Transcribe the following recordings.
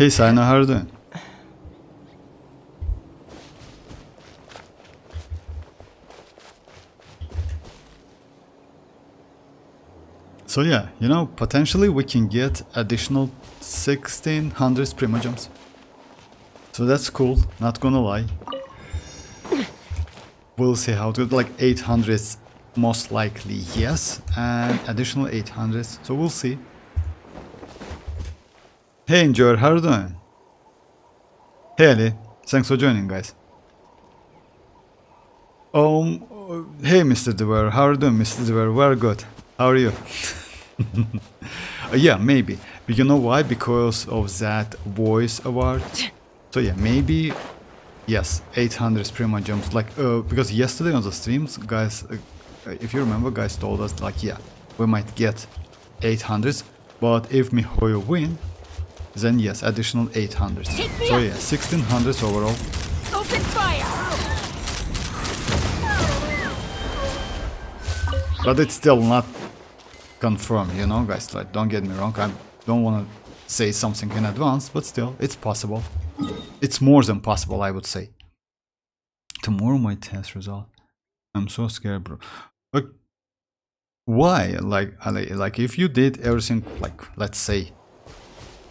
Hey Xianyun, how are you doing? So yeah, you know, potentially we can get additional 1600 Primogems. So that's cool, not gonna lie. We'll see how to, like 800 most likely, yes, and additional 800, so we'll see. Hey Enjoyer, how are you doing? Hey Ali, thanks for joining guys. Hey Mr. Dever, how are you doing Mr. Dever? We're good, how are you? Yeah, maybe. But you know why? Because of that voice award. So yeah, maybe, yes, 800 Primogems. Like, because yesterday on the streams, guys, if you remember, guys told us like, yeah, we might get 800s, but if Mihoyo win, then yes, additional 800s. So yeah, 1600s overall. Open fire. But it's still not confirmed, you know, guys. Like, don't get me wrong. I don't want to say something in advance, but still, it's possible. It's more than possible, I would say. Tomorrow my test result. I'm so scared, bro. Like, why? Like if you did everything, like, let's say,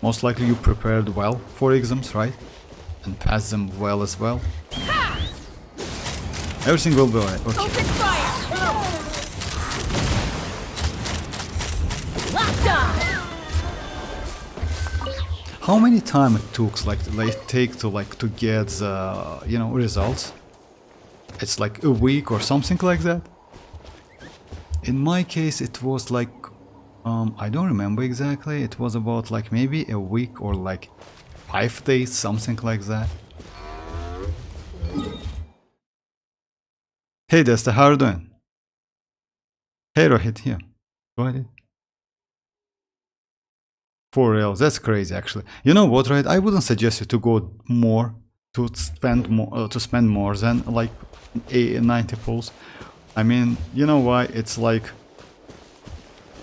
most likely you prepared well for exams, right? And passed them well as well. Everything will be alright. Okay. Open fire. Locked on. How many time it took, like to get the, you know, results? It's like a week or something like that. In my case, it was like, I don't remember exactly. It was about like maybe a week or like 5 days, something like that. Hey Desta, how are you doing? Hey Rohit, here. Go ahead. For real, that's crazy actually. You know what, right? I wouldn't suggest you to go more, to spend more than like 90 pulls. I mean, you know why? It's like,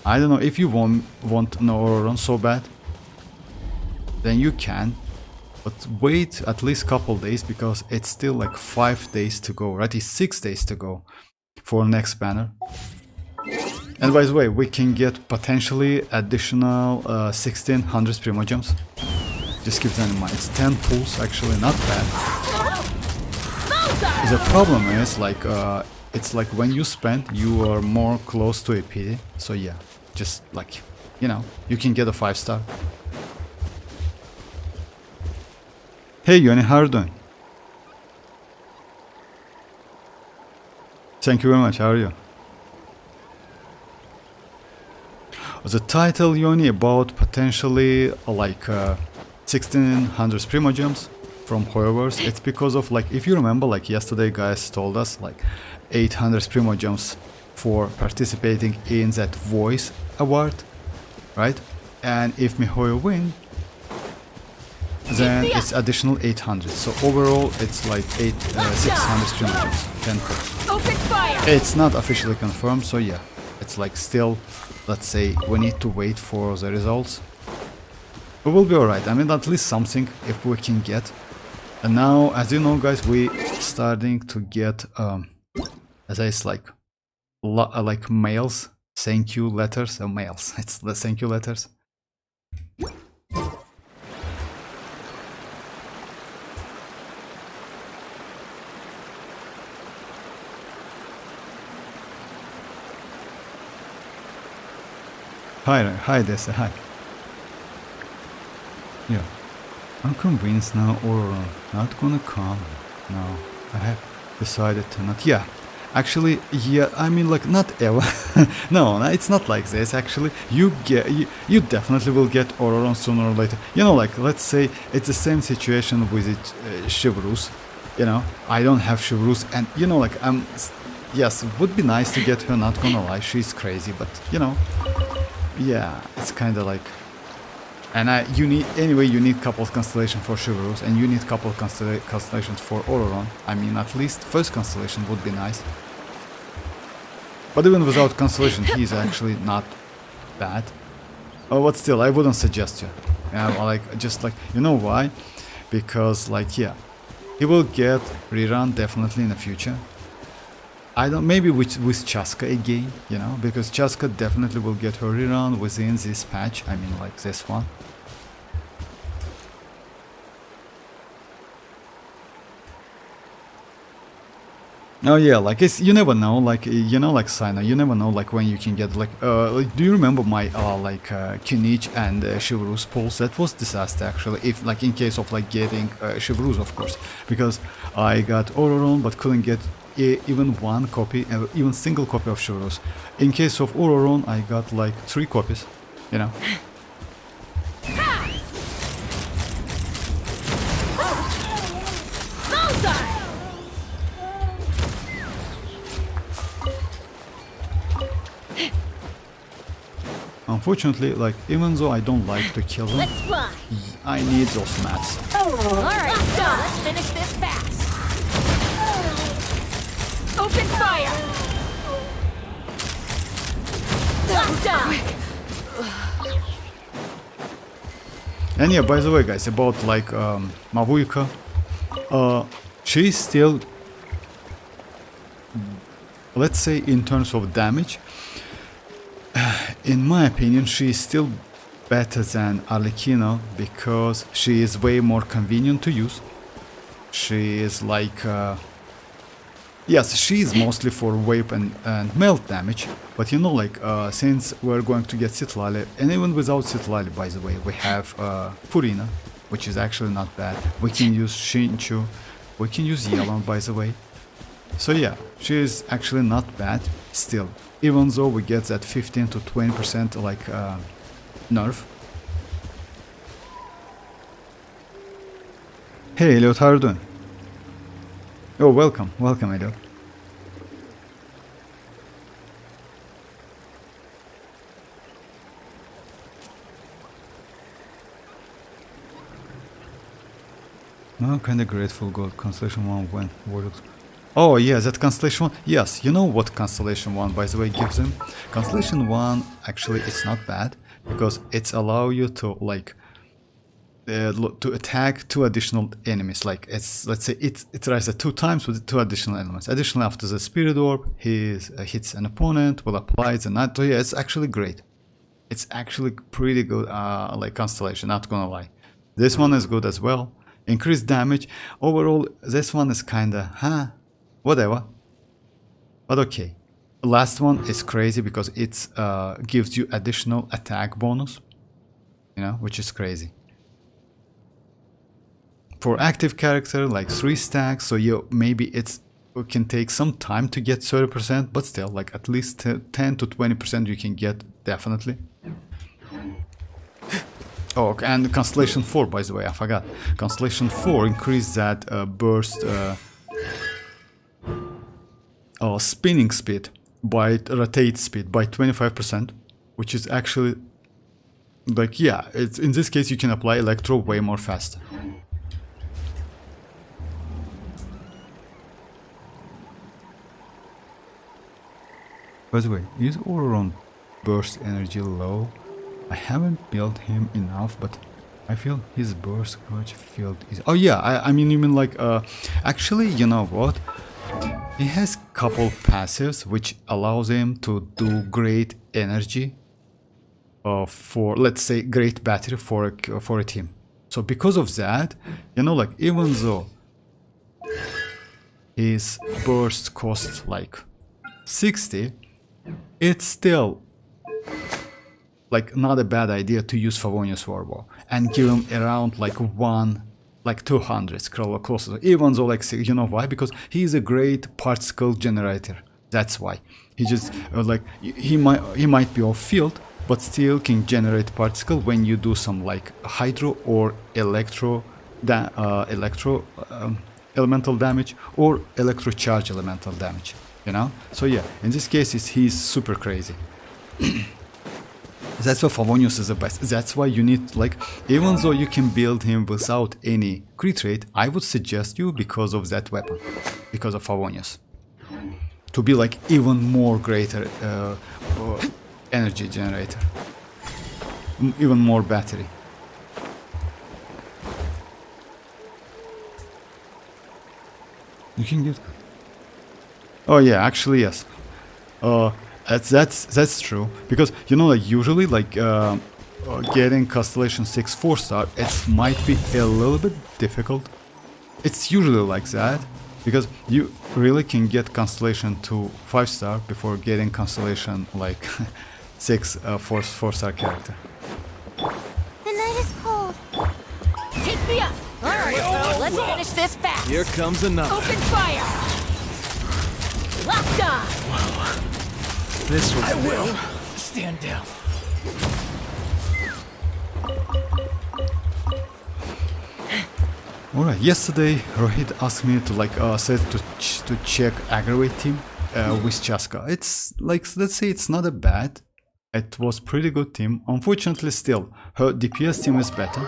I don't know, if you want no ororon so bad, then you can, but wait at least couple days, because it's still like 5 days to go, right? It's 6 days to go for next banner. And by the way, we can get potentially additional 1600 Primogems. Just keep that in mind. It's 10 pulls, actually, not bad. The problem is, like, it's like when you spend, you are more close to a PD. So yeah, just like, you know, you can get a 5-star. Hey Yoni, how are you doing? Thank you very much, how are you? The title, Yoni, about potentially like 1600 Primogems from Hoyoverse. It's because of, like, if you remember, like yesterday guys told us like 800 Primogems for participating in that voice award, right? And if Mihoyo win, then it's additional 800. So overall it's like 600 Primogems, 10 pulls. Open fire. It's not officially confirmed, so yeah, it's like still, let's say, we need to wait for the results. But we'll be alright. I mean, at least something if we can get. And now, as you know, guys, we starting to get, as I say, like mails, thank you letters, mails. It's the thank you letters. Hi Dessa, hi. Yeah, I'm convinced now ororon not gonna come. No, I have decided to not. Yeah, actually, yeah, I mean, like, not ever. No, it's not like this. Actually, you definitely will get ororon sooner or later. You know, like, let's say it's the same situation with it, Chivrus. You know, I don't have Chivrus, and you know, like, yes, it would be nice to get her. Not gonna lie, she's crazy, but you know. Yeah, it's kind of like, and you need couple of constellation for Chivalrous, and you need couple of constellations for Ororon. I mean, at least first constellation would be nice. But even without constellation, he's actually not bad. Oh, but still, I wouldn't suggest you. Yeah, like just like, you know why? Because like, yeah, he will get rerun definitely in the future. I don't, maybe with Chasca again, you know, because Chasca definitely will get her rerun within this patch. I mean, like this one. Oh yeah, like it's, you never know, like, you know, like Sina, you never know, like when you can get like do you remember my kinich and chivalrous pulse? That was disaster actually, if like in case of like getting chivalrous, of course, because I got ororon but couldn't get even one copy, even single copy of chivalrous. In case of ororon, I got like 3 copies, you know. Unfortunately, like, even though I don't like to kill them, Let's fly. I need those mats. Alright, done. Let's finish this fast. Open fire! Done. And yeah, by the way, guys, about like Mavuika, she's still, let's say, in terms of damage, in my opinion, she is still better than Arlecchino because she is way more convenient to use. She is like, yes, she is mostly for whip and melt damage, but you know, like, since we're going to get citlali, and even without citlali, by the way, we have Furina, which is actually not bad. We can use Xianyun, we can use Xilonen, by the way. So yeah, she is actually not bad still, even though we get that 15 to 20% like nerf. Hey Elliot, how are you doing? Oh, welcome, welcome Elliot. No, kinda grateful God, Constellation 1 when awarded. Oh yeah, that Constellation 1, yes, you know what Constellation 1 by the way gives him? Constellation 1 actually it's not bad, because it's allow you to like to attack 2 additional enemies, like it's, let's say it tries at 2 times with 2 additional elements. Additionally, after the Spirit Orb, he hits an opponent, will apply the night. So yeah, it's actually great. It's actually pretty good, like Constellation, not gonna lie. This one is good as well. Increased damage. Overall, this one is kinda, whatever. But okay. Last one is crazy because it gives you additional attack bonus. You know, which is crazy. For active character, like 3 stacks, so maybe it can take some time to get 30%, but still, like at least 10 to 20% you can get, definitely. Oh, and Constellation 4, by the way, I forgot. Constellation 4 increased that burst spinning speed by rotate speed by 25%, which is actually, like, yeah, it's, in this case you can apply electro way more faster. By the way, is Ororon burst energy low? I haven't built him enough, but I feel his burst coach field is... Oh yeah, I mean, you mean like, actually, you know what? He has couple passives which allows him to do great energy for, let's say, great battery for a team. So because of that, you know, like, even though his burst costs like 60, it's still like not a bad idea to use Favonius Warbow and give him around like 200 scroll closer. Even though, like, you know why? Because he is a great particle generator. That's why he just like he might be off field, but still can generate particle when you do some like hydro or elemental damage or electro charge elemental damage. You know, so yeah, in this case he's super crazy. That's why Favonius is the best. That's why you need, like, even though you can build him without any crit rate, I would suggest you, because of that weapon, because of Favonius, to be like even more greater energy generator, even more battery. You can get. Oh yeah, actually yes. That's true because you know like usually like getting Constellation 6 4-star it might be a little bit difficult. It's usually like that because you really can get Constellation to 5-star before getting Constellation like 6 4-star character. The night is cold. Take me up. All right, let's finish this fast. Here comes another. Open fire. Locked on. This was. I will. Stand down. Alright, yesterday Rohit asked me to like said to check aggravate team with Chasca. It's like let's say it's not a bad. It was pretty good team. Unfortunately, still her DPS team is better,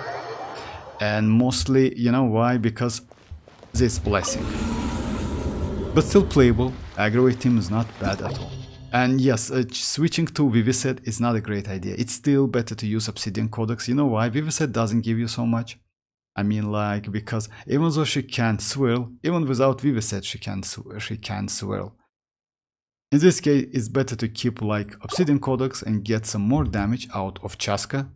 and mostly you know why? Because this blessing. But still playable. Aggravate team is not bad at all. And yes, switching to Viviset is not a great idea. It's still better to use Obsidian Codex. You know why? Viviset doesn't give you so much. I mean, like, because even though she can swirl, even without Viviset, she can swirl. In this case, it's better to keep like Obsidian Codex and get some more damage out of Chasca.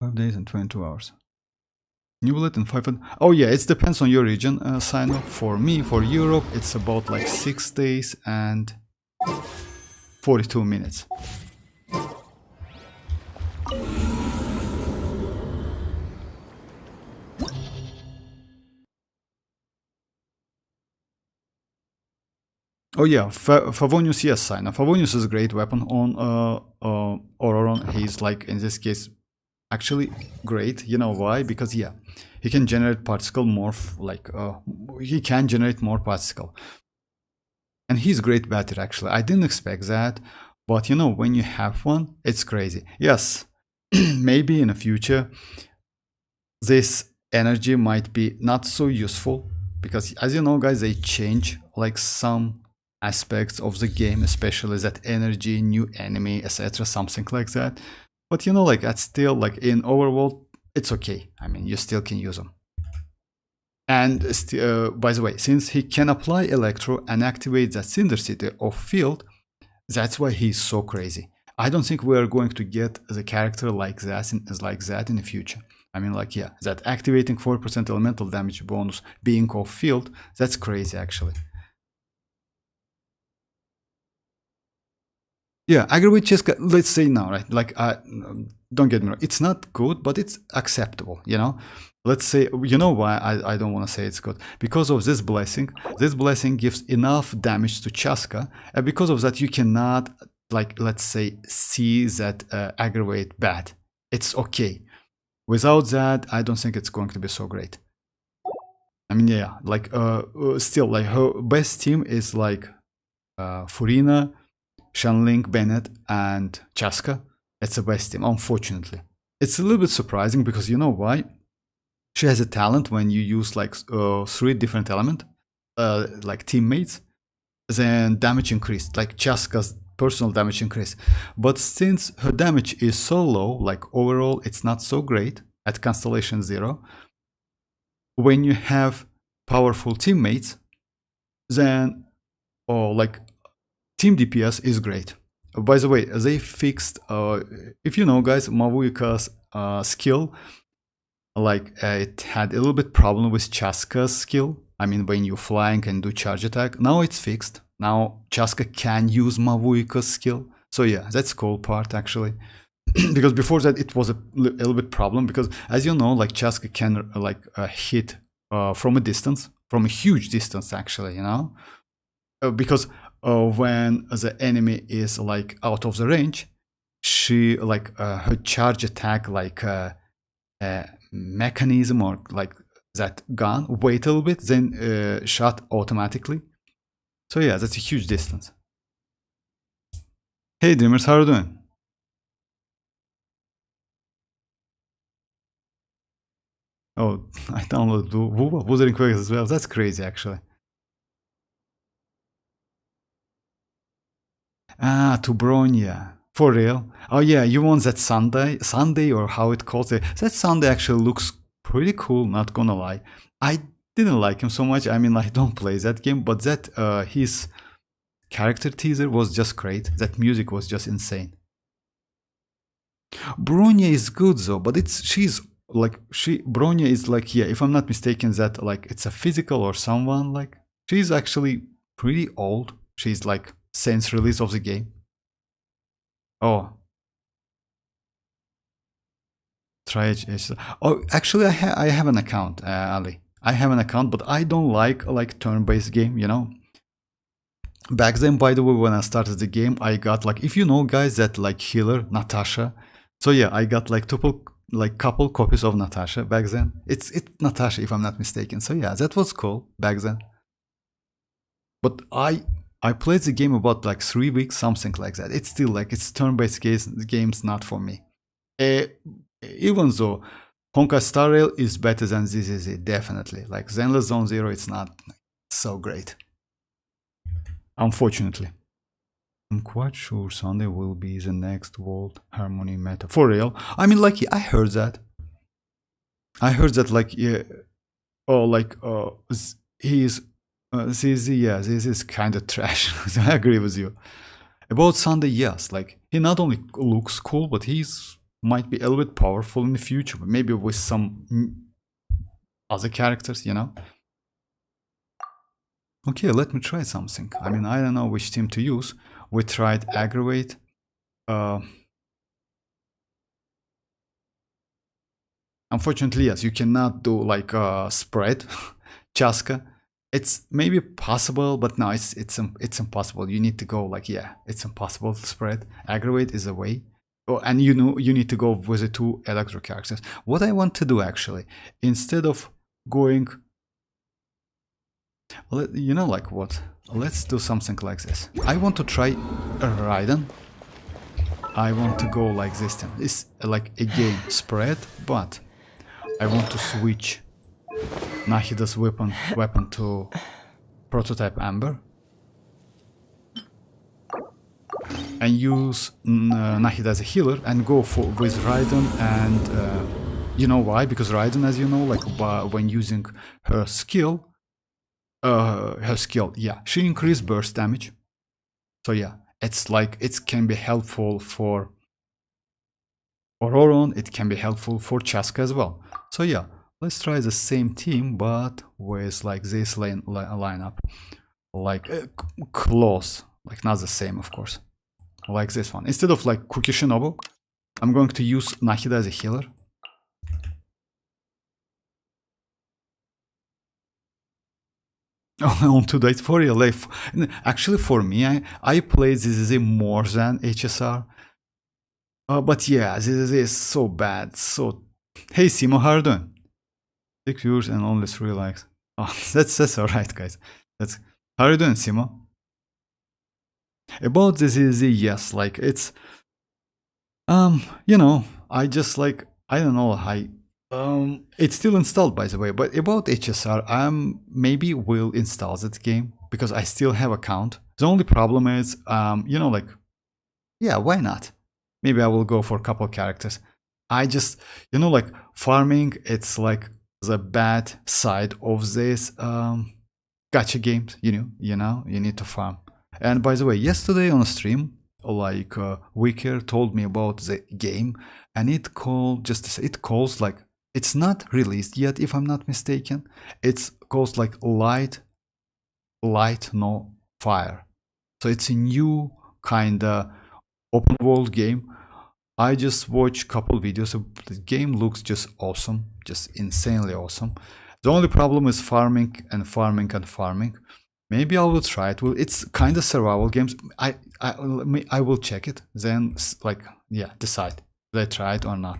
5 days and 22 hours. Neuvillette and 5. Oh yeah, it depends on your region, sign up. For me, for Europe, it's about like 6 days and 42 minutes. Oh yeah, Favonius, yes, sign up. Favonius is a great weapon on Ororon. He's like, in this case, actually great. You know why? Because yeah, he can generate particle more he can generate more particle, and he's great battery. Actually, I didn't expect that, but you know when you have one, it's crazy. Yes, maybe in the future this energy might be not so useful because, as you know, guys, they change like some aspects of the game, especially that energy, new enemy, etc., something like that. But you know, like that's still like in overworld, it's okay. I mean, you still can use them. And by the way, since he can apply Electro and activate that Cinder City of field, that's why he's so crazy. I don't think we are going to get the character like that in the future. I mean, like, yeah, that activating 4% elemental damage bonus being off field, that's crazy actually. Yeah, aggravate chasca, let's say now, right? Like, don't get me wrong, it's not good, but it's acceptable, you know? Let's say, you know why I don't want to say it's good? Because of this blessing. This blessing gives enough damage to Chasca, and because of that, you cannot, like, let's say, see that aggravate bad. It's okay. Without that, I don't think it's going to be so great. I mean, yeah, like, still, like, her best team is, like, Furina, Xianyun, Bennett, and Chasca. It's the best team, unfortunately. It's a little bit surprising because you know why? She has a talent when you use like 3 different elements, like teammates, then damage increased, like Chasca's personal damage increase. But since her damage is so low, like overall it's not so great at Constellation 0, when you have powerful teammates, then like team DPS is great. By the way, they fixed, if you know guys, Mavuika's skill, like it had a little bit problem with Chasca's skill. I mean, when you flying and do charge attack, now it's fixed. Now Chasca can use Mavuika's skill. So yeah, that's cool part actually. Because before that it was a little bit problem because, as you know, like Chasca can like hit from a distance, from a huge distance actually, you know, because when the enemy is like out of the range, she like her charge attack like mechanism or like that gun wait a little bit, then shot automatically. So yeah, that's a huge distance. Hey Dreamers, how are you doing? Oh, I downloaded Wuthering Quakes as well. That's crazy actually. Ah, to Bronya. For real? Oh yeah, you want that Sunday or how it calls it. That Sunday actually looks pretty cool, not gonna lie. I didn't like him so much. I mean, like, don't play that game, but that his character teaser was just great. That music was just insane. Bronya is good though, but Bronya is like, yeah, if I'm not mistaken, that like it's a physical or someone, like she's actually pretty old. She's like since release of the game. Oh, try it. Oh, actually, I have an account, Ali. I have an account, but I don't like turn-based game. You know. Back then, by the way, when I started the game, I got like, if you know, guys, that like healer Natasha. So yeah, I got like couple copies of Natasha back then. It's Natasha, if I'm not mistaken. So yeah, that was cool back then. But I played the game about like 3 weeks, something like that. It's still like, it's turn-based games, not for me. Even though Honkai Star Rail is better than ZZZ, definitely. Like Zenless Zone Zero, it's not so great. Unfortunately. I'm quite sure Sunday will be the next World Harmony meta. For real? I mean, like, I heard that. I heard that, like, yeah, oh, like, he's, ZZ, yeah, this is kind of trash. I agree with you. About Sunday, yes, like, he not only looks cool, but he's might be a little bit powerful in the future, maybe with some other characters, you know? Okay, let me try something. I mean, I don't know which team to use. We tried Aggravate. Unfortunately, yes, you cannot do like spread chasca. It's maybe possible, but no, it's impossible. You need to go like, yeah, it's impossible to spread. Aggravate is a way. Oh, and you know, you need to go with the 2 electro characters. What I want to do actually, instead of going, you know, like what? Let's do something like this. I want to try Raiden. I want to go like this thing. It's like again spread, but I want to switch Nahida's weapon to prototype Amber and use Nahida as a healer and go with Raiden. And you know why? Because Raiden, as you know, like when using her skill, yeah, she increased burst damage. So yeah, it's like, it can be helpful for Ororon, it can be helpful for Chasca as well. So yeah, let's try the same team, but with like this lineup, like close, like not the same, of course, like this one. Instead of like Kuki Shinobu, I'm going to use Nahida as a healer. On today's for real life. Actually, for me, I play ZZZ more than HSR. But yeah, ZZZ is so bad. So, hey Simo, how are you doing? 6 views and only 3 likes. Oh, that's alright, guys. That's how are you doing, Simo? About ZZZ, yes, like it's you know, I just like, I don't know, it's still installed, by the way. But about HSR, maybe will install that game because I still have account. The only problem is, you know, like, yeah, why not? Maybe I will go for a couple characters. I just, you know, like farming, it's like the bad side of this gacha games. You know, you need to farm. And by the way, yesterday on a stream, like Wicker told me about the game, and it calls like, it's not released yet, if I'm not mistaken. It's called like Light No Fire. So it's a new kind of open world game. I just watched a couple videos. The game looks just awesome, just insanely awesome. The only problem is farming and farming and farming. Maybe I will try it. Well, it's kind of survival games. I will check it, then like, yeah, decide if I try it or not.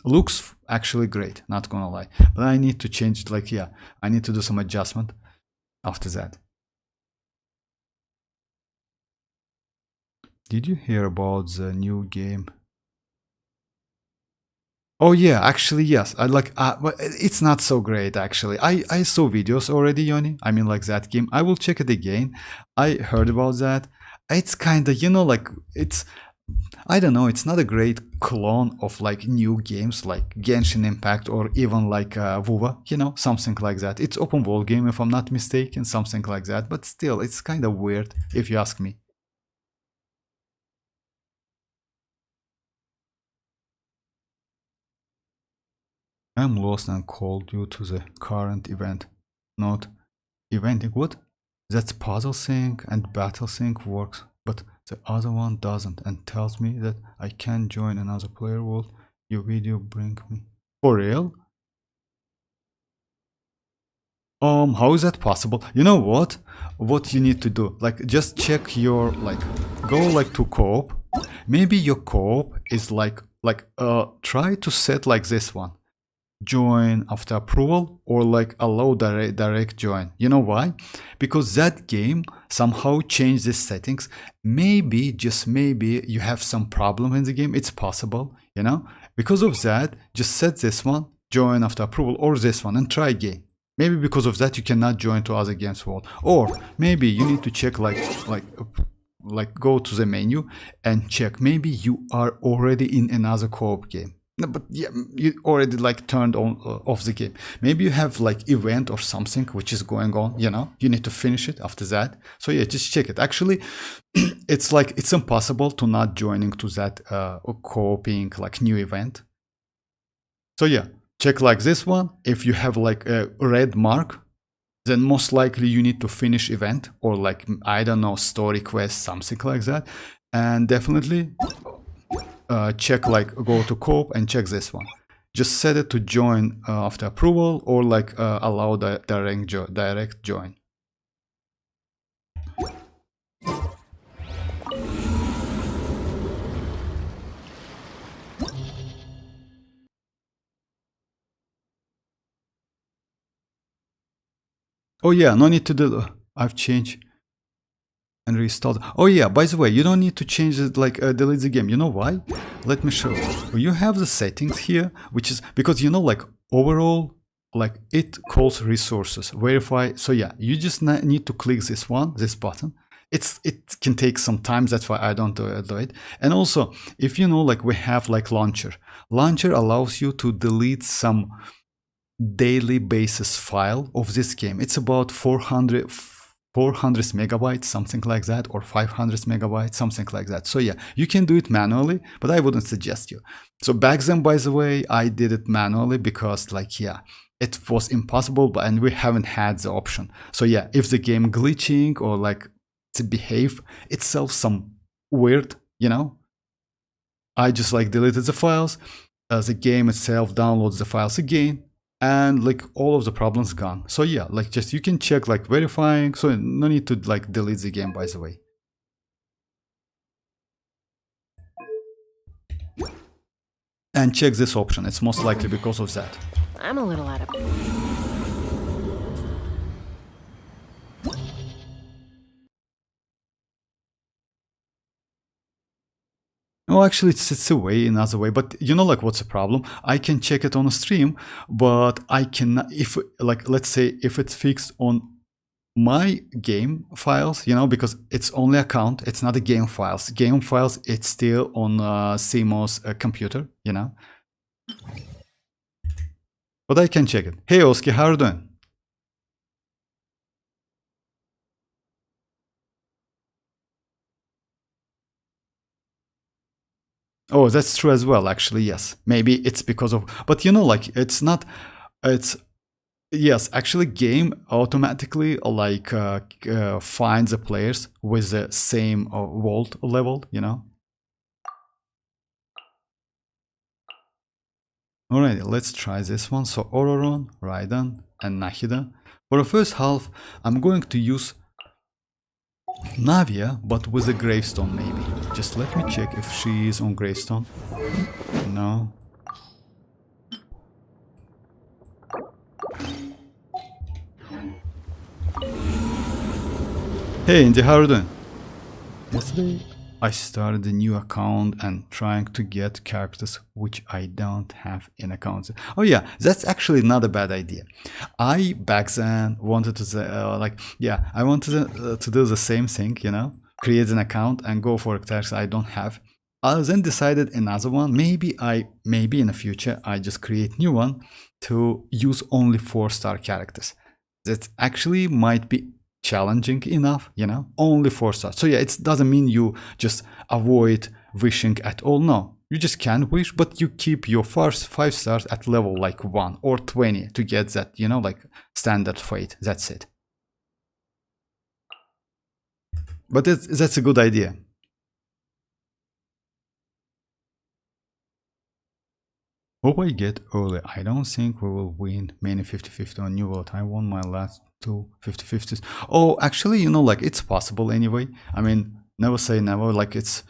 Looks actually great, not gonna lie, but I need to change it. Like, yeah, I need to do some adjustment after that. Did you hear about the new game? Oh yeah, actually yes. I like, but it's not so great actually. I saw videos already, Yoni. I mean, like that game. I will check it again. I heard about that. It's kind of, you know, like it's I don't know, it's not a great clone of like new games like Genshin Impact or even like WoWa, you know, something like that. It's open world game if I'm not mistaken, something like that, but still, it's kind of weird if you ask me. I'm lost and cold due to the current event. Not eventing, what? That's puzzle sync and battle sync works, but the other one doesn't and tells me that I can't join another player world. Your video bring me. For real? How is that possible? You know what? What you need to do, like, just check your, like, go like to co-op. Maybe your co-op is try to set like this one. Join after approval or like allow direct join. You know why? Because that game somehow changed these settings. Maybe, just maybe, you have some problem in the game. It's possible, you know? Because of that, just set this one, join after approval, or this one, and try again. Maybe because of that you cannot join to other games world. Or maybe you need to check like go to the menu and check. Maybe you are already in another co-op game. No, but yeah, you already like turned on off the game. Maybe you have like event or something which is going on, you know, you need to finish it after that. So yeah, just check it. Actually, it's like it's impossible to not joining to that co-oping like new event. So yeah, check like this one. If you have like a red mark, then most likely you need to finish event or like, I don't know, story quest, something like that. And definitely check like go to co-op and check this one. Just set it to join after approval or like allow the direct join. Oh yeah, no need to do. I've changed and restart. Oh yeah, by the way, you don't need to change it like delete the game. You know why? Let me show you. You have the settings here, which is because you know like overall like it calls resources verify. So yeah, you just need to click this one, this button. It can take some time, that's why I don't do it. And also, if you know like we have like launcher allows you to delete some daily basis file of this game. It's about 400 megabytes, something like that, or 500 megabytes, something like that. So yeah, you can do it manually, but I wouldn't suggest you. So back then, by the way, I did it manually because like, yeah, it was impossible, and we haven't had the option. So yeah, if the game glitching or like to behave itself some weird, you know, I just like deleted the files. The game itself downloads the files again, and like all of the problems gone. So yeah, like just you can check like verifying, so no need to like delete the game, by the way. And check this option, it's most likely because of that. I'm a little out of... Oh, actually, it's a way, another way. But you know, like, what's the problem? I can check it on a stream, but I cannot. If like, let's say, if it's fixed on my game files, you know, because it's only account, it's not the game files. Game files, it's still on CMOS computer, you know. But I can check it. Hey, Oski, how are you doing? Oh, that's true as well, actually, yes. Maybe it's because of, but you know, like, it's not, it's, yes, actually, game automatically, like, finds the players with the same vault level, you know? Alright, let's try this one. So, Ororon, Raiden, and Nahida. For the first half, I'm going to use Navia, but with a gravestone maybe. Just let me check if she is on gravestone. No. Hey Indy, how are you doing? Yesterday I started a new account and trying to get characters which I don't have in accounts. Oh yeah, that's actually not a bad idea. I back then wanted to say, I wanted to do the same thing, you know, create an account and go for characters I don't have. I then decided another one. Maybe in the future I just create new one to use only 4-star characters. That actually might be challenging enough, you know, only 4 stars. So yeah, it doesn't mean you just avoid wishing at all. No, you just can wish, but you keep your first 5 stars at level like 1 or 20 to get that, you know, like standard fate. That's it. But that's a good idea. Hope I get early. I don't think we will win many 50-50 on Neuvillette. I won my last 2 50-50s. Oh, actually, you know, like it's possible anyway. I mean, never say never. Like it's,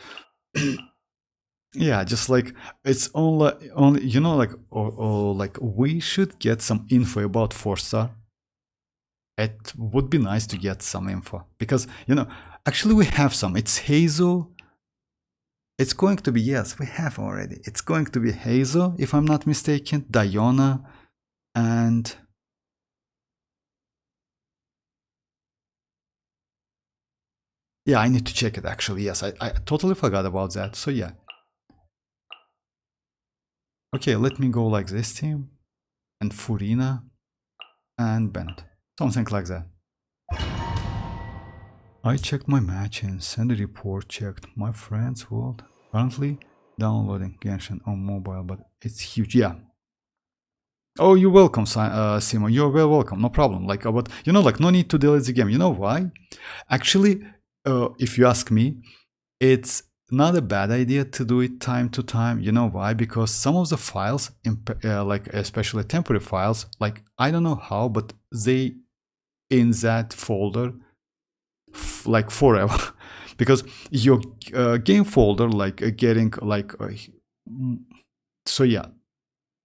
yeah, just like it's only you know, like or like we should get some info about 4-star. It would be nice to get some info because, you know, actually we have some. It's Hazel. It's going to be, yes, we have already. It's going to be Hazel, if I'm not mistaken, Diona, and yeah, I need to check it actually. Yes, I totally forgot about that. So yeah. Okay, let me go like this team, and Furina, and Bennett. Something like that. I checked my matches and the report checked my friend's world. Currently downloading Genshin on mobile, but it's huge. Yeah. Oh, you're welcome, Simo. You're very welcome. No problem. Like, but you know, like, no need to delete the game. You know why? Actually, if you ask me, it's not a bad idea to do it time to time. You know why? Because some of the files, like especially temporary files, like I don't know how, but they in that folder like forever. Because your game folder, like getting like so yeah,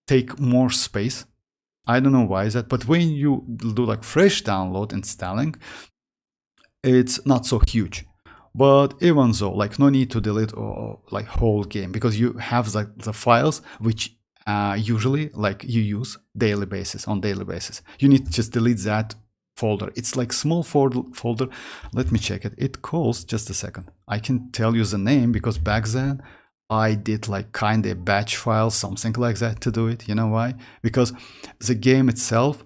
take more space. I don't know why is that, but when you do like fresh download installing, it's not so huge. But even so, like no need to delete like whole game, because you have like the files which usually like you use daily basis on daily basis. You need to just delete that folder. It's like small folder. Let me check it. It calls, just a second. I can tell you the name because back then I did like kind of batch file, something like that to do it. You know why? Because the game itself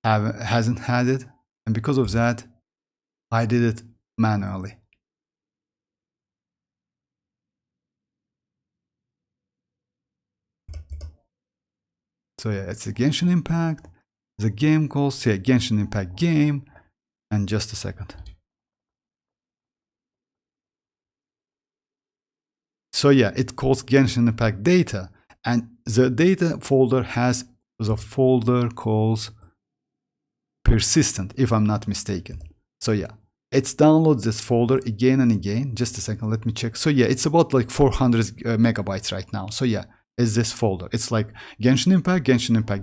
hasn't had it, and because of that I did it manually. So yeah, it's a Genshin Impact. The game calls, yeah, Genshin Impact game, and just a second. So yeah, it calls Genshin Impact data, and the data folder has the folder calls persistent, if I'm not mistaken. So yeah, it downloads this folder again and again. Just a second, let me check. So yeah, it's about like 400 megabytes right now. So yeah, it's this folder. It's like Genshin Impact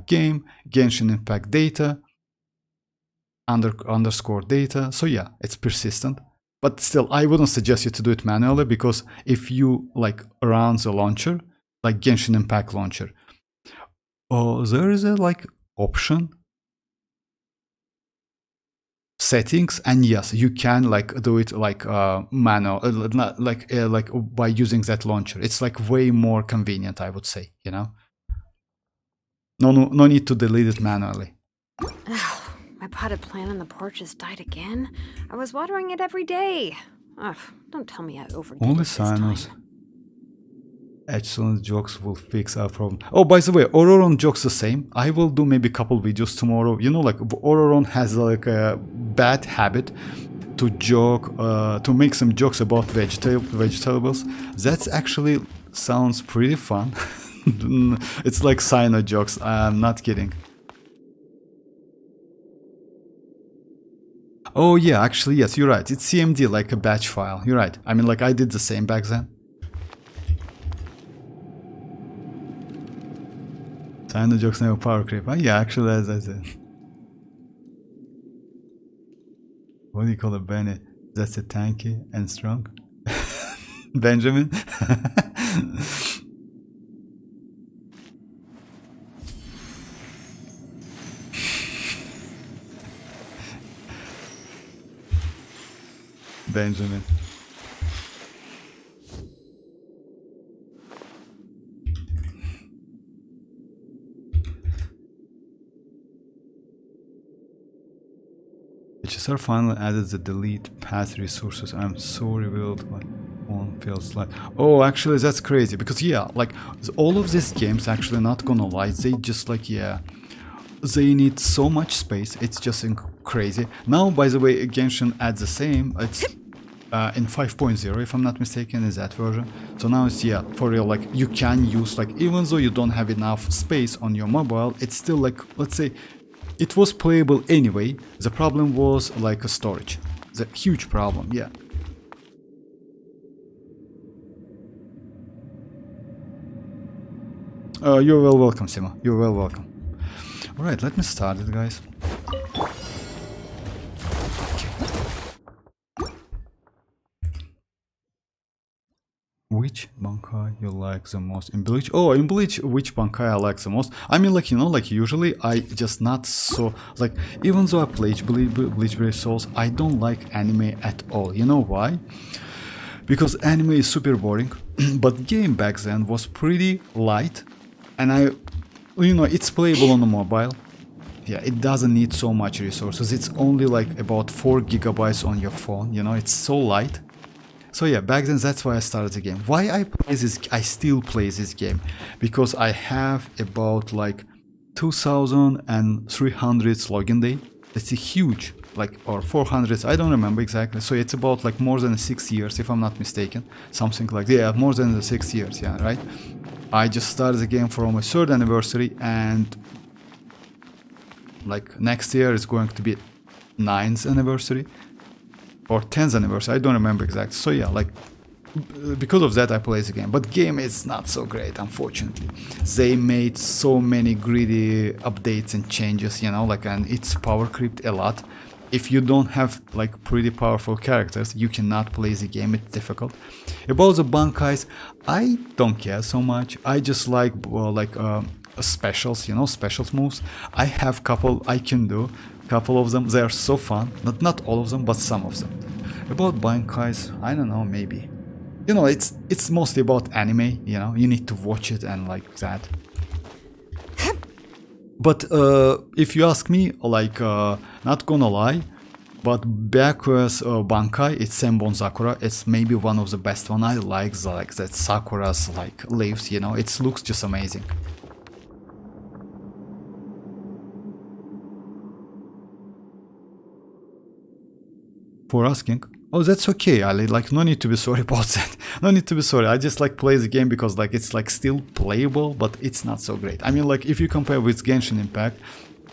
game, Genshin Impact data, underscore data. So yeah, it's persistent. But still, I wouldn't suggest you to do it manually, because if you like run the launcher, like Genshin Impact launcher, there is a like option settings, and yes, you can like do it like manual, like by using that launcher. It's like way more convenient, I would say. You know, no need to delete it manually. My potted plant on the porch has died again. I was watering it every day. Ugh, don't tell me I overdid Only it this time. Sinus. Excellent jokes will fix our problem. Oh, by the way, Ororon jokes the same. I will do maybe a couple videos tomorrow. You know, like Ororon has like a bad habit to joke, to make some jokes about vegetables. That's actually sounds pretty fun. It's like Sino jokes. I'm not kidding. Oh yeah, actually yes, you're right. It's CMD, like a batch file. You're right. I mean, like I did the same back then. Sino jokes never power creep. Oh yeah, actually as I said. What do you call it, Benny? That's a tanky and strong. Benjamin. Benjamin. Rockstar finally added the delete path resources. I'm so revealed my phone feels like. Oh, actually that's crazy because yeah, like all of these games, actually not gonna lie, they just like, yeah, they need so much space. It's just crazy. Now, by the way, Genshin adds the same. It's in 5.0 if I'm not mistaken, is that version. So now it's, yeah, for real, like you can use, like, even though you don't have enough space on your mobile, it's still like, let's say it was playable anyway. The problem was like a storage, the huge problem. Yeah. You're well welcome, Sima, you're well welcome. Alright, let me start it, guys. Which Bankai you like the most in Bleach? Oh, in Bleach, which Bankai I like the most? I mean, like, you know, like usually I just not so, like, even though I play Bleach Brave Souls, I don't like anime at all. You know why? Because anime is super boring, but game back then was pretty light, and you know, it's playable on the mobile. Yeah, it doesn't need so much resources. It's only like about 4 gigabytes on your phone, you know, it's so light. So yeah, back then that's why I started the game. Why I still play this game? Because I have about like 2,300 login day. That's a huge, like, or 400, I don't remember exactly. So it's about like more than 6 years if I'm not mistaken. Something like, yeah, more than 6 years, yeah, right? I just started the game for my 3rd anniversary, and like next year is going to be 9th anniversary. Or 10th anniversary, I don't remember exactly. So yeah, like, because of that I play the game. But game is not so great, unfortunately. They made so many greedy updates and changes, you know, like, and it's power creeped a lot. If you don't have like pretty powerful characters, you cannot play the game, it's difficult. About the Bankais, I don't care so much. I just like, specials, you know, specials moves. I have couple I can do. Couple of them, they are so fun. Not all of them, but some of them. About Bankais, I don't know, maybe. You know, it's mostly about anime, you know, you need to watch it and like that. But if you ask me, like, not gonna lie, but backwards Bankai, it's Senbon Sakura, it's maybe one of the best one. I like that Sakura's like leaves, you know, it looks just amazing. For asking. Oh, that's okay, Ali. Like, no need to be sorry about that. No need to be sorry. I just like play the game because like it's like still playable, but it's not so great. I mean, like, if you compare with Genshin Impact,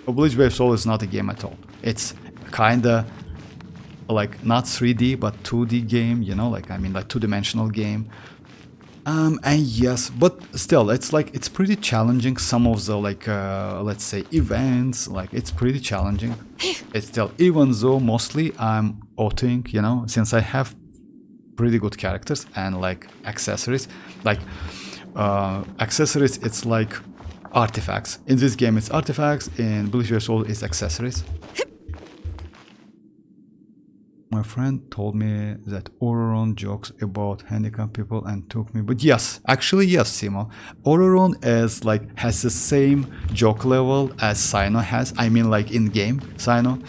Bleach Brave Soul is not a game at all. It's kinda like not 3D but 2D game, you know, like, I mean, like 2-dimensional game. And yes, but still, it's like, it's pretty challenging. Some of the like, let's say events, like, it's pretty challenging. It's still, even though mostly I'm auting, you know, since I have pretty good characters and like accessories, like accessories, it's like artifacts. In this game it's artifacts, in Bleach Brave Soul it's accessories. My friend told me that Ororon jokes about handicapped people and took me, but yes, actually yes, Simo. Ororon is like, has the same joke level as Sino has. I mean, like, in game, Sino.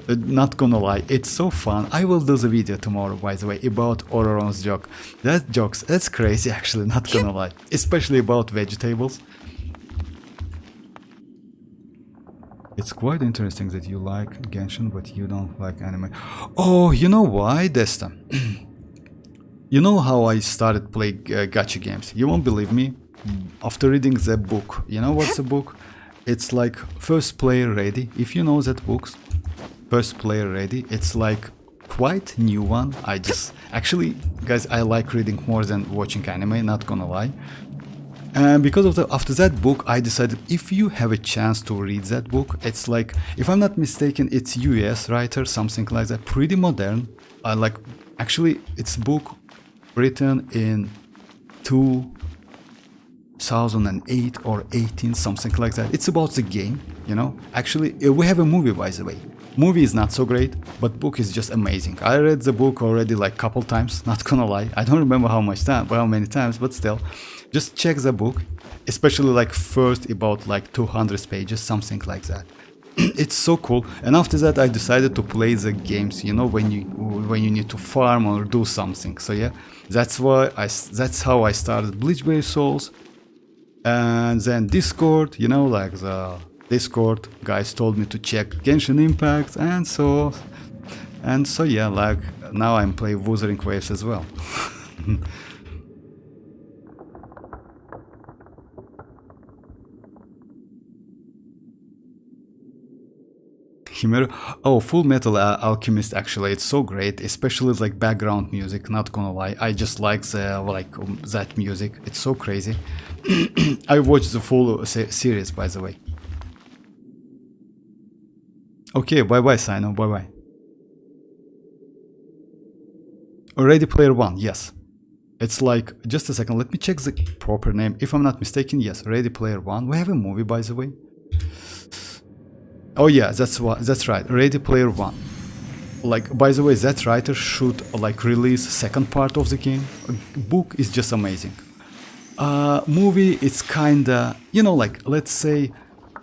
Not gonna lie, it's so fun. I will do the video tomorrow, by the way, about Ororon's joke. That jokes, that's crazy actually, not gonna lie. Especially about vegetables. It's quite interesting that you like Genshin, but you don't like anime. Oh, you know why, Desta? You know how I started playing gacha games? You won't believe me. After reading the book, you know what's the book? It's like First Player Ready. If you know that books, First Player Ready, it's like quite new one. I just, actually, guys, I like reading more than watching anime, not gonna lie. And because of after that book, I decided if you have a chance to read that book, it's like, if I'm not mistaken, it's US writer, something like that, pretty modern. Like, actually, it's book written in 2008 or 18, something like that. It's about the game, you know. Actually, we have a movie, by the way. Movie is not so great, but book is just amazing. I read the book already like couple times, not gonna lie. I don't remember how many times, but still. Just check the book, especially like first about like 200 pages, something like that. it's so cool. And after that I decided to play the games, you know, when you need to farm or do something. So yeah, that's how I started Bleachberry Souls. And then Discord, you know, like the Discord guys told me to check Genshin Impact, and so yeah, like now I'm playing Wuthering Waves as well. Himero. Oh, Full Metal Alchemist, actually it's so great, especially like background music, not gonna lie. I just like that music, it's so crazy. I watched the full series, by the way. Okay, bye bye Sino, bye bye. Ready Player One, yes. It's like, just a second, let me check the proper name. If I'm not mistaken, yes, Ready Player One. We have a movie, by the way. Oh yeah, that's right, Ready Player One. Like, by the way, that writer should like release second part of the game. Book is just amazing. Movie, it's kinda, you know, like, let's say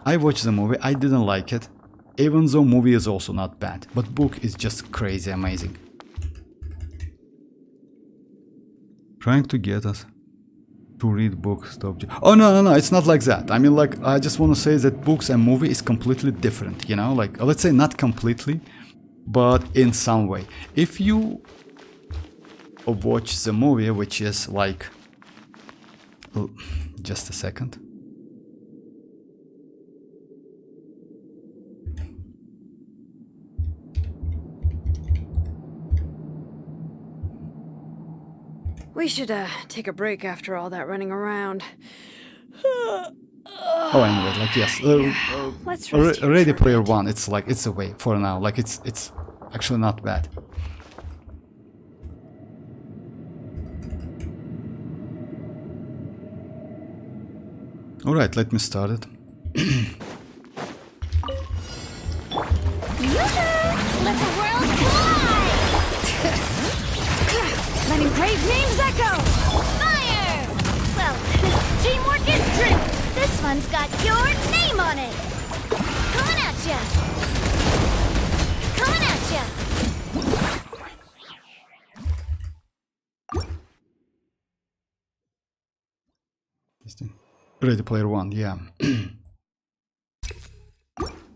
I watched the movie, I didn't like it, even though movie is also not bad, but book is just crazy amazing. Trying to get us to read books. Oh no, it's not like that. I mean, like, I just want to say that books and movie is completely different, you know, like, let's say not completely, but in some way. If you watch the movie, which is like, just a second. We should take a break after all that running around. Oh, anyway, like, yes, Let's rest here Ready for a Player bit. One, it's like, it's a way for now, like, it's actually not bad. Alright, let me start it. Let the world collide! Letting brave names echo! Fire! Well, teamwork is strength. This one's got your name on it. Coming at ya! Coming at ya! Ready Player One, yeah.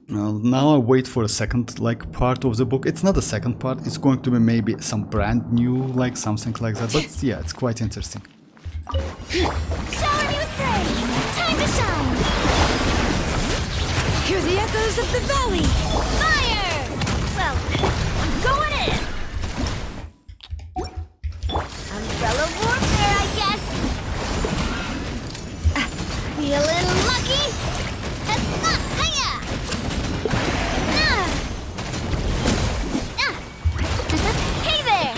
Well, now I wait for a second, like, part of the book. It's not a second part, it's going to be maybe some brand new, like, something like that. But yeah, it's quite interesting. Shower me with praise! Time to shine! Hear the echoes of the valley! Fire! Well, I'm going in! Umbrella warfare, I guess! Feeling lucky? Hiya! Hey there!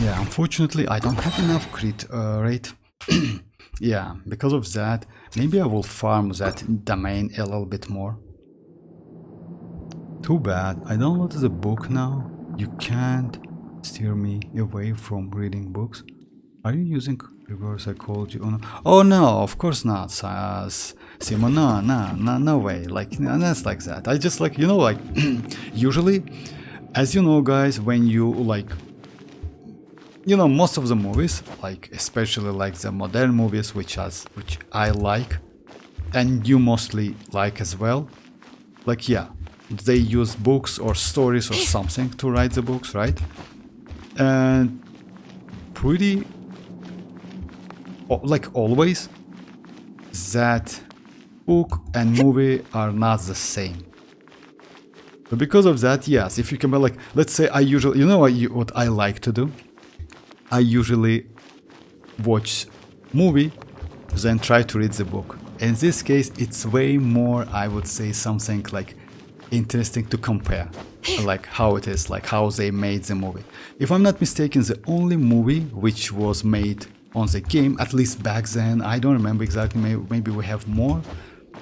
Yeah, unfortunately, I don't have enough crit rate. Yeah, because of that, maybe I will farm that domain a little bit more. Too bad, I downloaded the book now. You can't steer me away from reading books. Are you using reverse psychology? Oh no, of course not, Simon, no way, like, that's like that. I just, like, you know, like, usually, as you know, guys, when you, like, you know, most of the movies, like, especially like the modern movies, which I like, and you mostly like as well, like, yeah, they use books or stories or something to write the books, right? And pretty, like, always, that book and movie are not the same. So because of that, yes, if you compare, like, let's say I usually, you know what I like to do? I usually watch movie, then try to read the book. In this case, it's way more, I would say, something like interesting to compare, like how it is, like how they made the movie. If I'm not mistaken, the only movie which was made on the game, at least back then, I don't remember exactly, maybe we have more,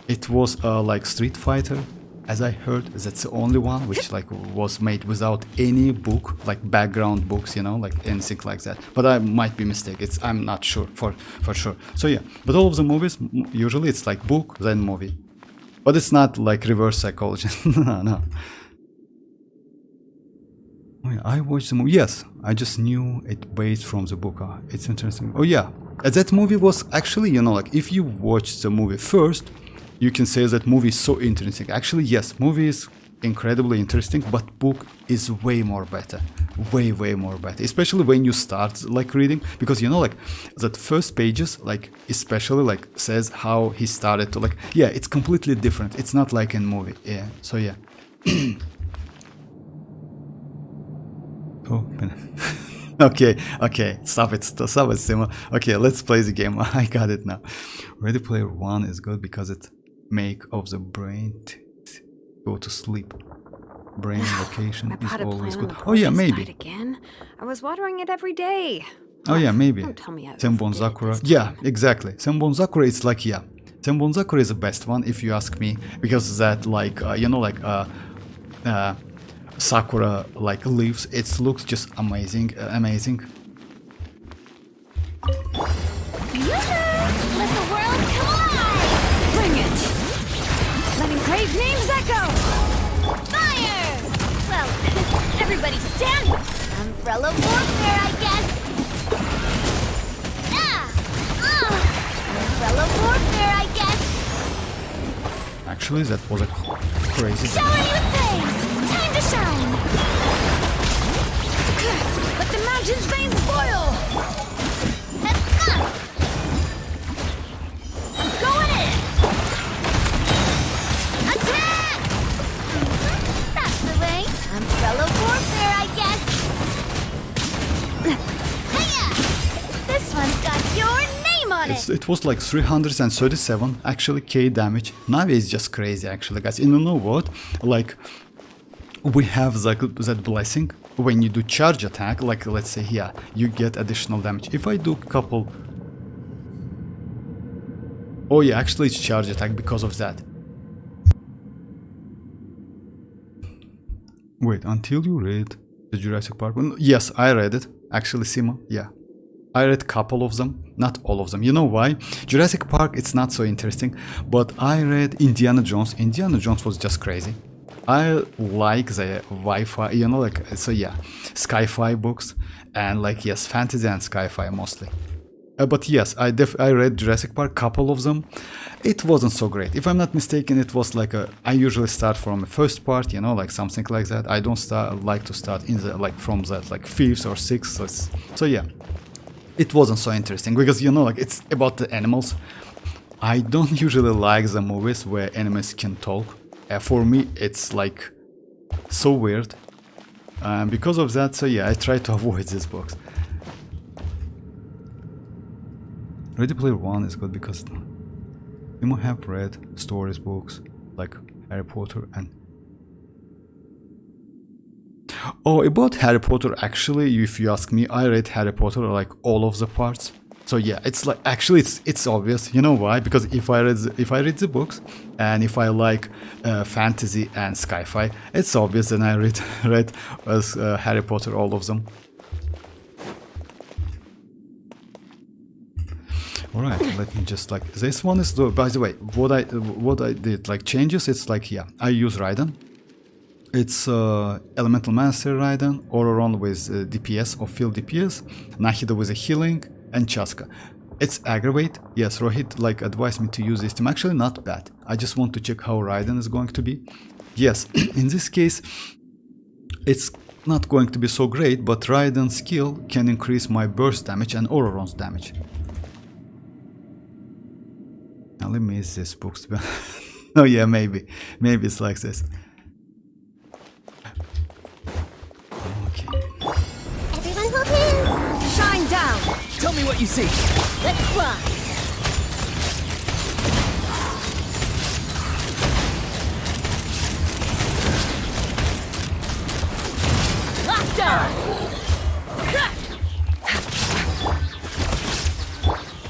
it was like Street Fighter, as I heard. That's the only one which, like, was made without any book, like background books, you know, like anything like that. But I might be mistaken, I'm not sure for sure. So yeah, but all of the movies, usually it's like book then movie. But it's not like reverse psychology. No. Oh, yeah, I watched the movie. Yes, I just knew it based from the book. It's interesting. Oh yeah, that movie was actually, you know, like if you watch the movie first, you can say that movie is so interesting. Actually, yes, movie is incredibly interesting, but book is way more better. Way more better. Especially when you start like reading, because you know, like that first pages, like especially like says how he started to like, yeah, it's completely different. It's not like in movie. Yeah. So yeah. Oh, okay, stop it, Simo. Okay, let's play the game. I got it now. Ready Player One is good because it make of the brain go to sleep. Brain location is always good. Oh yeah, maybe. Again? I was watering it every day. Oh yeah, maybe. Don't tell me I Senbon Sakura. Yeah, exactly. Senbon Sakura, it's like, yeah. Senbon Sakura is the best one if you ask me, because that like you know, like Sakura like leaves, it looks just amazing. Let the world come alive! Bring it! Letting grave names echo! Fire! Well, everybody stand! Umbrella warfare, I guess! Umbrella warfare, I guess! Actually, that was a crazy. Shower you with praise! Time to shine! Let the mountain's veins boil! I'm going in! Attack! That's the way. Umbrella warfare, I guess. Hiya! This one's got your name on it. It was like 337 actually K damage. Navi is just crazy actually, guys. You know what? Like we have that blessing when you do charge attack. Like let's say here, you get additional damage. If I do couple. Oh yeah, actually it's charge attack because of that. Wait, until you read the Jurassic Park one? Yes, I read it. Actually, Simo, yeah. I read a couple of them, not all of them. You know why? Jurassic Park, it's not so interesting, but I read Indiana Jones. Indiana Jones was just crazy. I like the Wi-Fi, you know, like, so yeah, sci-fi books, and like, yes, fantasy and sci-fi mostly. But yes, I read Jurassic Park, couple of them. It wasn't so great. If I'm not mistaken, it was like I usually start from the first part, you know, like something like that. I don't like to start in the like from that like fifth or sixth. So yeah, it wasn't so interesting because you know, like it's about the animals. I don't usually like the movies where animals can talk. For me, it's like so weird. Because of that, so yeah, I try to avoid these books. Ready Player One is good because you might have read stories books like Harry Potter and... Oh, about Harry Potter, actually, if you ask me, I read Harry Potter like all of the parts. So yeah, it's like actually it's obvious. You know why? Because if I read the books and if I like fantasy and sci-fi, it's obvious. Then I read Harry Potter, all of them. Alright, let me just like this one is the, by the way, what I did like changes, it's like yeah, I use Raiden. It's Elemental Master Raiden, Ororon with DPS or field DPS, Nahida with a healing, and Chasca. It's aggravate. Yes, Rohit like advised me to use this team. Actually not bad. I just want to check how Raiden is going to be. Yes, in this case it's not going to be so great, but Raiden's skill can increase my burst damage and Ororon's damage. Now let me use this books to be oh yeah, maybe it's like this. Okay. Everyone hold hands! Shine down! Tell me what you see. Let's fly! Locked on!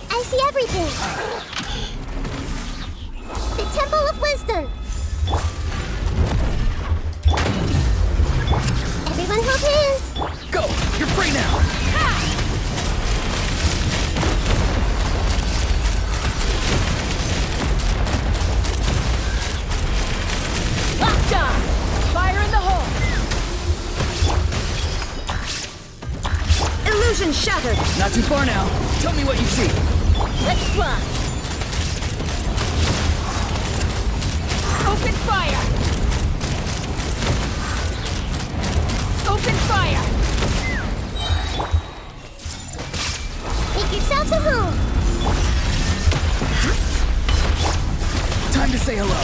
I see everything! The Temple of Wisdom! Everyone hold hands! Go! You're free now! Shattered! Not too far now. Tell me what you see. Let's fly. Open fire. Open fire. Make yourselves a home. Time to say hello.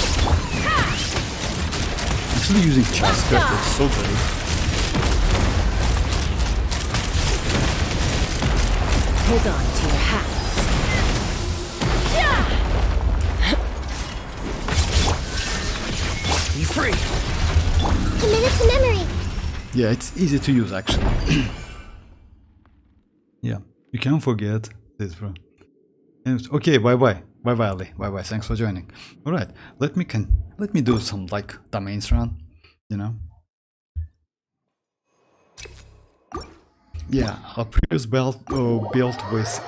Actually using chasca is so great. Hold on to your hats. Be free. Committed to memory. Yeah, it's easy to use actually. Yeah, you can't forget this, bro. Okay, bye bye. Bye bye, Ali. Bye bye. Thanks for joining. Alright, let me do some like domains run, you know. Yeah, a previous build with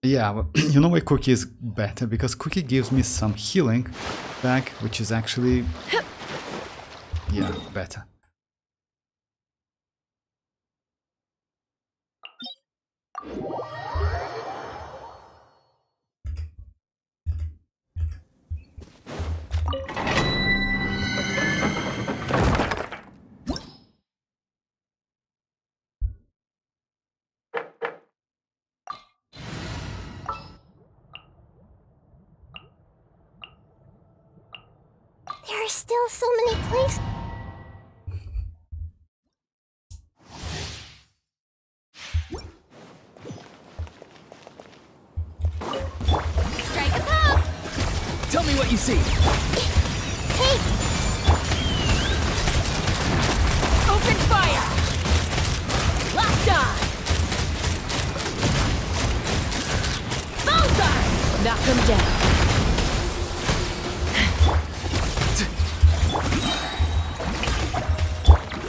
yeah, you know why Cookie is better? Because Cookie gives me some healing back, which is actually yeah, better. There are still so many places. Strike a pop! Tell me what you see. Hey! Open fire! Locked on! Bullseye! Knock him down.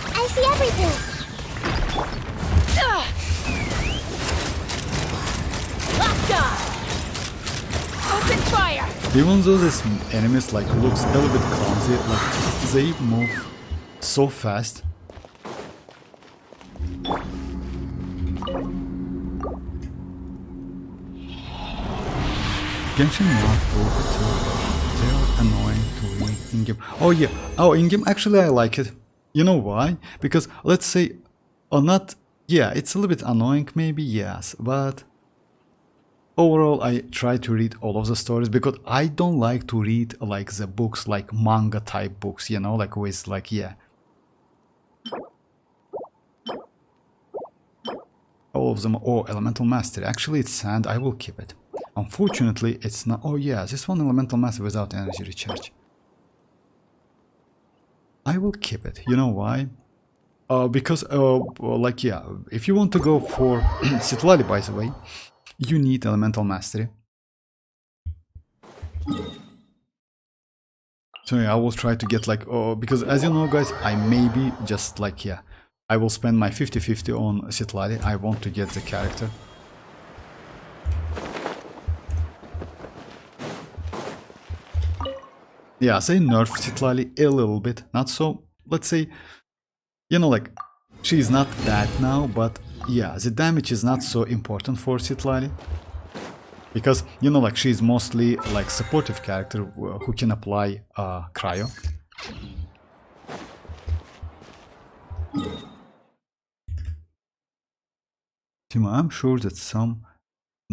I see everything. Locked on. Open fire. Even though this enemies like looks a little bit clumsy, like they move so fast. Genshin not broken too. They are annoying to read in-game. Oh yeah, oh in-game actually I like it. You know why? Because let's say, or not, yeah, it's a little bit annoying maybe, yes, but overall I try to read all of the stories because I don't like to read like the books, like manga type books, you know, like with like, yeah. All of them, oh, Elemental Mastery, actually it's sand, I will keep it. Unfortunately, it's not, oh yeah, this one Elemental Mastery without energy recharge. I will keep it. You know why? Because, like, yeah, if you want to go for citlali, by the way, you need Elemental Mastery. So yeah, I will try to get like, because as you know, guys, I maybe just like, yeah, I will spend my 50-50 on citlali. I want to get the character. Yeah, they nerf citlali a little bit, not so, let's say, you know, like, she's not that now, but yeah, the damage is not so important for citlali. Because, you know, like, she's mostly, like, supportive character who can apply cryo. Timo, I'm sure that some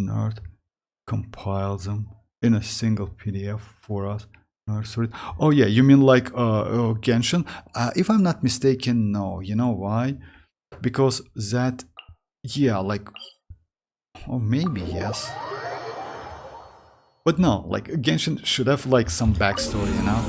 nerd compiled them in a single PDF for us. Oh yeah, you mean like Genshin? If I'm not mistaken, no. You know why? Because that, yeah, like, or maybe yes. But no, like Genshin should have like some backstory, you know?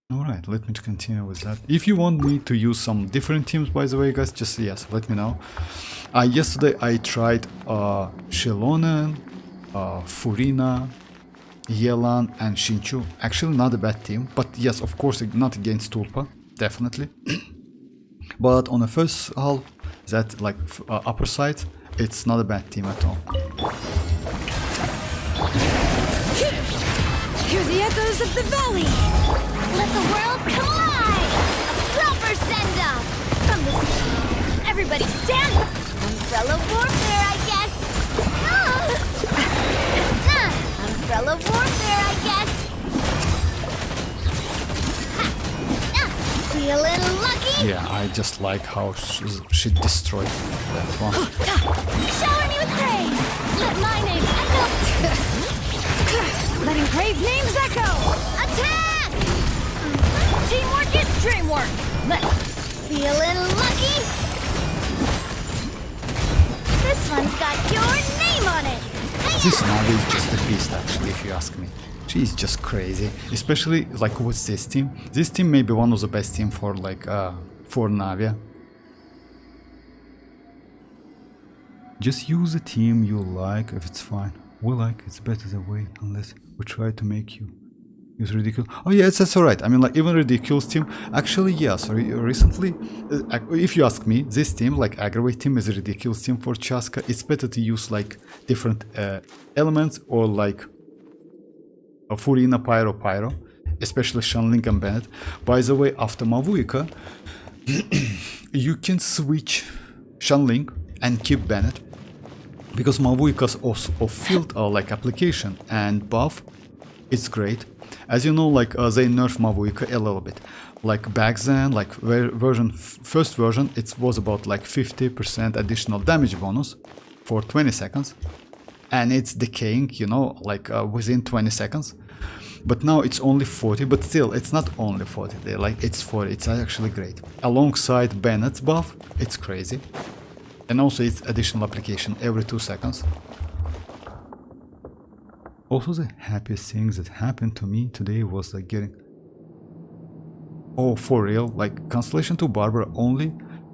Alright, let me continue with that. If you want me to use some different teams, by the way, guys, just yes, let me know. Yesterday I tried Xilonen, Furina, Yelan and Xinchu. Actually not a bad team, but yes, of course not against Tulpa, definitely. But on the first half, that like upper side, it's not a bad team at all. Hear the echoes of the valley! Let the world collide! A proper send-off! From the sea. Everybody stand up! Umbrella warfare, I guess! Umbrella warfare, I guess! Feeling lucky? Yeah, I just like how she destroyed that one. Shower me with praise! Let my name echo! Letting brave names echo! Attack! Teamwork is dreamwork! Feeling lucky? This one's got your name on it! This Navi is just a beast, actually, if you ask me. She's just crazy, especially like with this team. This team may be one of the best team for like for Navia. Just use a team you like if it's fine. We like it's better the way, unless we try to make you use ridiculous. Oh yeah, that's alright. I mean, like even ridiculous team. Actually, yes. Recently, if you ask me, this team, like aggravate team, is a ridiculous team for Chasca. It's better to use like different elements or like a Furina Pyro, especially Xianyun and Bennett. By the way, after mavuika, you can switch Xianyun and keep Bennett, because mavuika's of field like application and buff, it's great. As you know, like they nerf mavuika a little bit. Like back then, like first version, it was about like 50% additional damage bonus for 20 seconds. And it's decaying, you know, like within 20 seconds. But now it's only 40, but still, it's not only 40, like it's 40, it's actually great. Alongside Bennett's buff, it's crazy. And also it's additional application every 2 seconds. Also the happiest things that happened to me today was like getting... Oh, for real? Like Constellation to Barbara only?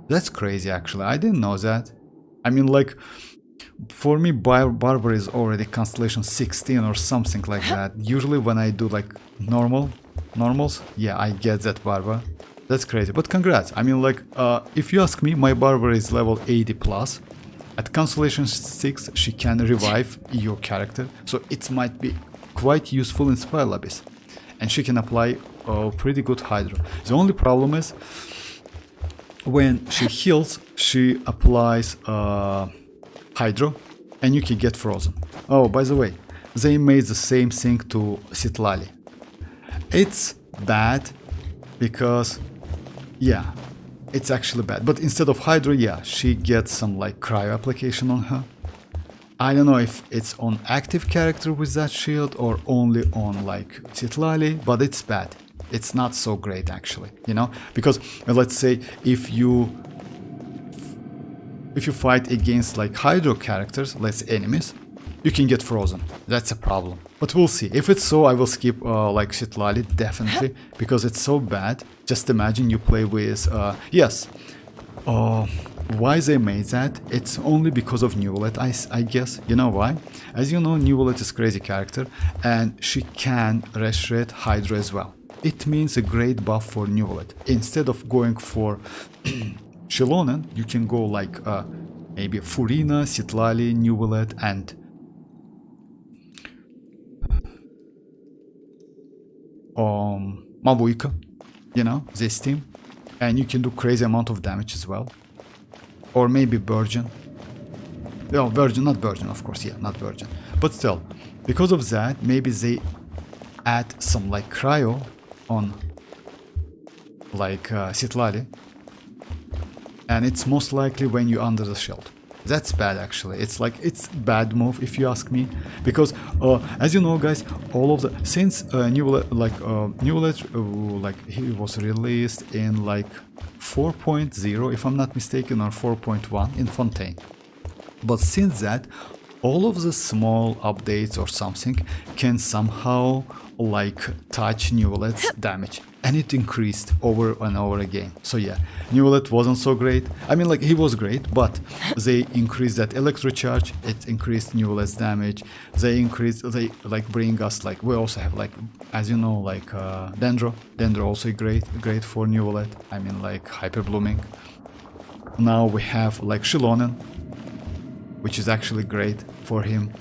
That's crazy actually, I didn't know that. I mean, like... For me, Barbara is already Constellation 16 or something like that. Usually when I do like normals, yeah, I get that Barbara. That's crazy, but congrats. I mean, like, if you ask me, my Barbara is level 80 plus. At Constellation 6, she can revive your character, so it might be quite useful in Spy Lobbies. And she can apply pretty good Hydro. The only problem is, when she heals, she applies Hydro, and you can get frozen. Oh, by the way, they made the same thing to Citlali. It's bad because, yeah, it's actually bad. But instead of Hydro, yeah, she gets some like cryo application on her. I don't know if it's on active character with that shield or only on like Citlali, but it's bad. It's not so great actually, you know, because let's say if you fight against like Hydro characters, let's say enemies, you can get frozen. That's a problem. But we'll see. If it's so, I will skip like Citlali, definitely, because it's so bad. Just imagine you play with... yes. Why they made that? It's only because of Neuvillette, I guess. You know why? As you know, Neuvillette is a crazy character, and she can restore Hydro as well. It means a great buff for Neuvillette. Instead of going for... Xilonen, you can go like maybe Furina, Citlali, Neuvillette, and mavuika, you know, this team, and you can do crazy amount of damage as well. Or maybe Virgin. No, Virgin, not Virgin, of course, yeah, not Virgin. But still, because of that, maybe they add some like cryo on like Citlali. And it's most likely when you're under the shield. That's bad actually. It's like, it's bad move if you ask me. Because as you know guys, all of the, since Neuvillette, like he was released in like 4.0 if I'm not mistaken, or 4.1 in Fontaine. But since that, all of the small updates or something can somehow like touch Neuvillette's damage, and it increased over and over again. So yeah, Neuvillette wasn't so great. I mean, like, he was great, but they increased that electro charge, it increased Neuvillette's damage. They like bring us like, we also have like, as you know, like Dendro also great for Neuvillette. I mean, like hyper blooming. Now we have like Xilonen, which is actually great for him.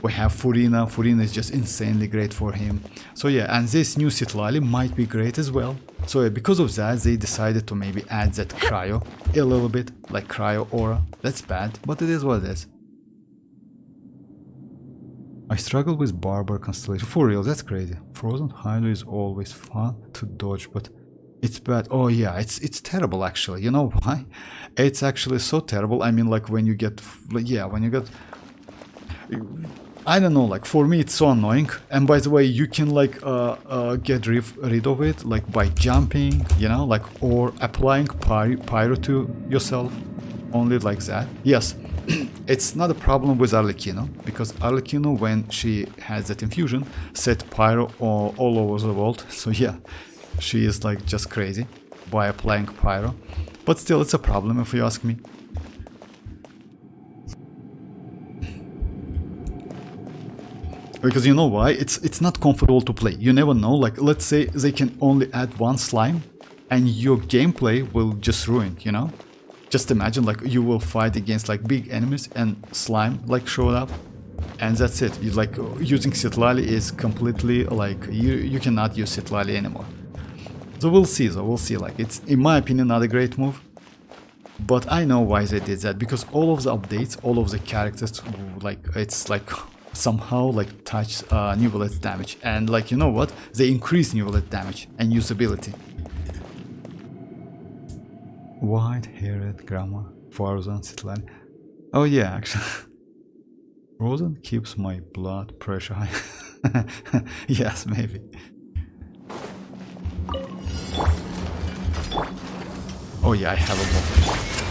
We have Furina. Furina is just insanely great for him. So yeah, and this new citlali might be great as well. So yeah, because of that, they decided to maybe add that cryo a little bit, like cryo aura. That's bad, but it is what it is. I struggle with Barber Constellation. For real, that's crazy. Frozen Hydro is always fun to dodge, but it's bad. Oh yeah, it's terrible actually. You know why? It's actually so terrible. I mean, like when you get, yeah, when you get, I don't know, like for me it's so annoying. And by the way, you can like get rid of it like by jumping, you know, like, or applying pyro to yourself, only like that. Yes, it's not a problem with Arlecchino, because Arlecchino, when she has that infusion, set pyro all over the world. So yeah, she is like just crazy by applying pyro, but still it's a problem if you ask me. Because you know why? It's not comfortable to play. You never know, like let's say they can only add one slime and your gameplay will just ruin, you know? Just imagine like you will fight against like big enemies and slime like showed up and that's it. You like using citlali is completely like you cannot use citlali anymore. So we'll see though, we'll see. Like it's in my opinion not a great move. But I know why they did that, because all of the updates, all of the characters, like it's like somehow like touch Neuvillettes damage, and like you know what, they increase Neuvillette damage and usability. White-haired grandma, Frozen citlali. Oh yeah, actually, Frozen keeps my blood pressure high. Yes, maybe. Oh yeah, I have a ball.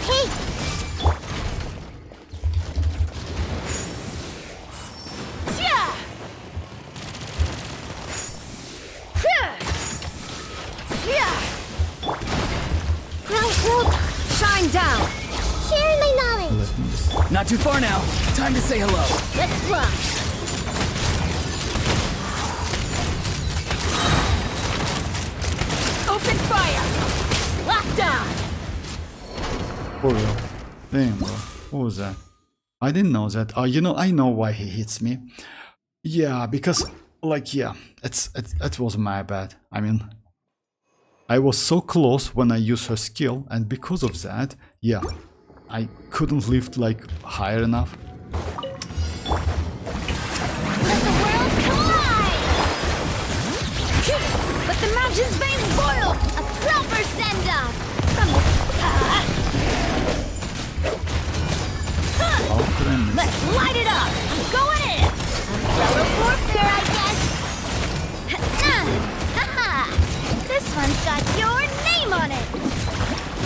Hey! Shine down! Share my knowledge! Not too far now. Time to say hello. Let's rock! Open fire! Lockdown! For real. Damn, bro. What was that? I didn't know that. You know, I know why he hits me. Yeah, because, like, yeah, it was my bad. I mean, I was so close when I used her skill, and because of that, yeah, I couldn't lift, like, higher enough. Let the world collide! Let the mountain's veins boil! A proper send-off! From the... Let's light it up! I'm going in! Umbrella warfare, I guess! Haha! This one's got your name on it!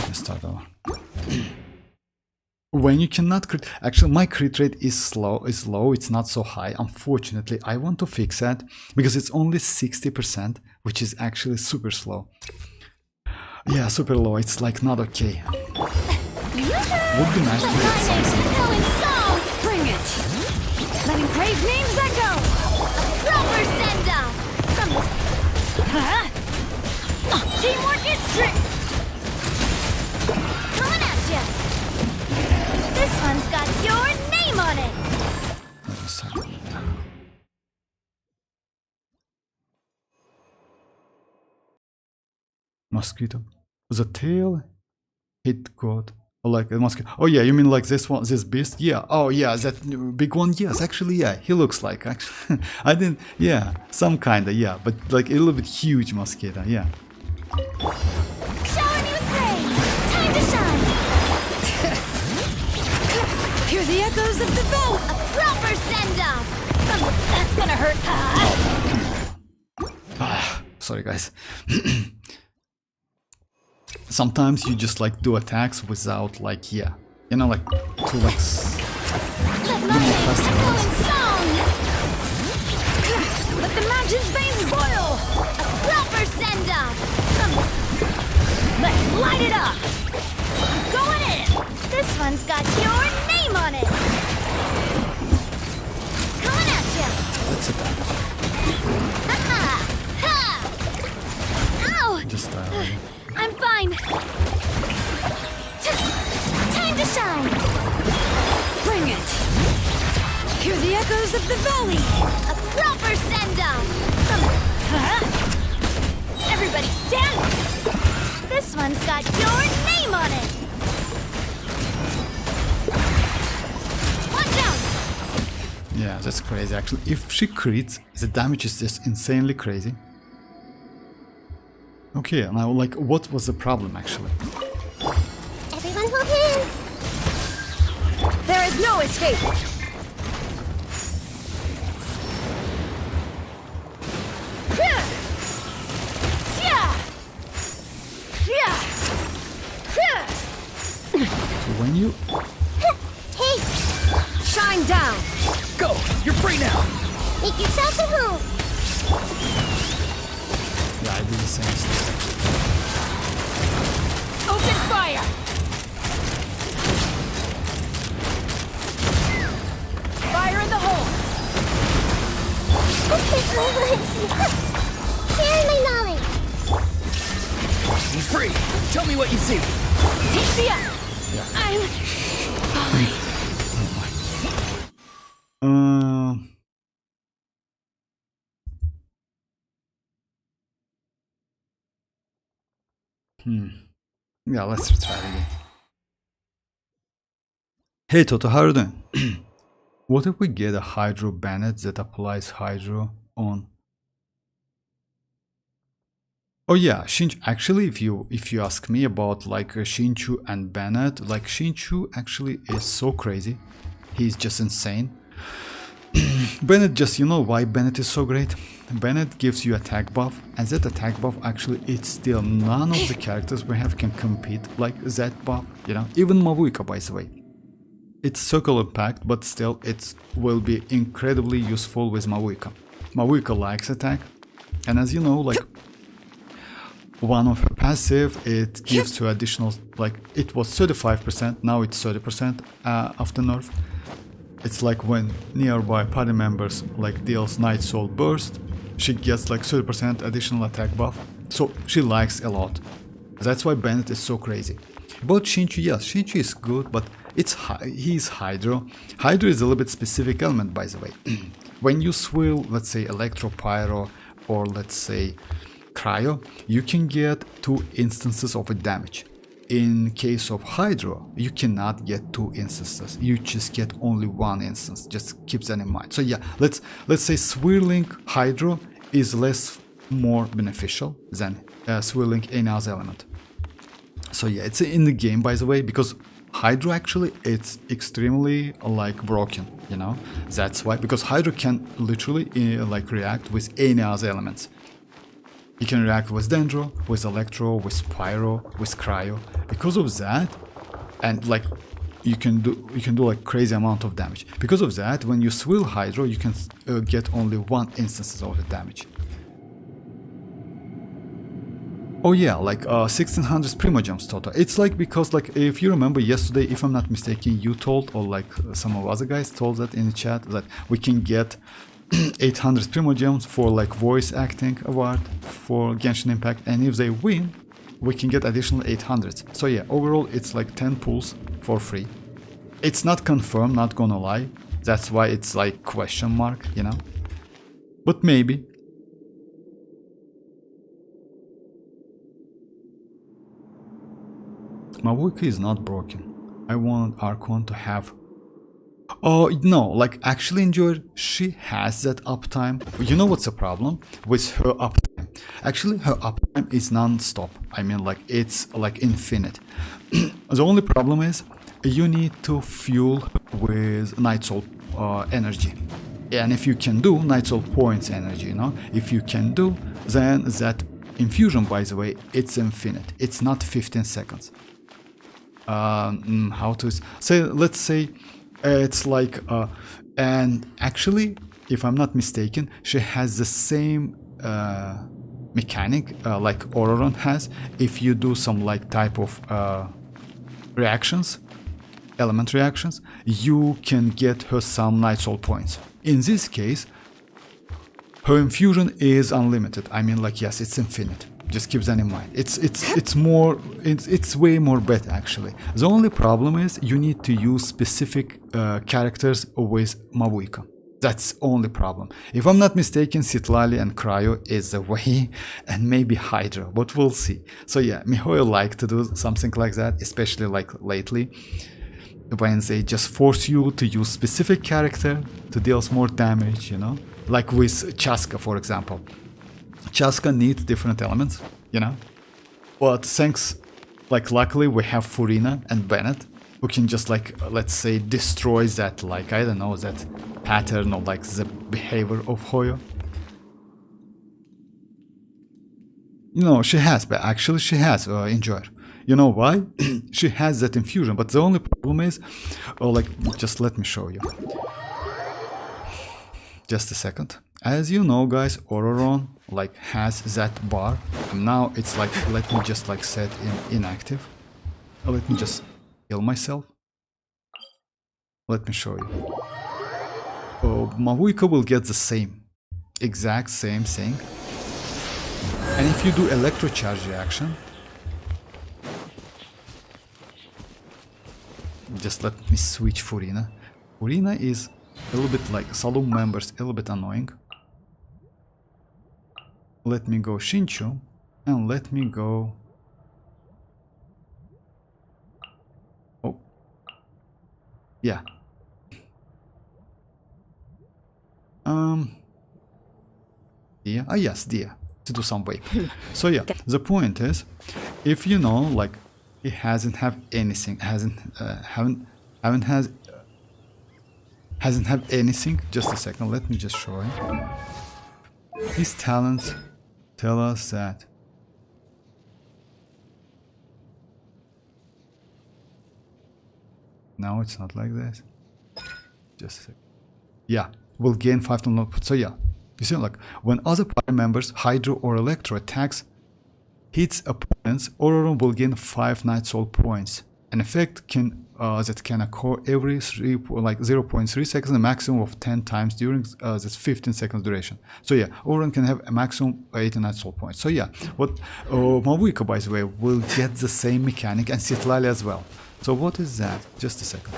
Let's start over. When you cannot crit, actually my crit rate is low, it's not so high. Unfortunately, I want to fix that because it's only 60%, which is actually super slow. Yeah, super low, it's like not okay. Would be nice to get something. Bring it! Let engraved names echo! A proper send-off! From the... Teamwork is strict! Coming at ya! This one's got your name on it! Mosquito. The tail hit God. Like a mosquito. Oh yeah, you mean like this one, this beast? Yeah. Oh yeah, that big one. Yes, actually, yeah, he looks like. Actually, I didn't. Yeah, some kinda. Yeah, but like a little bit huge mosquito. Yeah. Shower me with praise! Time to shine! Hear the echoes of the vote! A proper send-off! That's gonna hurt! Sorry guys. Sometimes you just like do attacks without like, yeah, you know, like to like Let my name's echo in song! Let the mountain's veins boil! A proper send-off! Let's light it up! I'm going in! This one's got your name on it! Coming at ya! That's a damage. Ha ha! Ow! Just I'm fine. Time to shine. Bring it! Hear Hear the echoes of the valley! A proper send-off! Everybody stand! This one's got your name on it! Watch out! Yeah, that's crazy actually. If she crits, the damage is just insanely crazy. Okay, now like what was the problem actually? Everyone hold hands! There is no escape! So when you... Hey! Shine down! Go! You're free now! Make yourself at home! Yeah, I do the same stuff. Open fire! Fire in the hole! Share my knowledge! I'm free! Tell me what you see! Tixia! Yeah. I'm... Yeah, let's try it again. Hey Toto, how are you doing? What if we get a Hydro Bennett that applies Hydro on... Oh yeah, actually if you ask me about like Shinchu and Bennett, like Shinchu actually is so crazy. He's just insane. Bennett, just you know why Bennett is so great? Bennett gives you attack buff, and that attack buff actually it's still none of the characters we have can compete like that buff, you know? Even Mavuika, by the way. It's circle impact, but still it will be incredibly useful with Mavuika. Mavuika likes attack, and as you know, like one of her passive, it gives her additional, like it was 35%, now it's 30% after nerf. It's like when nearby party members like deals Night Soul Burst, she gets like 30% additional attack buff, so she likes a lot. That's why Bennett is so crazy. About Shinchu, yes, Shinchu is good, but he's Hydro. Hydro is a little bit specific element, by the way. When you swirl, let's say Electro Pyro or let's say Cryo, you can get 2 instances of a damage. In case of Hydro, you cannot get 2 instances. You just get only 1 instance. Just keep that in mind. So yeah, let's say swirling Hydro is more beneficial than swirling any other element. So yeah, it's in the game, by the way, because Hydro actually it's extremely like broken, you know. That's why, because Hydro can literally like react with any other elements. You can react with Dendro, with Electro, with Pyro, with Cryo. Because of that, and like you can do like crazy amount of damage. Because of that, when you swirl Hydro, you can get only 1 instance of the damage. Oh yeah, like 1600 Primogems total. It's like because like if you remember yesterday, if I'm not mistaken, you told or like some of other guys told that in the chat that we can get 800 Primogems for like voice acting award for Genshin Impact, and if they win we can get additional 800. So yeah, overall it's like 10 pulls for free. It's not confirmed, not gonna lie, that's why it's like question mark, you know, but maybe. Mavuika is not broken. I want Archon to have... Oh, no, like actually Enjoy, she has that uptime. You know what's the problem with her uptime? Actually, her uptime is non-stop. I mean, like, it's like infinite. The only problem is you need to fuel with Night Soul energy. And if you can do Night Soul points energy, you know, if you can do, then that infusion, by the way, it's infinite. It's not 15 seconds. How to say, let's say it's like and actually if I'm not mistaken she has the same mechanic like Ororon has. If you do some like type of reactions, element reactions, you can get her some Night Soul points. In this case her infusion is unlimited. I mean, like, yes, it's infinite. Just keep that in mind. It's way more better actually. The only problem is you need to use specific characters with mavuika. That's only problem. If I'm not mistaken, citlali and cryo is the way, and maybe hydra, but we'll see. So yeah, Mihoyo like to do something like that, especially like lately, when they just force you to use specific character to deal more damage, you know, like with chasca, for example. Chasca needs different elements, you know, but thanks, like luckily we have Furina and Bennett who can just like, let's say, destroy that, like, I don't know, that pattern or like the behavior of Hoyo. You know, she has, but actually she has enjoyed. You know why? She has that infusion, but the only problem is, like, just let me show you. Just a second. As you know, guys, ororon like has that bar. And now it's like, let me just like set in inactive. Let me just heal myself. Let me show you. Mavuika will get the same, exact same thing. And if you do electrocharge reaction, just let me switch Furina. Furina is a little bit like saloon members, a little bit annoying. Let me go Shinchu, and let me go... Oh. Yeah. Dia? Ah, yes, Dia. To do some wave. So yeah, the point is, if you know, like, he hasn't have anything, hasn't have anything. Just a second, let me just show him. His talents tell us that now it's not like this. Just a second. Yeah, we'll gain 5 to not. So yeah, you see, like, when other party members, Hydro or Electro attacks hits opponents, Ororon will gain 5 Night Soul points. An effect can that can occur every 0.3 seconds, a maximum of 10 times during this 15 seconds duration. So yeah, Ororon can have a maximum 80 Night Soul points. So yeah, what Mavuika, by the way, will get the same mechanic, and citlali as well. So what is that? Just a second.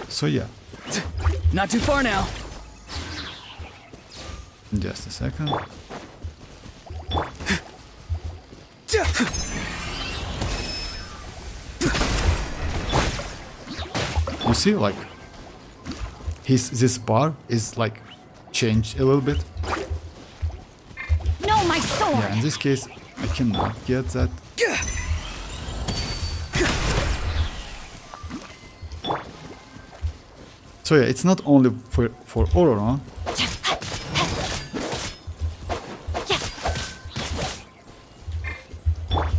So yeah. Not too far now. Just a second. You see, like, this bar is like changed a little bit. No, my sword! Yeah, in this case, I cannot get that. So yeah, it's not only for Ororon.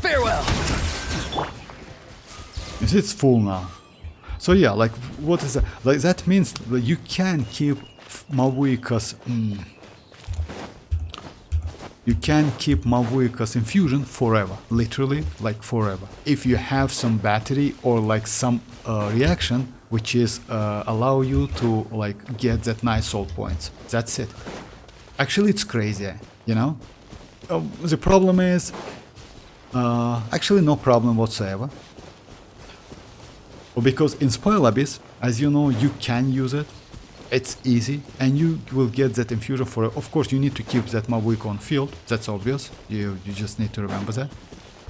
Farewell. You see, it's full now. So yeah, like, what is that? Like, that means that you can keep Mavuika's you can keep Mavuika's infusion forever, literally, like forever. If you have some battery or like some reaction which is allow you to like get that nice soul points. That's it. Actually, it's crazy, you know. The problem is actually no problem whatsoever. Because in Spoil Abyss, as you know, you can use it. It's easy, and you will get that infusion for. Of course, you need to keep that Mavuika on field. That's obvious. You just need to remember that.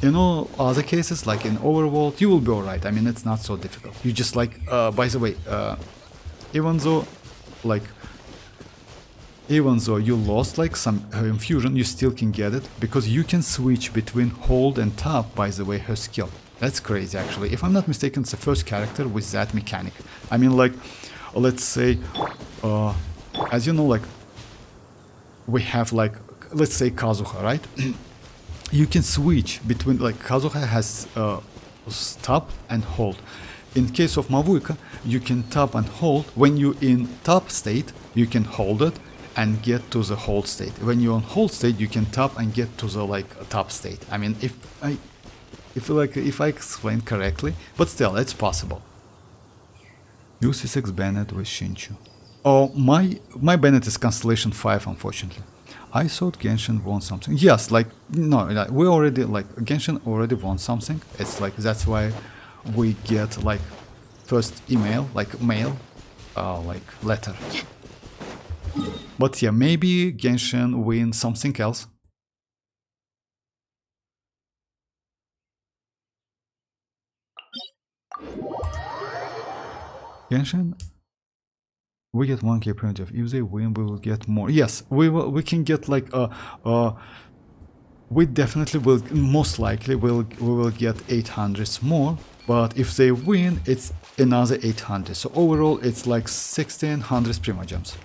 In all other cases, like in Overworld, you will be alright. I mean, it's not so difficult. You just like. By the way, even though you lost like some infusion, you still can get it because you can switch between hold and tap. By the way, her skill. That's crazy, actually. If I'm not mistaken, it's the first character with that mechanic. I mean, like, let's say, as you know, like, we have, like, let's say Kazuha, right? You can switch between, like, Kazuha has tap and hold. In case of Mavuika, you can tap and hold. When you're in tap state, you can hold it and get to the hold state. When you're on hold state, you can tap and get to the, like, top state. I mean, if I explain correctly, but still, it's possible. UC6 Bennett with Shinchu. Oh, my Bennett is Constellation 5, unfortunately. I thought Genshin won something. Yes, like, no, like, we already, like, Genshin already won something. It's like, that's why we get, like, first email, like, mail, like, letter. But yeah, maybe Genshin win something else. Genshin, we get 1k primitive. If they win, we will get more. Yes, we can get like we definitely will, most likely we will get 800s more. But if they win, it's another 800. So overall, it's like 1600 Primogems.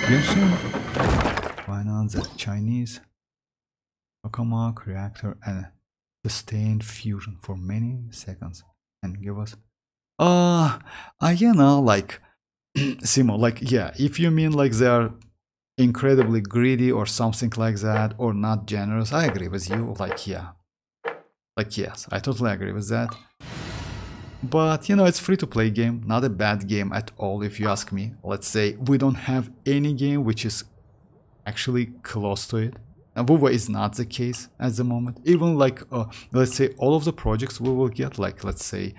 Genshin, why not the Chinese TOMAHAWK reactor and sustained fusion for many seconds and give us you know, like Simo, like, yeah, if you mean like they're incredibly greedy or something like that, or not generous, I agree with you. Like, yeah, like, yes, I totally agree with that. But you know, it's free to play game, not a bad game at all if you ask me. Let's say we don't have any game which is actually close to it. And WoW is not the case at the moment. Even like, let's say all of the projects we will get, like, let's say,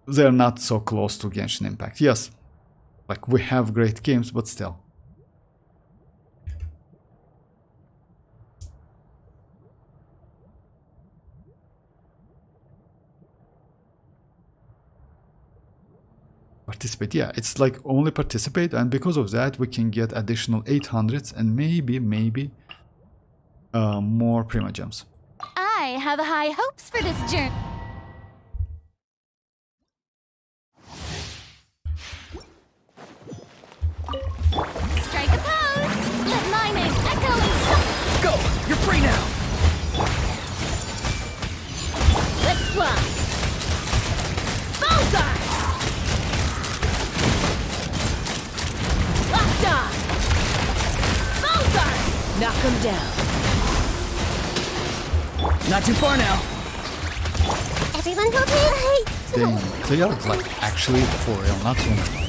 they're not so close to Genshin Impact. Yes, like, we have great games, but still. Participate, yeah, it's like only participate, and because of that we can get additional 800s and maybe more Primogems. I have high hopes for this journey. Strike a pose! Let my name echo in Go! You're free now! Let's fly! Bullseye! Locked on! Bullseye! Knock him down. Not too far now. Everyone told me I... They are like actually for real, not only.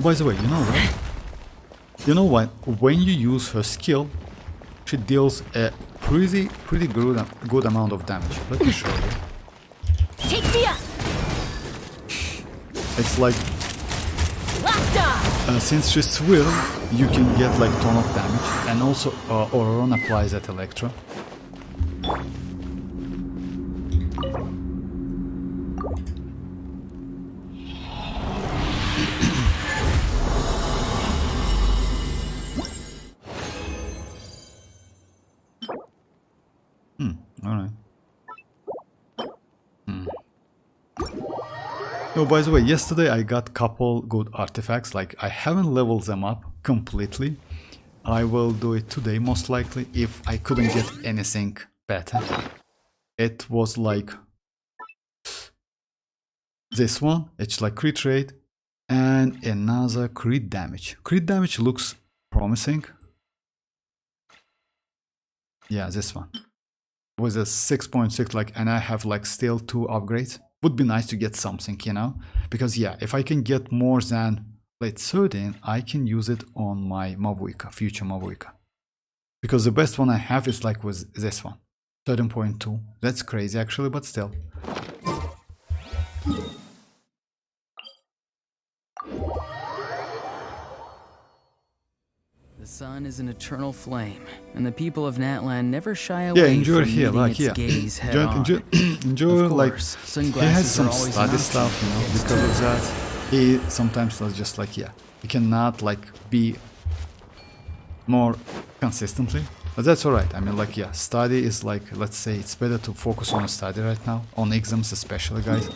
By the way, you know what? You know what? When you use her skill, she deals a pretty good amount of damage. Let me show you. Take me up! It's like, Locked on! since she's swirl, you can get like ton of damage, and also Ororon applies at Electro. Alright. Oh, by the way, yesterday I got couple good artifacts. Like, I haven't leveled them up completely. I will do it today, most likely, if I couldn't get anything better. It was like this one. It's like crit rate and another crit damage. Crit damage looks promising. Yeah, this one. With a 6.6, like, and I have like still 2 upgrades. Would be nice to get something, you know, because yeah, if I can get more than late 13, I can use it on my mavuika, future mavuika, because the best one I have is like with this one, 13.2. That's crazy actually, but still. The sun is an eternal flame, and the people of Natlan never shy Yeah, away enjoy from here, meeting like, its yeah. gaze head on. Enjoy Of like, course, he sunglasses has some are always study an stuff, you know, option. because of that. He sometimes does just like, yeah, he cannot like be more consistently, but that's alright. I mean, like, yeah, study is like, let's say it's better to focus on a study right now, on exams especially, guys.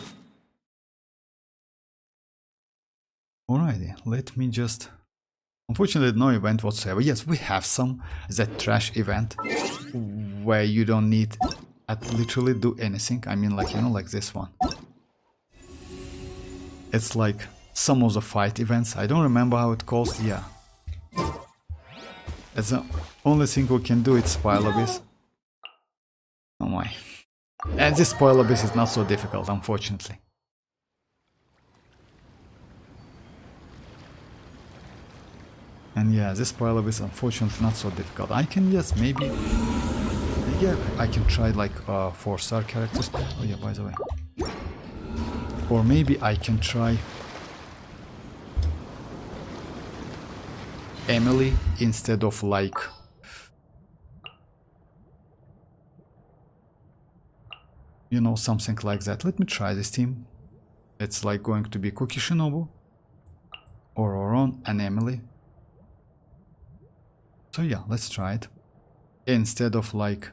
Alrighty, let me just... Unfortunately, no event whatsoever. Yes, we have some, that trash event, where you don't need to literally do anything. I mean, like, you know, like this one. It's like some of the fight events. I don't remember how it calls. Yeah. It's the only thing we can do, it's Spoil Abyss. Oh my. And this Spoil Abyss is not so difficult, unfortunately. And yeah, this pile is unfortunately not so difficult. I can, yes, maybe I can try like 4-star characters. Oh yeah, by the way. Or maybe I can try Emily instead of like you know, something like that. Let me try this team. It's like going to be Cookie Shinobu, Ororon, and Emily. So yeah, let's try it. Instead of like...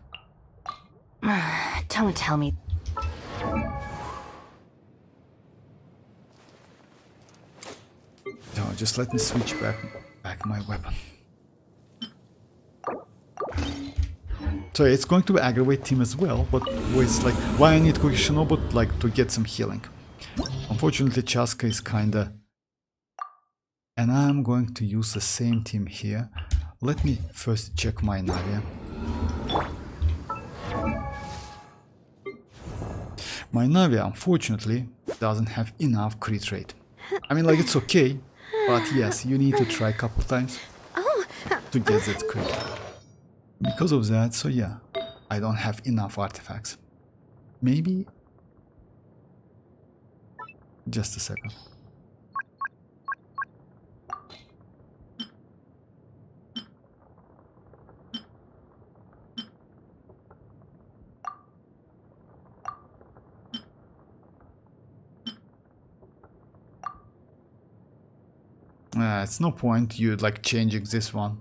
Don't tell me. No, just let me switch back my weapon. So it's going to aggravate team as well, but with like, why I need Cookie Shinobu, like to get some healing. Unfortunately, Chasca is kinda... And I'm going to use the same team here. Let me first check my Navia. My Navia, unfortunately, doesn't have enough crit rate. I mean, like, it's okay, but yes, you need to try a couple times to get that crit. Because of that, so yeah, I don't have enough artifacts. Maybe... Just a second. It's no point you like changing this one,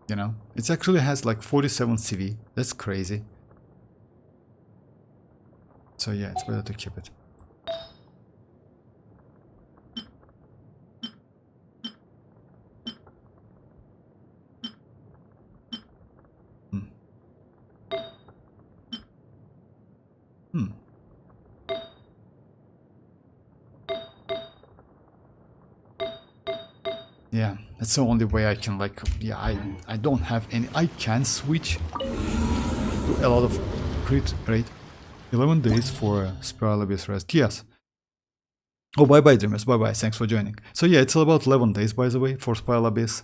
you know. It actually has like 47 CV. That's crazy. So yeah, it's better to keep it. Yeah, that's the only way I can like, yeah, I don't have any, I can switch to a lot of crit rate. 11 days for Spiral Abyss rest, yes. Oh, bye-bye Dreamers, bye-bye, thanks for joining. So yeah, it's about 11 days, by the way, for Spiral Abyss.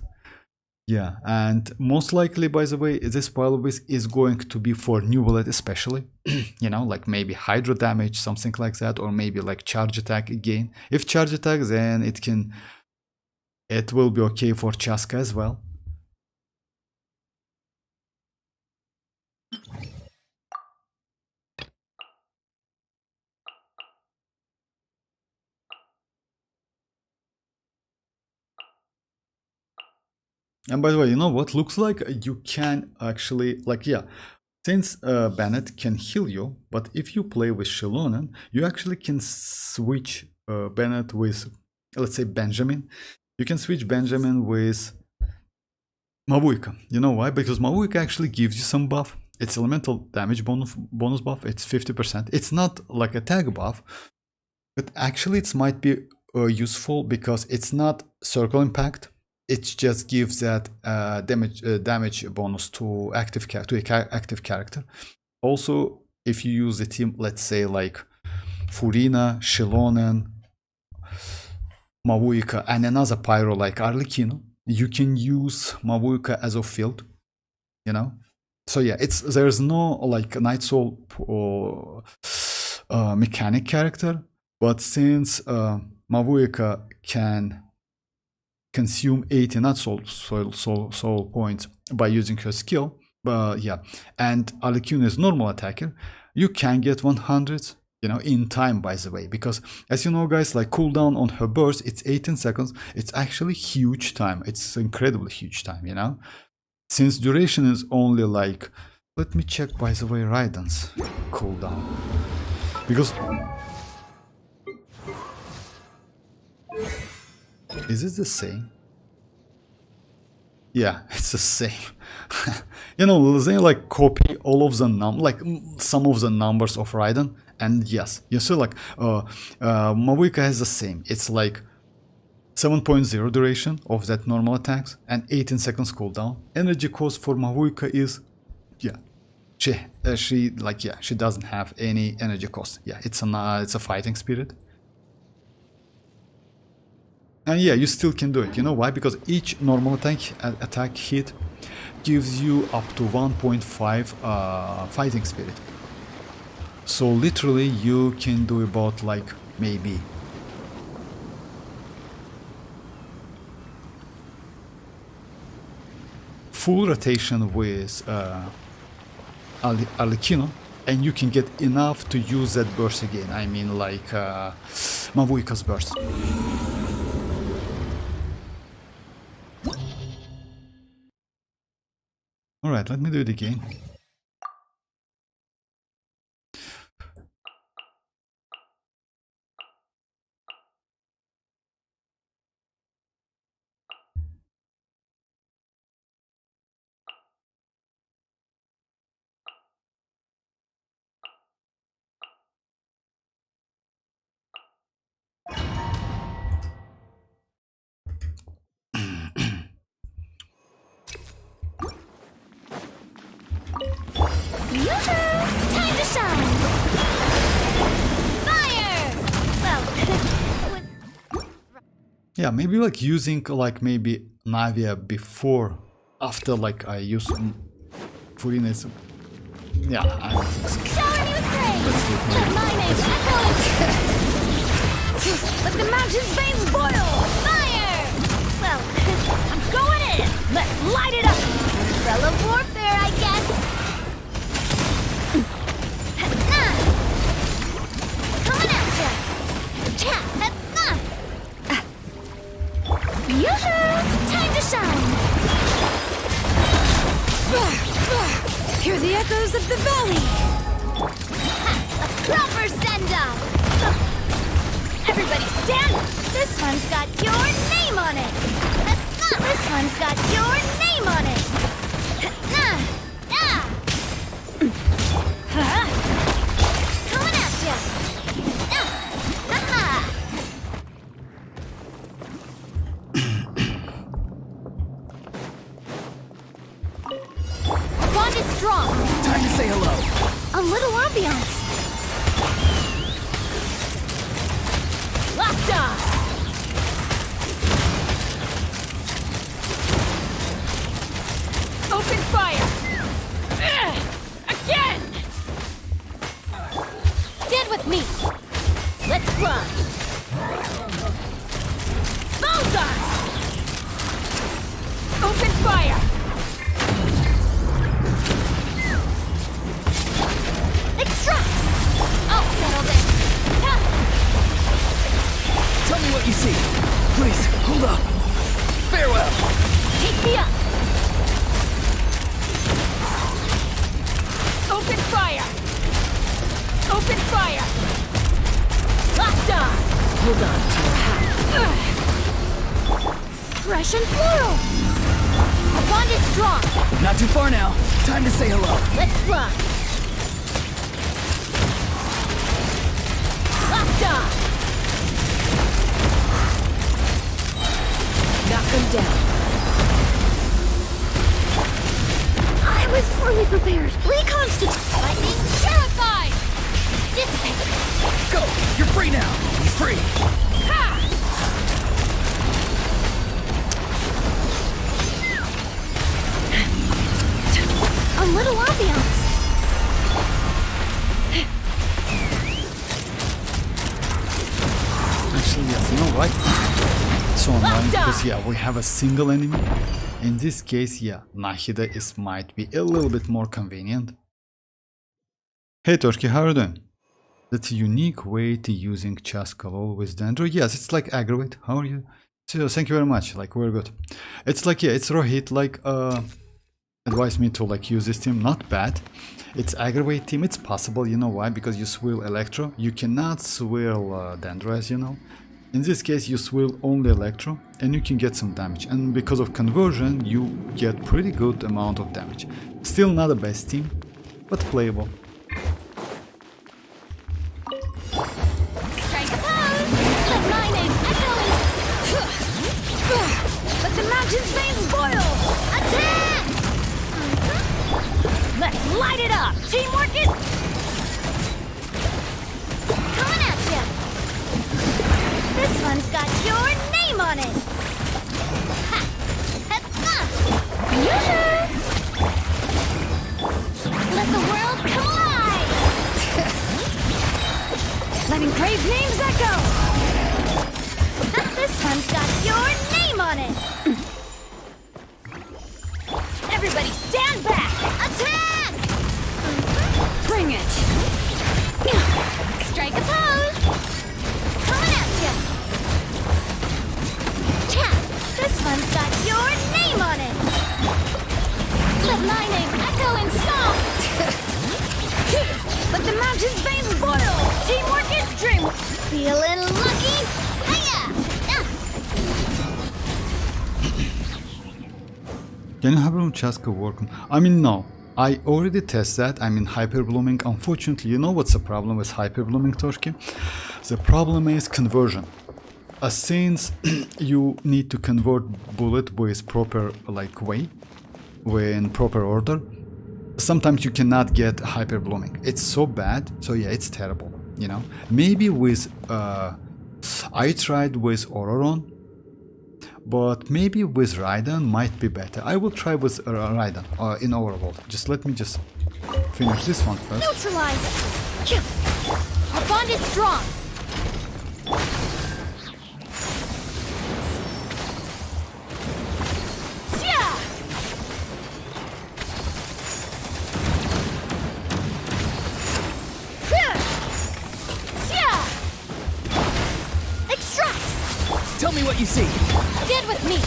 Yeah, and most likely, by the way, this Spiral Abyss is going to be for Neuvillette especially. You know, like maybe Hydro damage, something like that, or maybe like charge attack again. If charge attack, then it will be okay for Chasca as well. And by the way, you know what? Looks like you can actually, like, yeah, since Bennett can heal you, but if you play with Xilonen, you actually can switch Bennett with, let's say, Benjamin. You can switch Benjamin with Mavuika. You know why? Because Mavuika actually gives you some buff. It's elemental damage bonus buff. It's 50%. It's not like a tag buff, but actually it might be useful because it's not circle impact. It just gives that damage bonus to active character. Also, if you use the team, let's say like Furina, Xilonen, Mavuika, and another pyro like Arlecchino, you can use Mavuika as a field, you know. So yeah, there's no like Night Soul or mechanic character, but since Mavuika can consume 80 not soul points by using her skill, yeah, and Arlecchino is normal attacker, you can get 100, you know, in time, by the way, because as you know guys, like cooldown on her burst, it's 18 seconds. It's actually huge time. It's incredibly huge time, you know, since duration is only like, let me check by the way Raiden's cooldown, because is it the same? Yeah, it's the same. You know, they like copy all of the like some of the numbers of Raiden, and yes, you see like Mavuika has the same. It's like 7.0 duration of that normal attacks and 18 seconds cooldown. Energy cost for Mavuika is, yeah, she like, yeah, she doesn't have any energy cost. Yeah, it's a fighting spirit. And yeah, you still can do it. You know why? Because each normal attack hit gives you up to 1.5 fighting spirit. So literally you can do about like maybe full rotation with arlecchino, and you can get enough to use that burst again. I mean like mavuika's burst. Alright, let me do it again. Time to shine! Fire! Well, Yeah, maybe like using like maybe Navia before, after like I use Furina is... Yeah, I don't think so. shower me with praise! Let's do it. Let my name echo! Let the mountain's veins boil! Fire! Well, I'm going in! Let's light it up! Umbrella warfare, I guess! Coming at ya! Yoo-hoo! Time to shine! Hear the echoes of the valley! A proper send-off! Everybody stand! This one's got your name on it! This one's got your name on it! Coming at ya! Bond is strong! Time to say hello. A little ambiance! Locked on! Open fire! Again! Stand with me! Let's fly! Bullseye! Open fire! Extract! I'll settle this! Tell me what you see. Please, hold up. Farewell. Take me up! Open fire! Open fire! Locked on! Hold on to your hat. Fresh and floral! Our bond is strong! Not too far now. Time to say hello. Let's fly! Locked on! Knock them down. I was poorly prepared! Reconstitute! Lightning terrified! Dissipate! Go. You're free now. You're free. Ha! A little ambiance! Actually, yes, you know what? It's so annoying because yeah, we have a single enemy. In this case, yeah, Nahida might be a little bit more convenient. Hey Turkey, how are you doing? That's a unique way to using chasca with Dendro. Yes, it's like aggravate. How are you? So thank you very much. Like we're good. It's like yeah, it's Rohit like advised me to like use this team. Not bad. It's aggravate team. It's possible. You know why? Because you swill Electro. You cannot swill Dendro, as you know. In this case, you swill only Electro, and you can get some damage. And because of conversion, you get pretty good amount of damage. Still not the best team, but playable. Strike a pose! Let my name echo in... Let the mountain's veins boil! Attack! Let's light it up! Teamwork is... Coming at ya! This one's got your name on on it! Ha! Yoo-hoo! Let the world come alive! Letting brave names echo! This one's got your name on it! Everybody stand back! Attack! Bring it! Strike a pose! Coming at ya! Tap! This one's got your name on it! Let my name echo in song! Let the mountain's veins boil! Teamwork is dream! Feeling lucky? Hiya! Can Hyperbloom chasca work? I mean, no. I already tested that. I mean, hyperblooming. Unfortunately, you know what's the problem with hyperblooming, Torki? The problem is conversion. Since you need to convert bullet with proper way, in proper order, sometimes you cannot get hyperblooming. It's so bad. So yeah, it's terrible. You know, maybe with I tried with ororon. But maybe with Raiden might be better. I will try with Raiden in overworld. Let me finish this one first. Neutralize! Our bond is strong! Extract! Tell me what you see. Stand with me!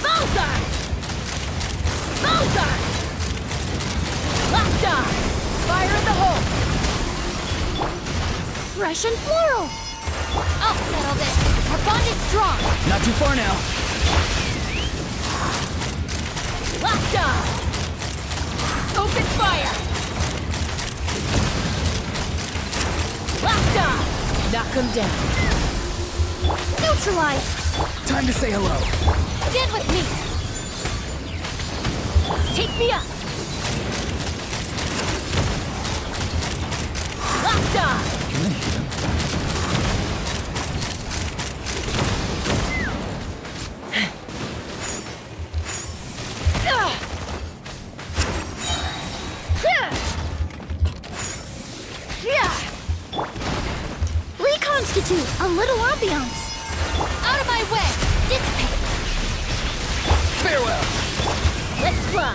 Bullseye! Bullseye! Locked on! Fire in the hole! Fresh and floral! I'll settle this! Our bond is strong! Not too far now. Locked on! Open fire! Locked on! Knock him down. Neutralize! Time to say hello. Stand with me! Take me up! Locked on! Can I hit him? Reconstitute a little ambiance. Out of my way! Dissipate! Farewell. Let's fly!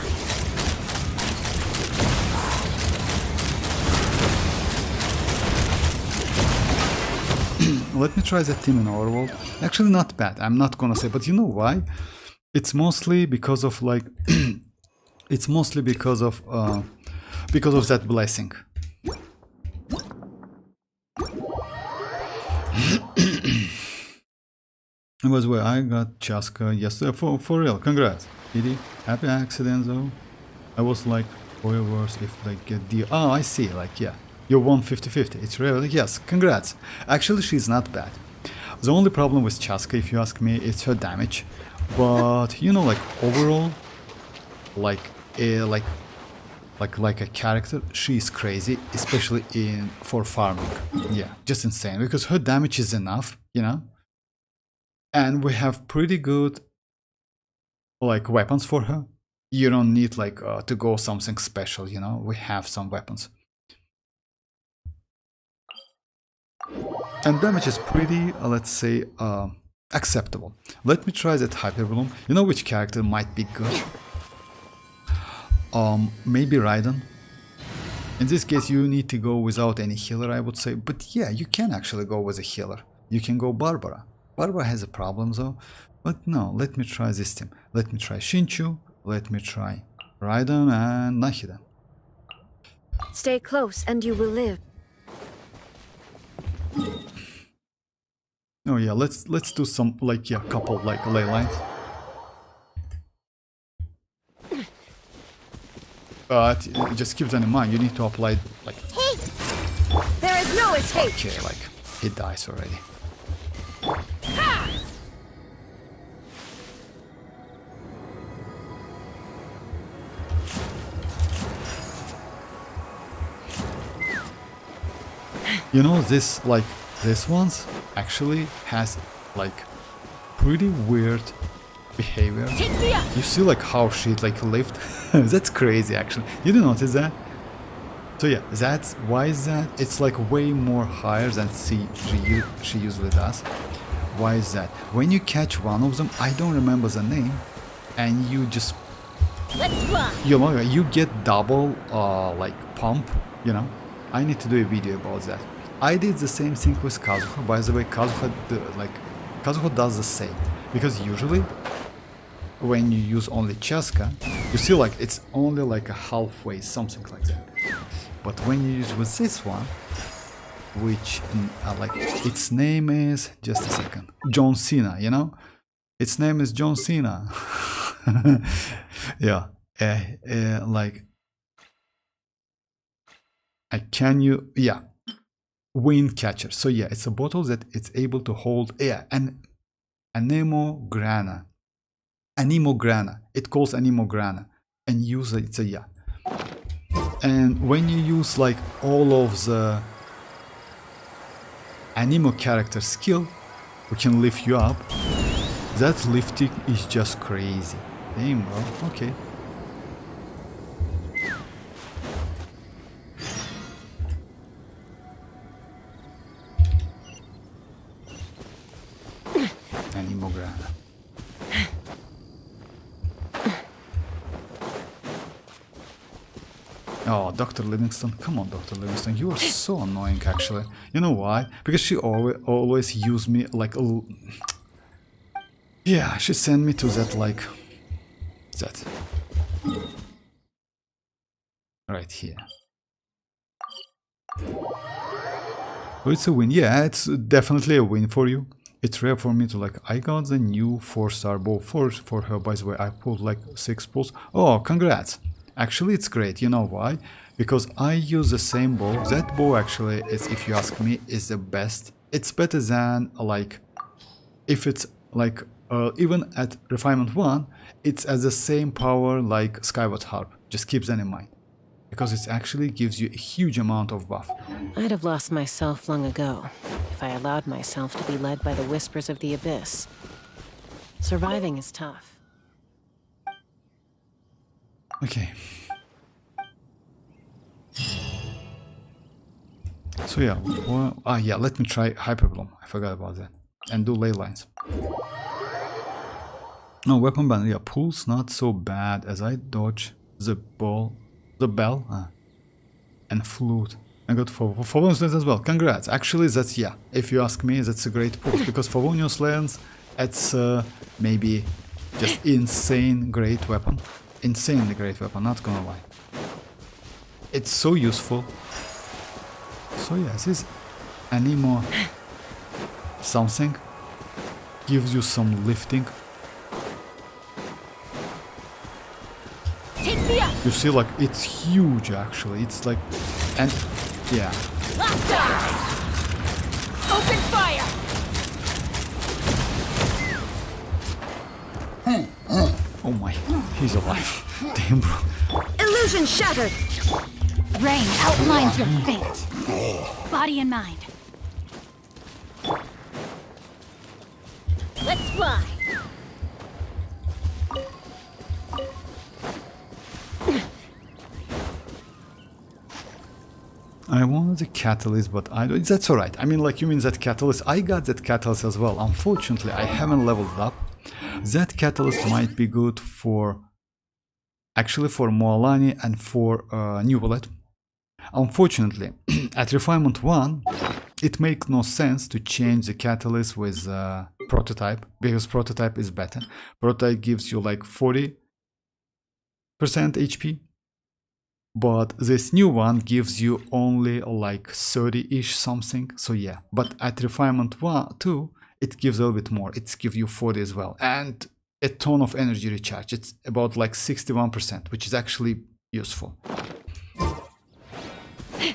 Let me try that team in overworld. Actually, not bad. I'm not gonna say, but you know why? It's mostly because of it's mostly because of that blessing. It was where I got chasca yesterday. For real, congrats. Diddy, happy accident though. I was like, Hoyoverse if get the... Oh, I see, yeah. You won 50-50. It's really, yes, congrats. Actually, she's not bad. The only problem with chasca, if you ask me, is her damage. But, you know, overall, like a character, she's crazy, especially for farming. Yeah, just insane, because her damage is enough, you know? And we have pretty good weapons for her. You don't need to go something special, you know? We have some weapons. And damage is pretty, let's say, acceptable. Let me try that Hyperbloom. You know which character might be good? Maybe Raiden. In this case, you need to go without any healer, I would say. But yeah, you can actually go with a healer. You can go Barbara. Barbara has a problem though. But no, let me try this team. Let me try Shinchu. Let me try Raiden and Nahida. Stay close and you will live. Oh yeah, let's do some couple ley lines. But just keep that in mind. You need to apply There is no escape. Okay, he dies already. You know, this ones actually has like pretty weird behavior. You see like how she like lived? That's crazy actually. You didn't notice that? So yeah, that's why is that? It's like way more higher than she usually does. Why is that? When you catch one of them, I don't remember the name, and you just you know, you get double like pump, you know. I need to do a video about that. I did the same thing with Kazuha. By the way, Kazuha does the same, because usually when you use only chasca, you see like it's only like a halfway, something like that. But when you use with this one, which like its name is, just a second, John Cena, you know, its name is John Cena. Yeah, like yeah, wind catcher. So yeah, it's a bottle that it's able to hold, yeah, an anemograna. It calls anemograna, and use it. So yeah, and when you use like all of the anemo character skill, we can lift you up. That lifting is just crazy. Damn, bro. Okay. Anemograna. Oh, Dr. Livingston. Come on, Dr. Livingston. You are so annoying, actually. You know why? Because she always used me like a... Yeah, she sent me to that, like... that. Right here. Oh, it's a win. Yeah, it's definitely a win for you. It's rare for me to like... I got the new 4-star bow for her, by the way. I pulled like 6 pulls. Oh, congrats. Actually, it's great. You know why? Because I use the same bow. That bow actually is, if you ask me, is the best. It's better than like, if it's like, even at Refinement 1, it's at the same power like Skyward Harp. Just keep that in mind. Because it actually gives you a huge amount of buff. I'd have lost myself long ago if I allowed myself to be led by the whispers of the abyss. Surviving is tough. Okay. So yeah, well, yeah, let me try Hyperbloom. I forgot about that. And do ley lines. No, weapon ban, yeah, pulls not so bad as I dodge the bell, and flute. I got Favonius Lens as well. Congrats. Actually, that's, yeah, if you ask me, that's a great pull, because Favonius Lens, it's maybe just insane great weapon. Insanely great weapon, not gonna lie. It's so useful. So yeah, this is anemo something. Gives you some lifting. You see, like, it's huge actually. It's like, and yeah. Open fire! Oh my, he's alive. Damn, bro. Illusion shattered! Rain outlines your fate. Body and mind. Let's fly! I wanted the catalyst, but that's alright. I mean, like, you mean that catalyst? I got that catalyst as well. Unfortunately, I haven't leveled it up. That catalyst might be good for, actually, for Mualani and for Neuvillette. Unfortunately, at Refinement 1, it makes no sense to change the catalyst with Prototype, because Prototype is better. Prototype gives you like 40% HP, but this new one gives you only like 30-ish something. So yeah, but at Refinement 2, it gives a little bit more. It gives you 40 as well, and a ton of energy recharge. It's about like 61%, which is actually useful.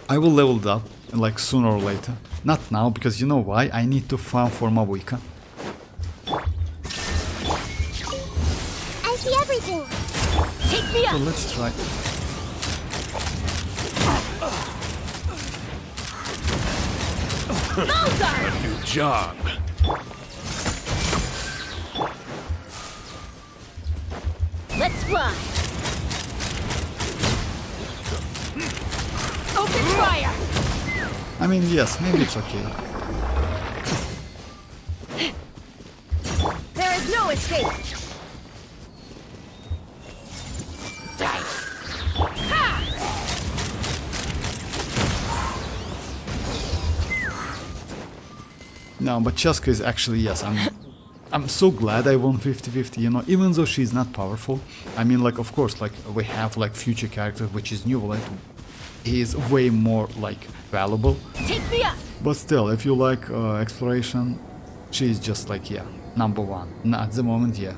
I will level it up like sooner or later. Not now, because you know why? I need to farm for mavuika. I see everything. Take me up. So let's try. New job. Let's run. Open fire. I mean, yes, maybe it's okay. There is no escape. No, but Chasca is actually, yes, I'm so glad I won 50-50, you know, even though she's not powerful. I mean, like, of course, like, we have, like, future character, which is Neuvillette. He is way more, like, valuable. Take me up. But still, if you like exploration, she's just, like, yeah, number one. At the moment, yeah.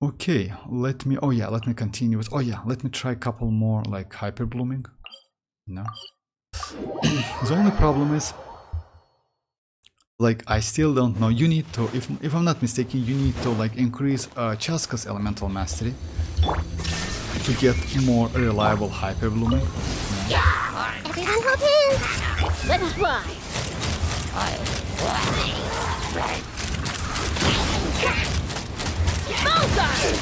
Okay, let me continue with, let me try a couple more, like, hyper blooming. No. The only problem is, like, I still don't know. You need to, if I'm not mistaken, you need to, like, increase Chasca's elemental mastery to get more reliable hyper blooming. Everyone hold hands. Let's ride. Bullseye!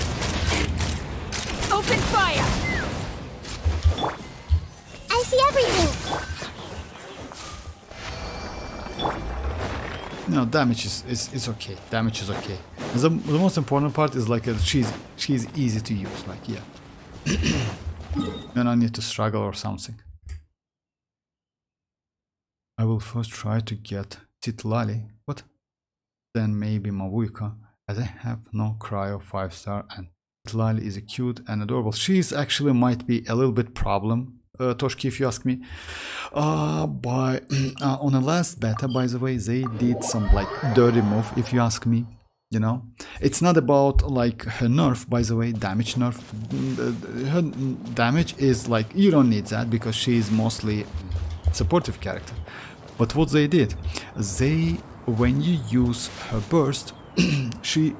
Open fire! I see everything. No, damage is okay. Damage is okay. The most important part is, like, she's easy to use. Like, yeah, you don't need to struggle or something. I will first try to get citlali, but then maybe mavuika, as I have no cryo 5-star, and citlali is cute and adorable. She's actually might be a little bit problem, Toshki, if you ask me. On the last beta, by the way, they did some, like, dirty move, if you ask me. You know, it's not about, like, her nerf, by the way, damage nerf. Her damage is, like, you don't need that because she is mostly supportive character. But what they did, when you use her burst, she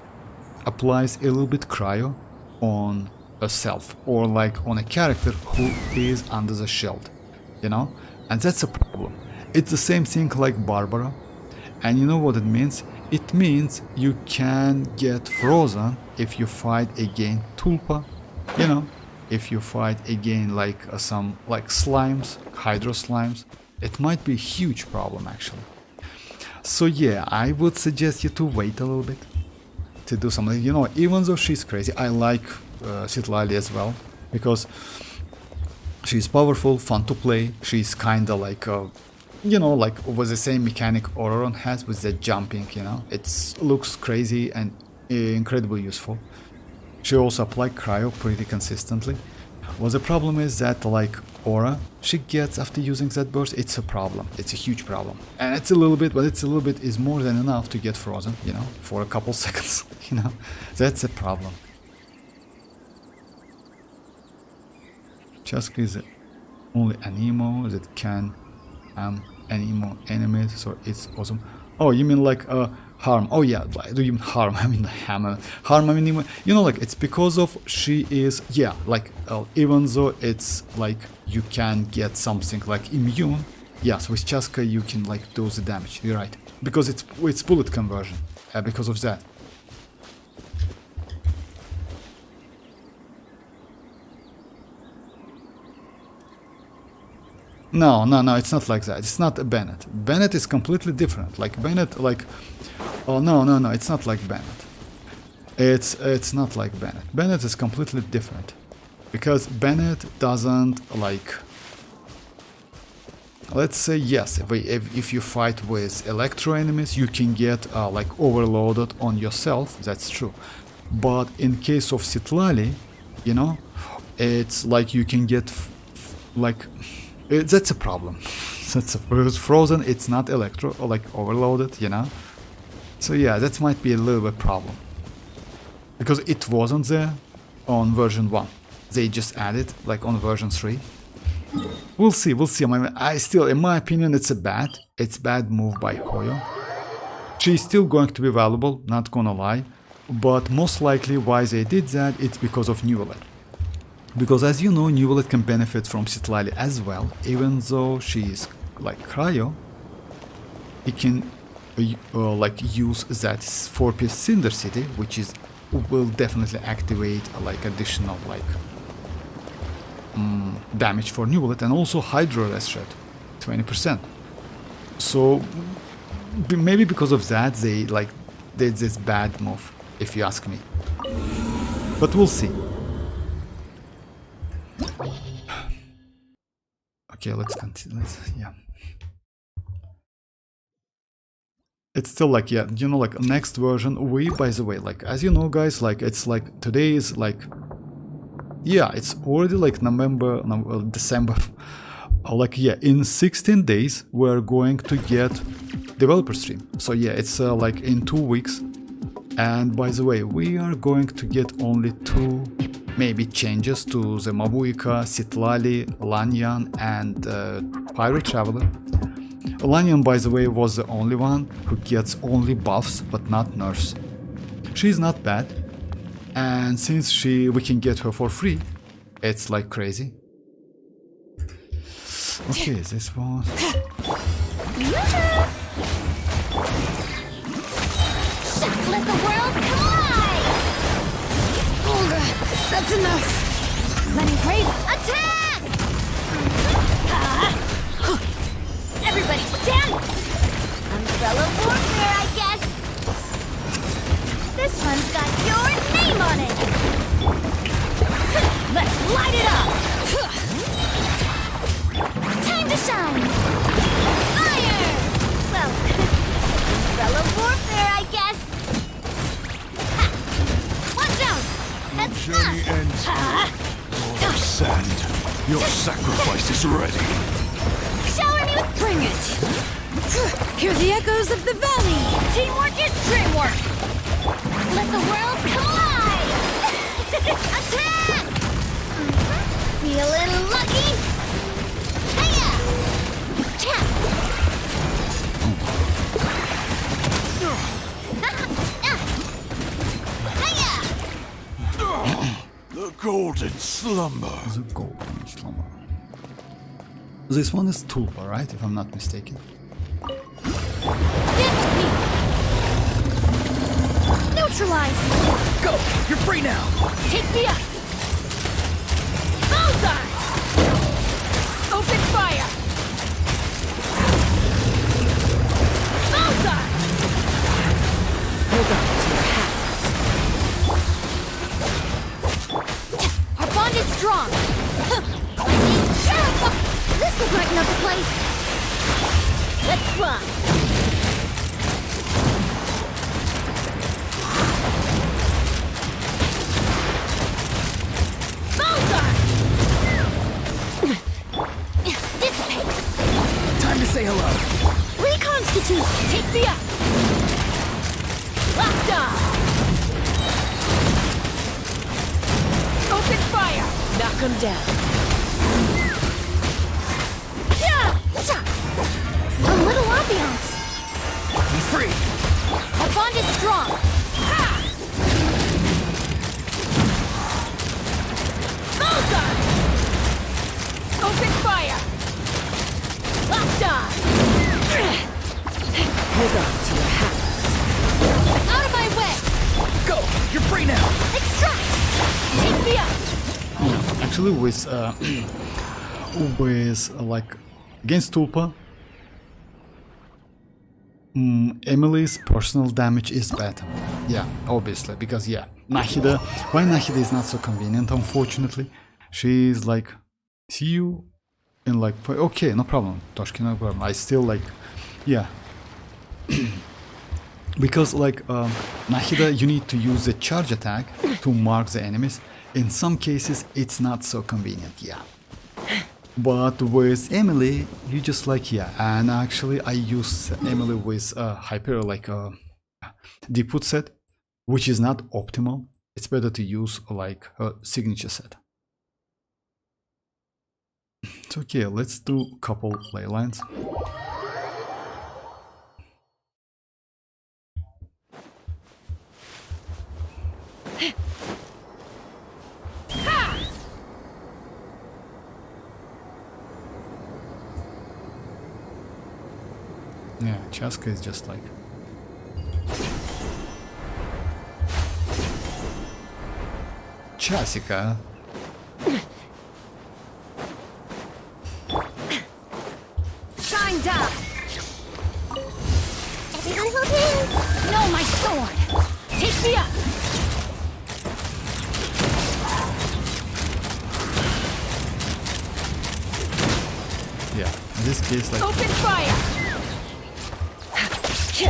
applies a little bit cryo on herself, or, like, on a character who is under the shield, you know, and that's a problem. It's the same thing like Barbara, and you know what it means? It means you can get frozen if you fight against Tulpa, you know, if you fight against, like, some, like, slimes, hydro slimes. It might be a huge problem, actually. So yeah, I would suggest you to wait a little bit to do something. You know, even though she's crazy, I like citlali as well, because she's powerful, fun to play. She's kinda like, you know, like, with the same mechanic Ororon has with the jumping, you know. It looks crazy and incredibly useful. She also applies cryo pretty consistently. Well, the problem is that, like, aura she gets after using that burst, it's a problem. It's a huge problem. And it's a little bit, but it's a little bit is more than enough to get frozen, you know, for a couple seconds, you know. That's a problem. Chasca is the only anemo that can anemo enemies, so it's awesome. Oh, you mean like harm? Oh yeah, do you mean harm? I mean hammer. Harm, I mean, you know, like, it's because of she is, yeah, like, even though it's like you can get something like immune, yes, with Chasca you can, like, do the damage. You're right, because it's bullet conversion, because of that. No, it's not like that. It's not a Bennett. Bennett is completely different. Like, Bennett, like, oh, no, it's not like Bennett. It's not like Bennett. Bennett is completely different. Because Bennett doesn't, like, let's say, yes, if you fight with electro enemies, you can get, like, overloaded on yourself. That's true. But in case of citlali, you know, it's like you can get, like... that's a problem. It's frozen, it's not electro or, like, overloaded, you know. So yeah, that might be a little bit problem. Because it wasn't there on version 1. They just added, like, on version 3. We'll see. I still, in my opinion, it's bad move by Hoyo. She's still going to be valuable, not gonna lie. But most likely why they did that, it's because of Neuvillette. Because as you know, Neuvillette can benefit from citlali as well, even though she is like cryo. He can like use that 4-piece Cinder City, which is will definitely activate like additional like damage for Neuvillette, and also Hydro Restored 20%. So maybe because of that they like did this bad move, if you ask me. But we'll see. Okay, let's continue. Yeah. It's still like, yeah, you know, like next version. We, by the way, like as you know, guys, like it's like today is like, yeah, it's already like December. Like, yeah, in 16 days we're going to get developer stream. So yeah, it's like in 2 weeks. And by the way, we are going to get only 2 maybe changes to the Mavuika, Citlali, Xianyun, and Pyro Traveler. Xianyun, by the way, was the only one who gets only buffs but not nerfs. She's not bad, and since we can get her for free, it's like crazy. Okay, this one. Let the world collide! That's enough! Letting brave attack! Everybody stand! Umbrella warfare, I guess! This one's got your name on it! Let's light it up! Time to shine! Fire! Well, umbrella warfare, I guess! Ha! Watch out! That's Journey ends. Lord of Sand, your sacrifice is ready. Shower me with... Bring it! Hear the echoes of the valley! Teamwork is dreamwork! Let the world collide! Attack! Feeling lucky? Hiya! Tap! Hiya! The golden slumber. The golden slumber. This one is Tulpa, right? If I'm not mistaken. Neutralize! Go! You're free now! Take me up! Bullseye! Open fire! Bullseye! Hold on to your hats. Our bond is strong! This will brighten up the place! Let's run! Bullseye! Dissipate! Time to say hello. Reconstitute! Take me up! Locked on! Open fire! Knock 'em down. A little ambiance! I'm free! Our bond is strong! Ha! Bullseye! Open fire! Locked on! Hold on to your hats. Out of my way! Go! You're free now! Extract! Take me up! Actually, with like against Tulpa, Emily's personal damage is better. Yeah, obviously, because yeah, Nahida. Why Nahida is not so convenient? Unfortunately, she's like, see you in like. Okay, no problem, Toshki, no problem. I still like, yeah. Because like Nahida, you need to use the charge attack to mark the enemies. In some cases, it's not so convenient. Yeah. But with Emily, you just like, yeah, and actually I use Emily with hyper like deep foot set, which is not optimal. It's better to use like a signature set. So okay, let's do a couple ley lines. Chasca is just like... Chasca. Shine down! Everyone hold hands! No, my sword! Take me up! Yeah, in this case, like... Open fire! Hey!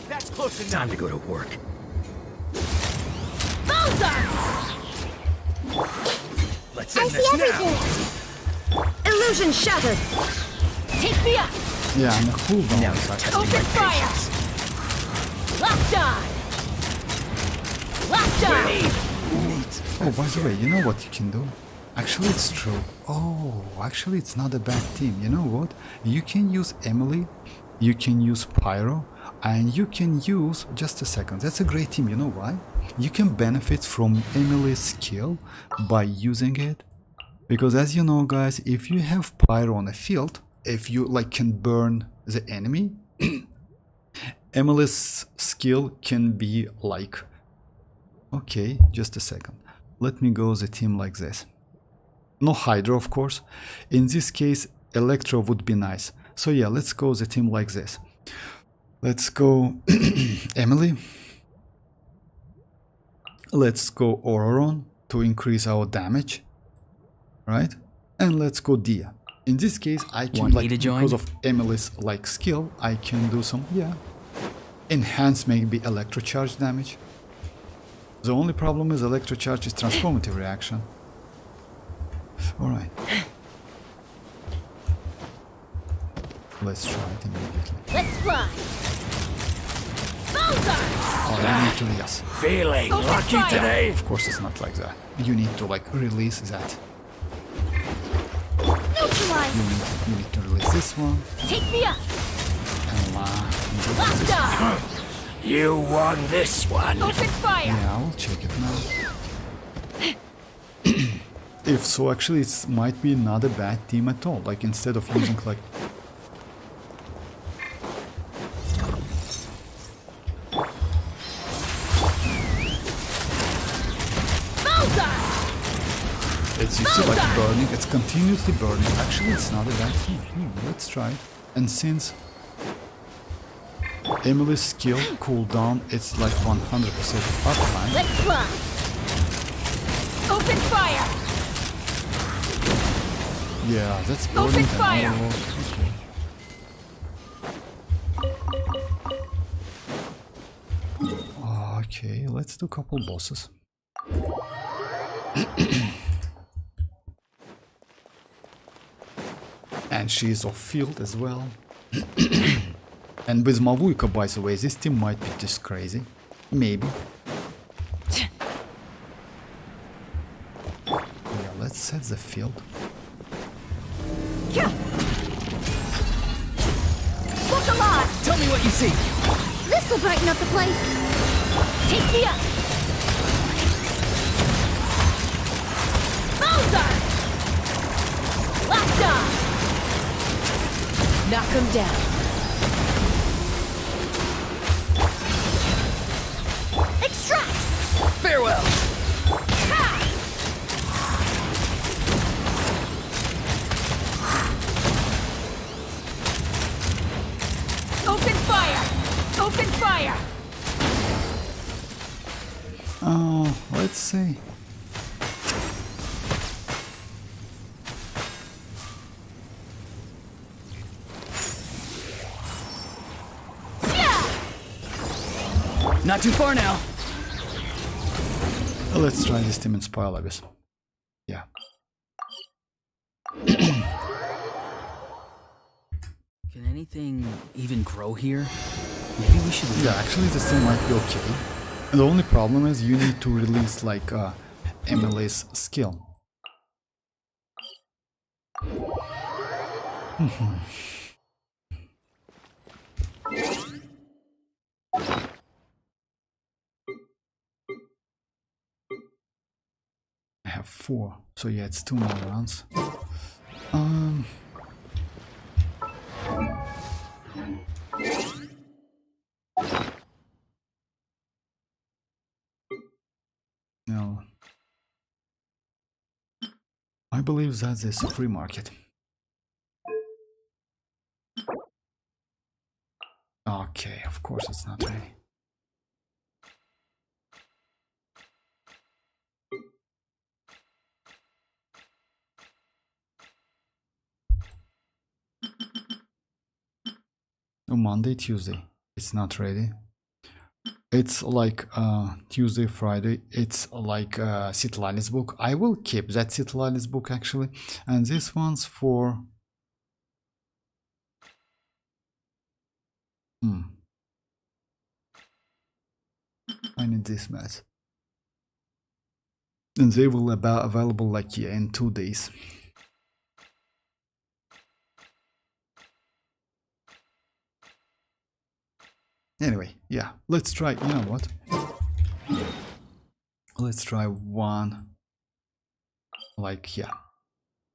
That's close enough. Time to go to work. Let's end this now. Illusion shattered! Take me up! Yeah, and the cooldown is actually... Open fire! Locked on! Locked on! Oh, by the way, you know what you can do? Actually, it's true. Oh, actually, it's not a bad team. You know what? You can use Emily, you can use Pyro, and you can use... Just a second. That's a great team. You know why? You can benefit from Emily's skill by using it. Because as you know, guys, if you have Pyro on a field, if you like can burn the enemy, Emily's skill can be like... Okay, just a second. Let me go the team like this. No Hydra, of course. In this case, Electro would be nice. So yeah, let's go the team like this. Let's go Emily. Let's go Ororon to increase our damage. Right? And let's go Dia. In this case, I can, like, because of Emily's like skill, I can do some, yeah, enhance maybe electrocharge damage. The only problem is electrocharge is transformative reaction. Alright. Let's try it immediately. Let's fly! Oh, I need to, yes. Feeling lucky today? Of course it's not like that. You need to like release that. Neutralize! You need to release this one. Take me up! And Locked on! You won this one. Open fire! yeah, I will check it now. If so, actually it might be not a bad team at all. Like instead of using like... It's you see like burning, it's continuously burning. Actually it's not a bad team. Let's try it. And since Emily's skill cooldown, it's like 100% uptime. Let's fly! Open fire! Yeah, that's burning. Open fire! Okay, let's do a couple bosses. And she's off field as well. And with Mavuika, by the way, this team might be just crazy. Maybe. Yeah, let's set the field. Look alive! Tell me what you see. This'll brighten up the place! Take me up! Bowser! Locked on! Knock him down. Extract! Farewell. Ha! Open fire! Open fire! Oh, let's see. Not too far now. Let's try this team in Spoil Abyss. Yeah. Can anything even grow here? Maybe we should... Yeah, actually this team might be okay. The only problem is you need to release like Emily's skill. I have 4, so yeah, it's 2 more rounds. No. I believe that is a free market. Okay, of course it's not ready. Oh, Monday, Tuesday. It's not ready. It's like Tuesday, Friday. It's like Citlali's book. I will keep that Citlali's book actually. And this one's for... I need this mess. And they will be available like in 2 days. Anyway, yeah, let's try, you know what? Let's try one, like, yeah,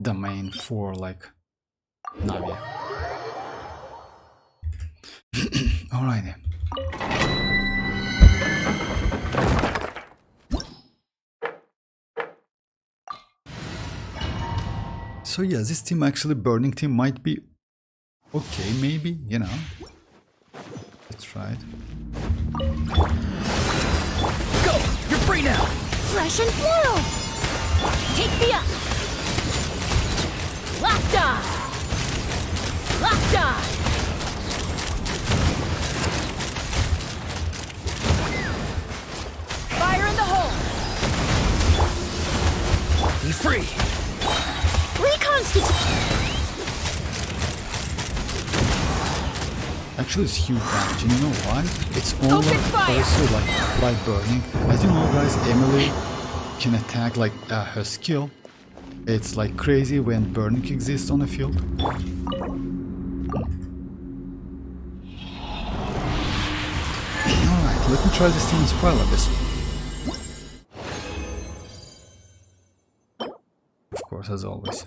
domain for, like, Navia. Alrighty. So yeah, this team, actually, burning team might be okay, maybe, you know. Let's try it. Go! You're free now! Fresh and floral! Take me up! Locked on! Locked on! Fire in the hole! Be free! Reconstitute! Actually, it's huge damage, and you know why? It's also like burning. As you know, guys, Emily can attack like her skill. It's like crazy when burning exists on the field. Alright, let me try this thing in spoiler this. Of course, as always.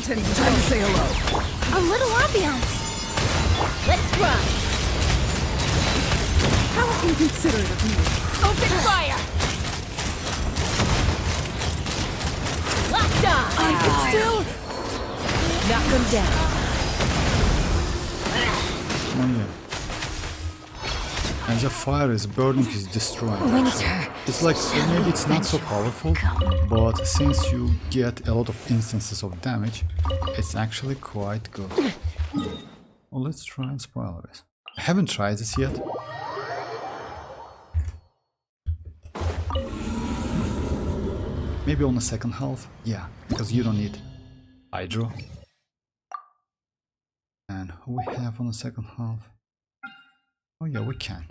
Time to say hello. A little ambiance. Let's run. How inconsiderate of me. Open fire. Locked on. I can still... Knock them down. Oh yeah. And the fire is burning, is destroying. Winter. It's like, maybe it's not so powerful, but since you get a lot of instances of damage, it's actually quite good. Well, let's try and spoil this. I haven't tried this yet. Maybe on the second half? Yeah, because you don't need Hydro. And who we have on the second half? Oh yeah, we can.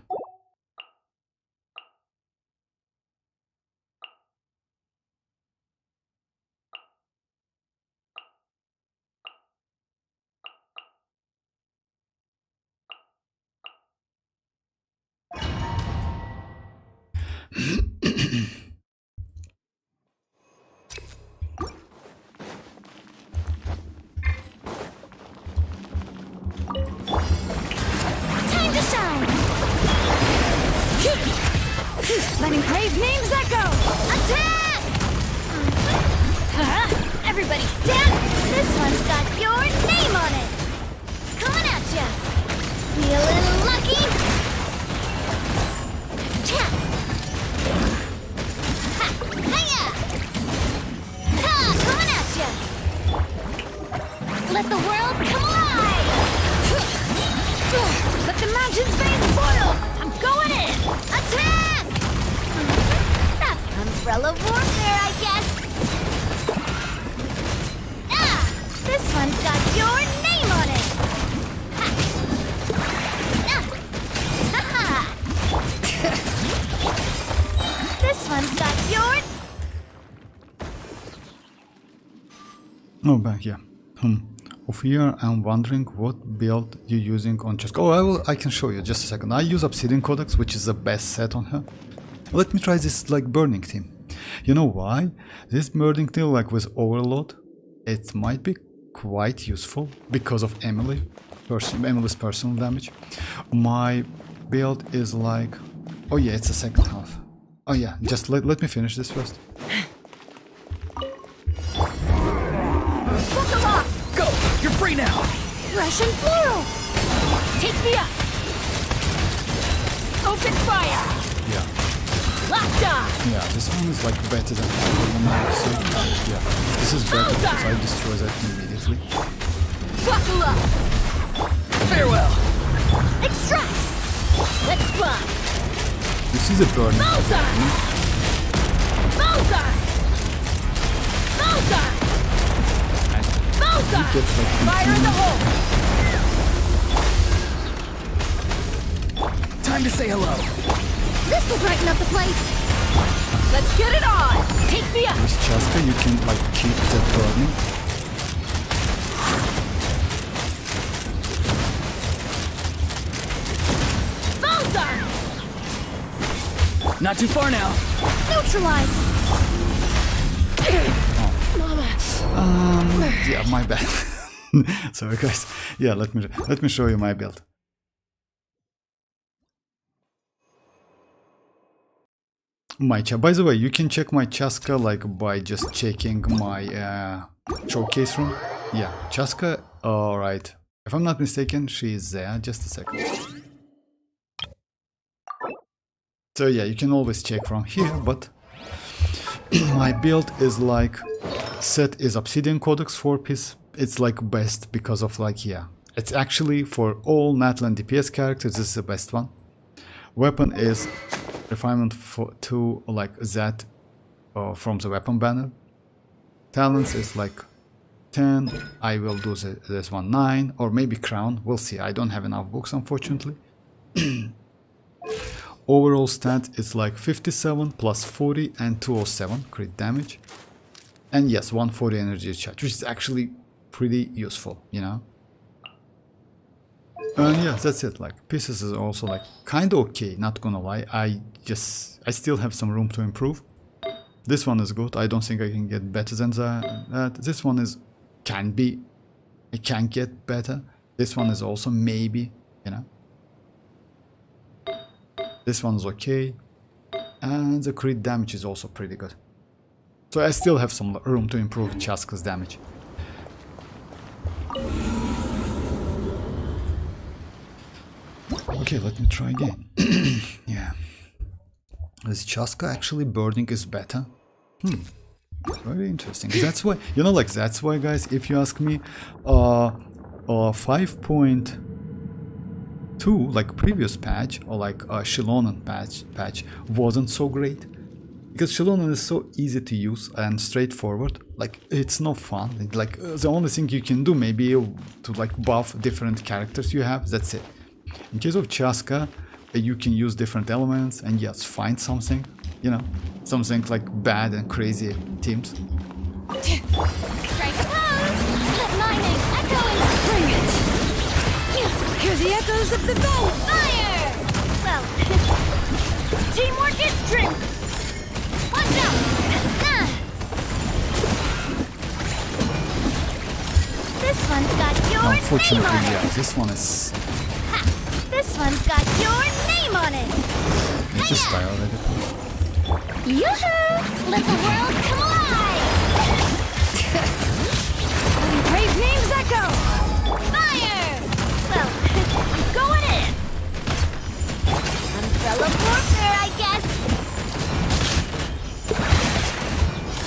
Time to shine. Letting brave names echo. Attack! Everybody stand. This one's got your name on it. Coming at ya. Feeling lucky? Ha! Hiya! Ha! Coming at ya. Let the world come alive. Let the mountain's veins boil. I'm going in. Attack! That's umbrella warfare, I guess. This one's got your name on it. Ha. Ha-ha. This one's got your... Oh, back, yeah. Of here, I'm wondering what build you're using on chasca. Oh, I can show you, just a second. I use Obsidian Codex, which is the best set on her. Let me try this, like, burning team. You know why? This burning team, like, with overload, it might be quite useful because of Emily's personal damage. My build is like... Oh yeah, it's the second half. Oh yeah, just let me finish this first. Go! You're free now! Russian floral! Take me up! Open fire! Yeah. Locked on! Yeah, this one is like better than the other one, so yeah. This is better because I destroy that immediately. Buckle up! Farewell! Extract! Let's fly! This is a burning. Bullseye! Bullseye! Bullseye! Bullseye! Gets like Fire in the hole! Time to say hello. This will brighten up the place! Let's get it on! Take me up! With chasca you can like keep the burning. Bullseye! Not too far now. Neutralize! Mama! Yeah, my bad. Sorry guys. Yeah, let me show you my build. By the way, you can check my chasca like by just checking my showcase room. Yeah, chasca. All right. If I'm not mistaken, she is there. Just a second. So yeah, you can always check from here, but my build is like set is Obsidian Codex 4-piece. It's like best because of like, yeah, it's actually for all natlan DPS characters, this is the best one. Weapon is refinement to like that from the weapon banner. Talents is like 10. I will do this one 9 or maybe crown. We'll see. I don't have enough books unfortunately. Overall stat is like 57 plus 40 and 207 crit damage. And yes, 140 energy charge, which is actually pretty useful, you know. And yeah, that's it. Like pieces is also like kind of okay, not gonna lie. I still have some room to improve. This one is good. I don't think I can get better than that. This one is it can get better. This one is also maybe, you know. This one's okay. And the crit damage is also pretty good. So I still have some room to improve Chasca's damage. Okay, let me try again. Yeah. This Chasca actually burning is better. Very interesting. That's why, you know, like that's why guys, if you ask me, 5.2 like previous patch or like Xilonen patch wasn't so great. Because Xilonen is so easy to use and straightforward, like it's no fun. Like the only thing you can do maybe to like buff different characters you have, that's it. In case of Chasca, you can use different elements and yes, find something, you know, something like bad and crazy teams. Strike pose! Let lightning echo and bring it! Hear the echoes of the bow! Fire! Well, teamwork is strength! Watch out! This one's got your name Unfortunately, on it! yeah, this one is... Ha! This one's got your name on it! It just died already. Yoo-hoo! Let the world come alive! Brave names echo! Fire! Well, I'm going in! Umbrella warfare, I guess!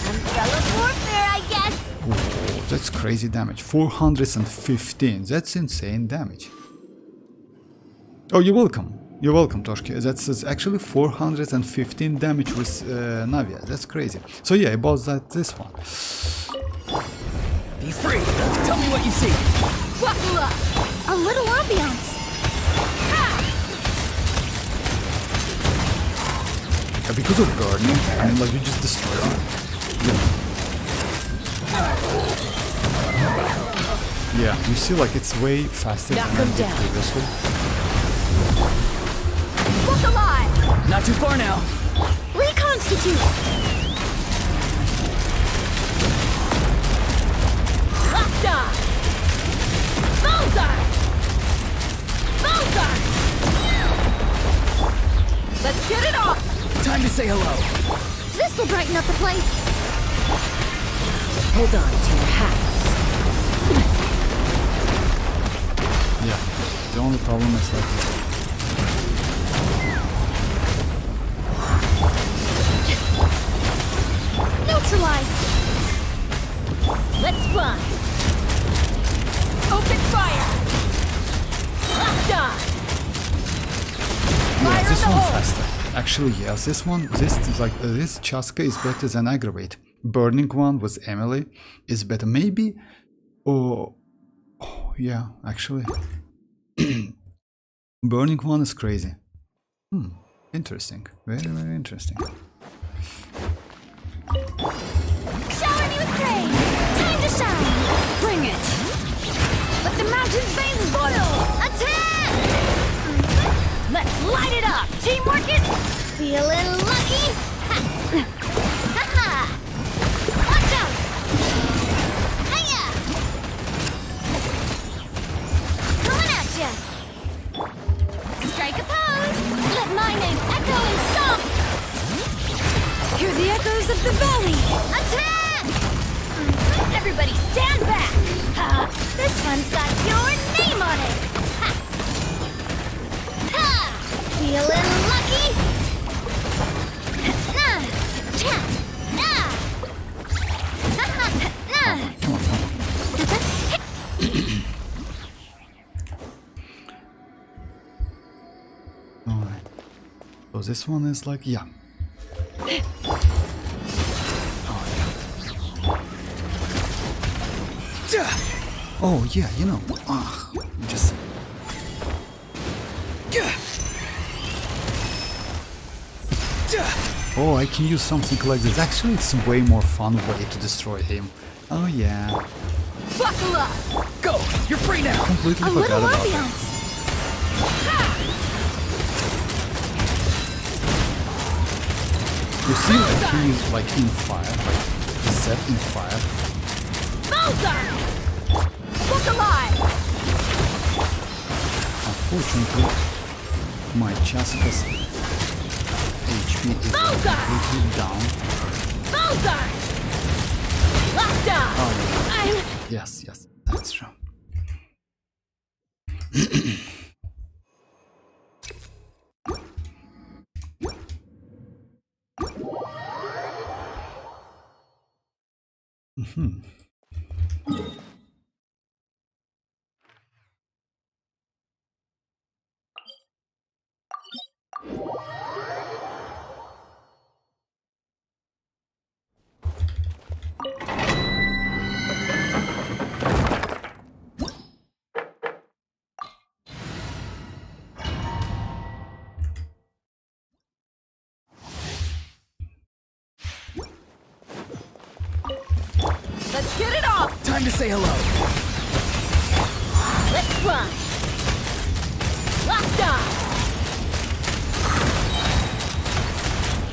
Umbrella warfare, I guess! Oh, that's crazy damage. 415. That's insane damage. Oh, you're welcome. You're welcome, Toshki. That's actually 415 damage with Navia. That's crazy. So yeah, about this one. Be free! Tell me what you see! Buckle up! A little ambiance! Yeah, because of burning, I mean, like, you just destroy them. Yeah, you see, like, it's way faster than I did previously. Look alive! Not too far now! Reconstitute! Locked on! Bullseye! Bullseye! Let's get it off! Time to say hello! This'll brighten up the place! Hold on to your hats. Yeah, the only problem is like... Neutralize! Let's run! Open fire! Locked on! Yeah, Fire this in the one's hole! faster. Actually, yes, this one, this chasca is better than aggravate. Burning one with Emily is better, maybe. Oh yeah, actually, burning one is crazy. Interesting, very interesting. Shower me with praise! Time to shine! Bring it! Let the mountain's veins boil! Attack! Let's light it up! Teamwork is... Feeling lucky? Ha! Ha-ha! Watch out! Hiya! Coming at ya! Strike a pose! Let my name echo in song! Hear the echoes of the valley! Attack! Everybody stand back! Ha! This one's got your name on it! Ha! Ha! Feeling lucky? Nah! Cha! Nah! Ha ha! Nah! Alright. So this one is like, yeah. Oh yeah, you know, just... Oh, I can use something like this. Actually, it's a way more fun way to destroy him. Oh yeah, Buckle up! Go! You're free now! completely A forgot little about that. ambiance! You see, like he's like in fire, like he's set in fire. Bullseye! Look alive! Unfortunately, my chasca's HP is completely down. Bullseye! Locked on! Oh yeah. I'm... Yes, that's true. Let's get it off! Time to say hello! Let's run! Locked on!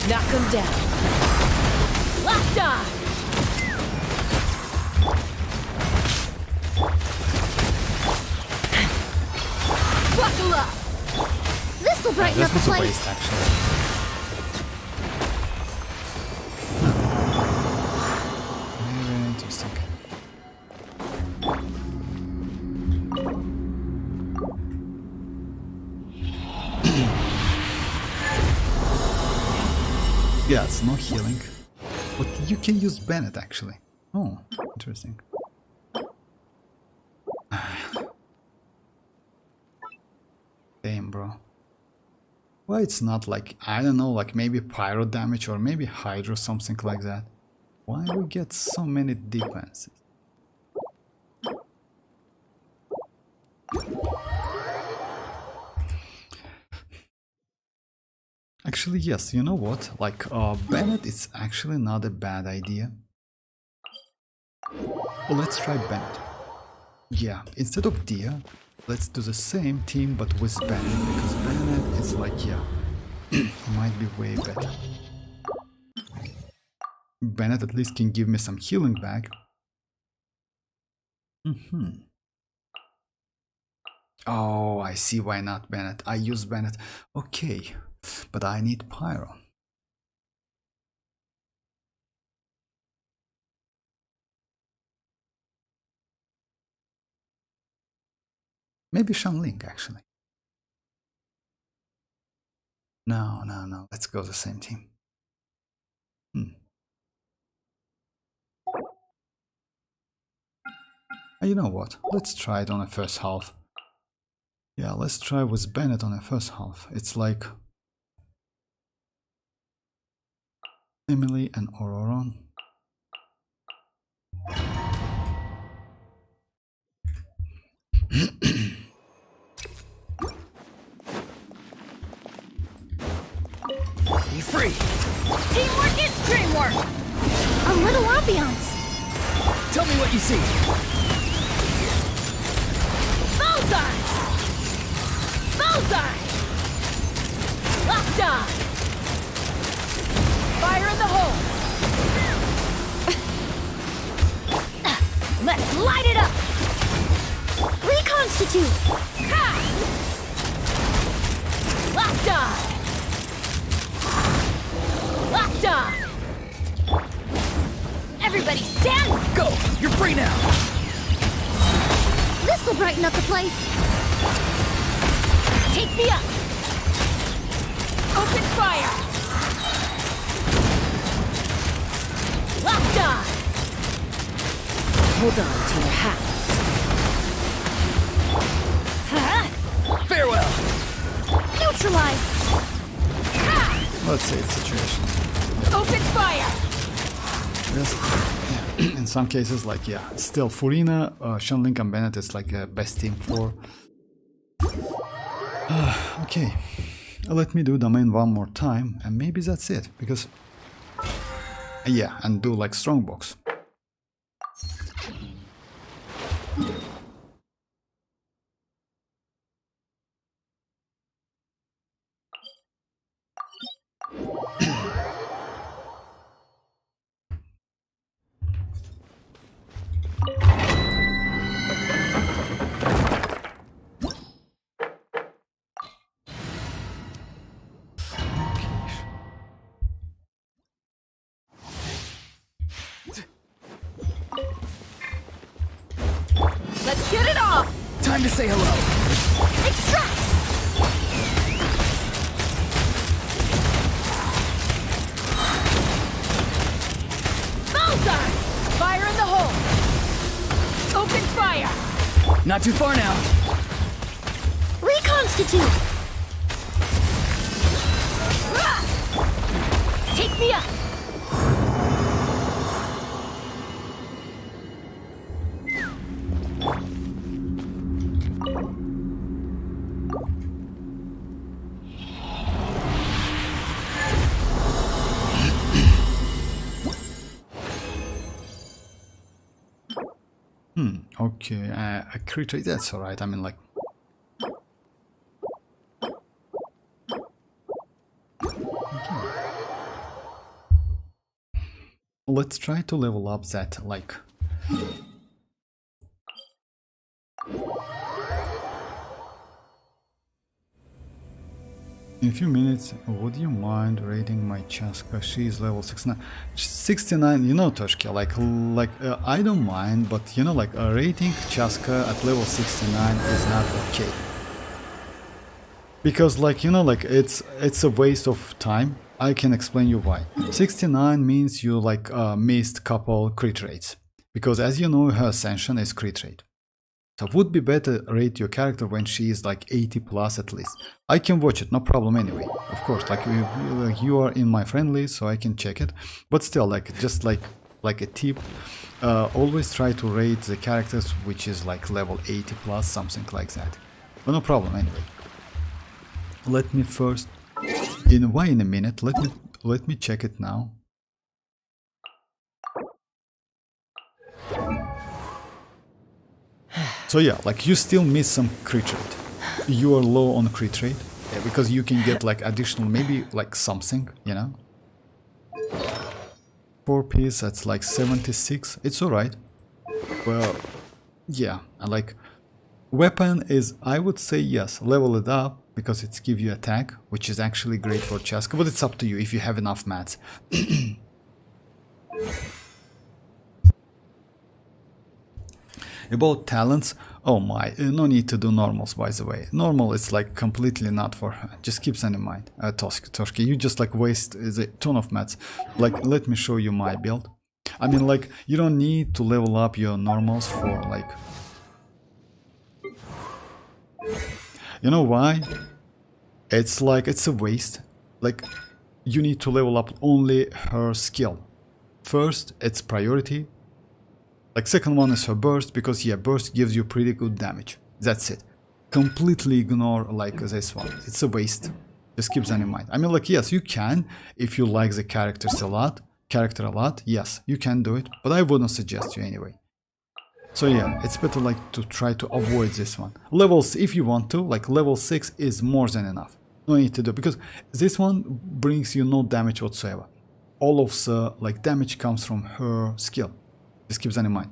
Knock him down. Locked on! Buckle up! This'll brighten This up the was a place! waste, actually. Very interesting. Yeah, it's no healing. But you can use Bennett, actually. Oh, interesting. Damn, bro. Why it's not like, I don't know, like maybe pyro damage or maybe hydro, something like that. Why we get so many defenses? Actually, yes, you know what? Like, Bennett is actually not a bad idea. Well, let's try Bennett. Yeah, instead of Dia, let's do the same team but with Bennett, because Bennett is like, yeah, it might be way better. Bennett at least can give me some healing back. Oh, I see why not Bennett. I use Bennett. Okay, but I need Pyro. Maybe Shanling, actually. No, no, no. Let's go the same team. You know what? Let's try it on the first half. Yeah, let's try with Bennett on the first half. It's like Emily and Ororon. Be free! Teamwork is dreamwork! A little ambiance! Tell me what you see! Bullseye! Bullseye! Locked on! Fire in the hole! Let's light it up! Reconstitute! Ha! Locked on! Locked on! Everybody stand! Go! You're free now! This'll brighten up the place! Take me up! Open fire! Locked on! Hold on to your hats. Huh? Farewell! Neutralize! Ha! Let's say it's situation. Open fire! Yes. Yeah. In some cases, like, yeah, still Furina, Shanling and Bennett is like a best team for. Okay, let me do domain one more time, and maybe that's it, because. Yeah, and do like strongbox. Let's get it off! Time to say hello! Extract! Bullseye! Fire in the hole! Open fire! Not too far now! Reconstitute! Rah! Take me up! Okay, a crit rate, that's alright, I mean, like. Okay. Let's try to level up that, like. In a few minutes, would you mind raiding my chasca? She is level 69. 69, you know, Toshka, I don't mind, but you know, like, raiding chasca at level 69 is not okay. Because, like, you know, like, it's a waste of time. I can explain you why. 69 means you, like, missed couple crit rates. Because, as you know, her ascension is crit rate. So would be better rate your character when she is like 80 plus at least. I can watch it, no problem anyway. Of course, like you are in my friendly, so I can check it. But still, like just like like a tip, always try to rate the characters which is like level 80 plus, something like that. But no problem anyway. Let me first, in a minute, let me check it now. So yeah, like you still miss some crit rate. You are low on crit rate, because you can get like additional, maybe like something, you know. 4 piece, that's like 76. It's alright. Well, yeah, and like weapon is, I would say yes, level it up because it's give you attack, which is actually great for chasca, but it's up to you if you have enough mats. About talents, oh my, no need to do normals, by the way. Normal is like completely not for her. Just keep that in mind. Toshki, you just like waste a ton of mats. Like, let me show you my build. I mean, like, you don't need to level up your normals for like... You know why? It's like, it's a waste. Like, you need to level up only her skill. First, it's priority. Like, second one is her burst, because yeah, burst gives you pretty good damage. That's it. Completely ignore like this one. It's a waste. Just keep that in mind. I mean, like, yes, you can if you like the character a lot. Yes, you can do it, but I wouldn't suggest you anyway. So yeah, it's better like to try to avoid this one. Levels, if you want to, like level 6 is more than enough. No need to do, because this one brings you no damage whatsoever. All of the like damage comes from her skill. Just keep that in mind.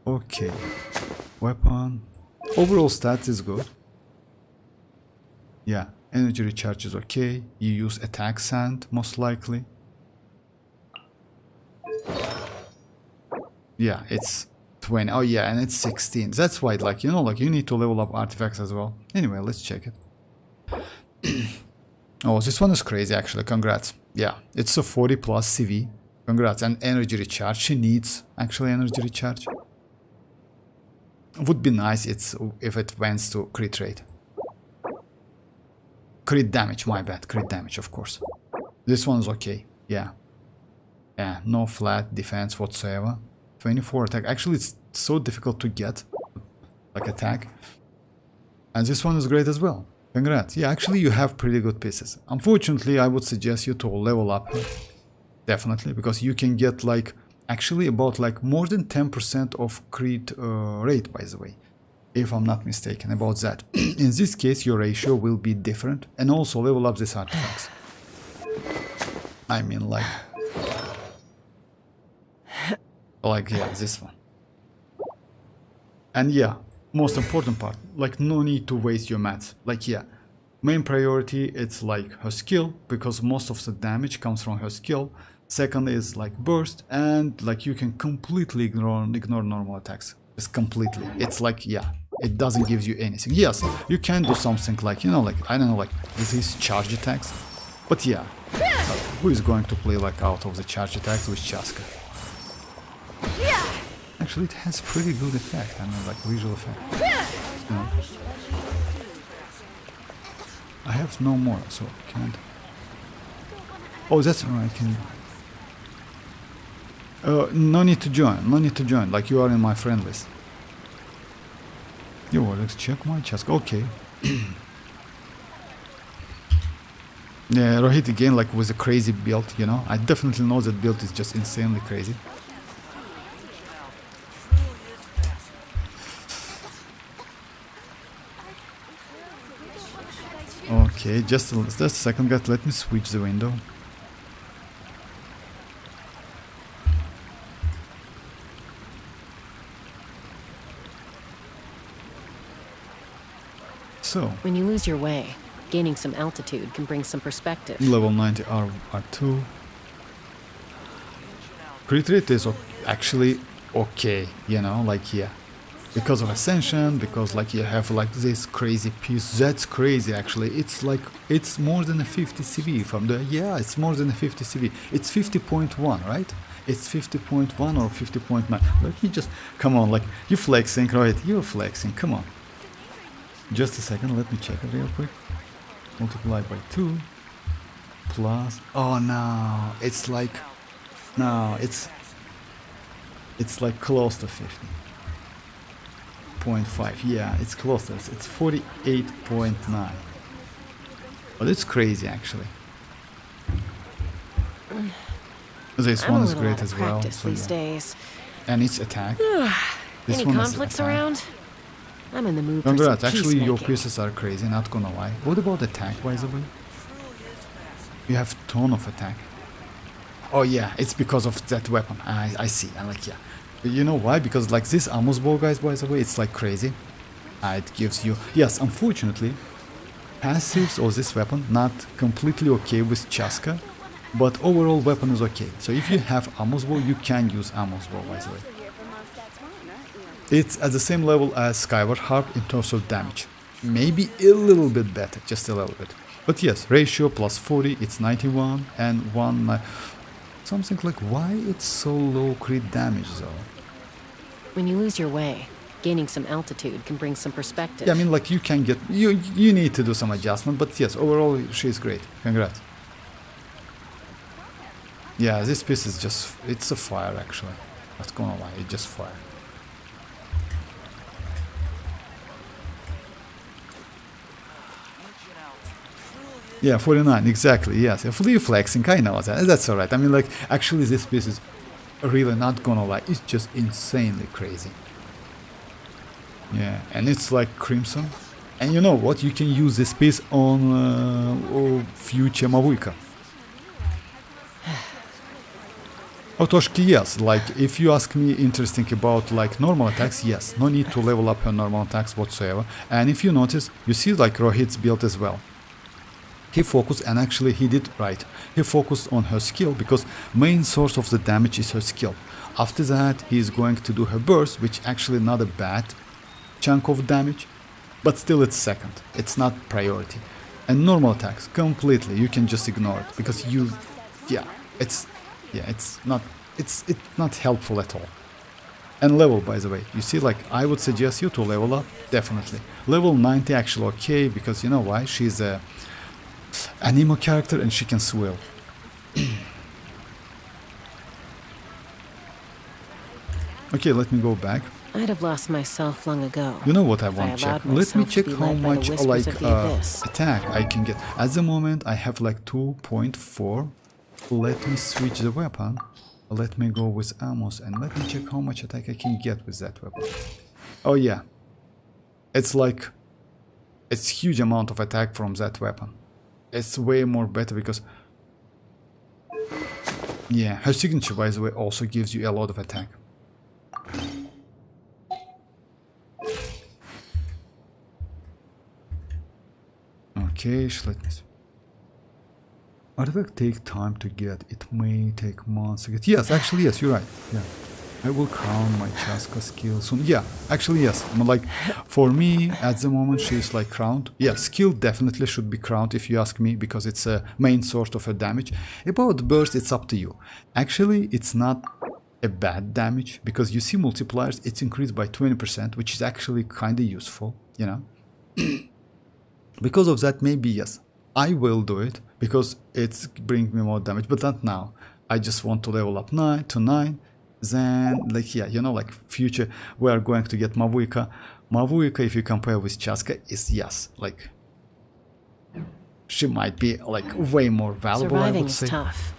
Okay, weapon. Overall stats is good. Yeah, energy recharge is okay. You use attack sand most likely. Yeah, it's 20. Oh yeah, and it's 16. That's why, like, you know, like you need to level up artifacts as well. Anyway, let's check it. Oh, this one is crazy actually. Congrats. Yeah, it's a 40 plus CV. Congrats. And energy recharge. She needs actually energy recharge. Would be nice if it went to crit rate. Crit damage, my bad. Crit damage, of course. This one's okay. Yeah. Yeah, no flat defense whatsoever. 24 attack. Actually, it's so difficult to get. Like attack. And this one is great as well. Congrats. Yeah, actually you have pretty good pieces. Unfortunately, I would suggest you to level up her. Definitely, because you can get like actually about like more than 10% of crit rate, by the way. If I'm not mistaken about that. In this case, your ratio will be different. And also level up these artifacts. I mean like... Like, yeah, this one. And yeah, most important part, like no need to waste your mats. Like, yeah, main priority, it's like her skill, because most of the damage comes from her skill. Second is like burst, and like you can completely ignore normal attacks. Just completely. It's like, yeah, it doesn't give you anything. Yes, you can do something like, you know, like, I don't know, like these charge attacks. But yeah, who is going to play like out of the charge attacks with chasca? Actually, it has pretty good effect. I mean, like visual effect. You know? I have no more, so I can't. Oh, that's alright. Can no need to join. No need to join. Like you are in my friend list. Yo, let's check my chasca. Okay. Yeah, Rohit again, like with a crazy build. You know, I definitely know that build is just insanely crazy. Okay, just a second, guys. Let me switch the window. So, When you lose your way, gaining some altitude can bring some perspective. level 90 R2. Crit rate is actually okay, you know, like, yeah. Because of ascension, because like you have like this crazy piece. That's crazy actually. It's like, it's more than a 50 CV from the, yeah, it's more than a 50 CV. It's 50.1, right? It's 50.1 or 50.9. Let me just, come on, like, you flexing, right? You're flexing, come on. Just a second, let me check it real quick. Multiply by 2 plus. Oh no, it's like, no, it's like close to 50.5. Yeah, it's close to it. It's 48.9. But it's crazy actually. This I'm one a is little great out of as well. practice So these yeah. days. And it's attack. This Any one is conflicts attack. around? I'm in the mood for some Congrats, actually your peacemaking. pieces are crazy, not gonna lie. What about attack, by the way? You have ton of attack. Oh yeah, it's because of that weapon. I see. I like, yeah. You know why? Because like this Amos bow, guys, by the way, it's like crazy. It gives you, yes, unfortunately, passives of this weapon not completely okay with chasca, but overall weapon is okay. So if you have Amos bow, you can use Amos bow, by the way. It's at the same level as Skyward Harp in terms of damage. Maybe a little bit better, just a little bit. But yes, ratio plus 40, it's 91 and 1... something like, why it's so low crit damage though? When you lose your way, gaining some altitude can bring some perspective. Yeah, I mean like you can get... You need to do some adjustment, but yes, overall she's great. Congrats. Yeah, this piece is just... It's a fire actually. Not gonna lie, it's just fire. Yeah, 49, exactly, yes. Flea flexing, I know that. That's alright. I mean, like, actually, this piece is really not gonna lie. It's just insanely crazy. Yeah, and it's like crimson. And you know what? You can use this piece on future mavuika. Otoshki, yes. Like, if you ask me interesting about, like, normal attacks, yes. No need to level up her normal attacks whatsoever. And if you notice, you see, like, Rohit's build as well. He focused, and actually he did right. He focused on her skill because main source of the damage is her skill. After that, he is going to do her burst, which actually not a bad chunk of damage, but still it's second. It's not priority. And normal attacks, completely, you can just ignore it because you, it's not helpful at all. And level, by the way, you see, like, I would suggest you to level up, definitely. Level 90 actually okay, because you know why? She's a anemo character and she can swirl. Okay, let me go back. I'd have lost myself long ago. You know what I if want to allowed check? Let me myself to check be how led by the much whispers like of the abyss. attack I can get. At the moment I have like 2.4. Let me switch the weapon. Let me go with Amos and let me check how much attack I can get with that weapon. Oh yeah. It's like... It's huge amount of attack from that weapon. It's way more better because... Yeah, her signature, by the way, also gives you a lot of attack. Okay, let me see. Artifact take time to get. It may take months to get. Yes, actually, yes, you're right. Yeah. I will crown my chasca skill soon. Yeah, actually, yes. I'm like, for me, at the moment, she's like crowned. Yeah, skill definitely should be crowned if you ask me, because it's a main source of her damage. About burst, it's up to you. Actually, it's not a bad damage, because you see multipliers, it's increased by 20%, which is actually kind of useful, you know. Because of that, maybe yes, I will do it, because it's bringing me more damage, but not now. I just want to level up 9 to 9. Then, like, yeah, you know, like future, we are going to get mavuika. Mavuika, if you compare with chasca, is, yes, like, she might be like way more valuable. Surviving I would say. Is tough.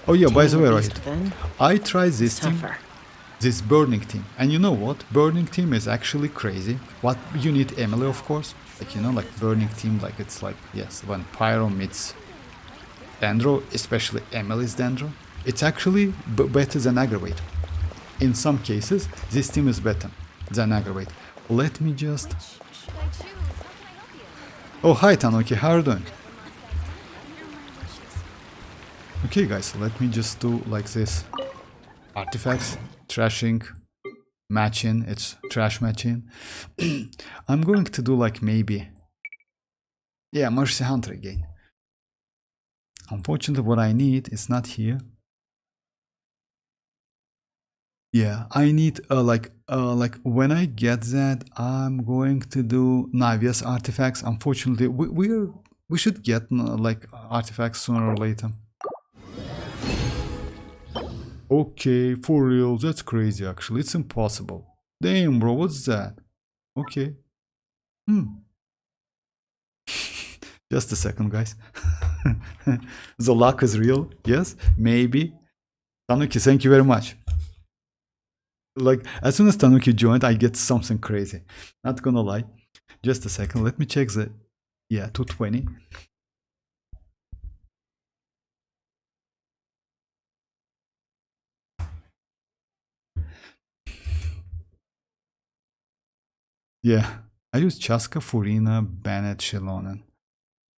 Oh yeah, by the way, Taming a right, beast then I tried this is team, tougher. this burning team, and you know what? Burning team is actually crazy. What you need, Emily, of course, like, you know, like burning team, like it's like, yes, when Pyro meets Dendro, especially Emily's Dendro. It's actually better than Aggravate. In some cases, this team is better than Aggravate. Let me just... Oh, hi Tanuki, how are you doing? Okay guys, let me just do like this. Artifacts, trashing, matching, it's trash matching. I'm going to do like maybe... Yeah, Mercy Hunter again. Unfortunately, what I need is not here. Yeah, I need like when I get that, I'm going to do Navia's artifacts. Unfortunately, we should get like artifacts sooner or later. Okay, for real, that's crazy actually. It's impossible. Damn, bro, what's that? Okay. Just a second, guys. The luck is real. Yes, maybe. Tanuki, thank you very much. Like, as soon as Tanuki joined, I get something crazy. Not gonna lie. Just a second. Let me check the... Yeah, 220. Yeah. I use Chasca, Furina, Bennett, Xilonen.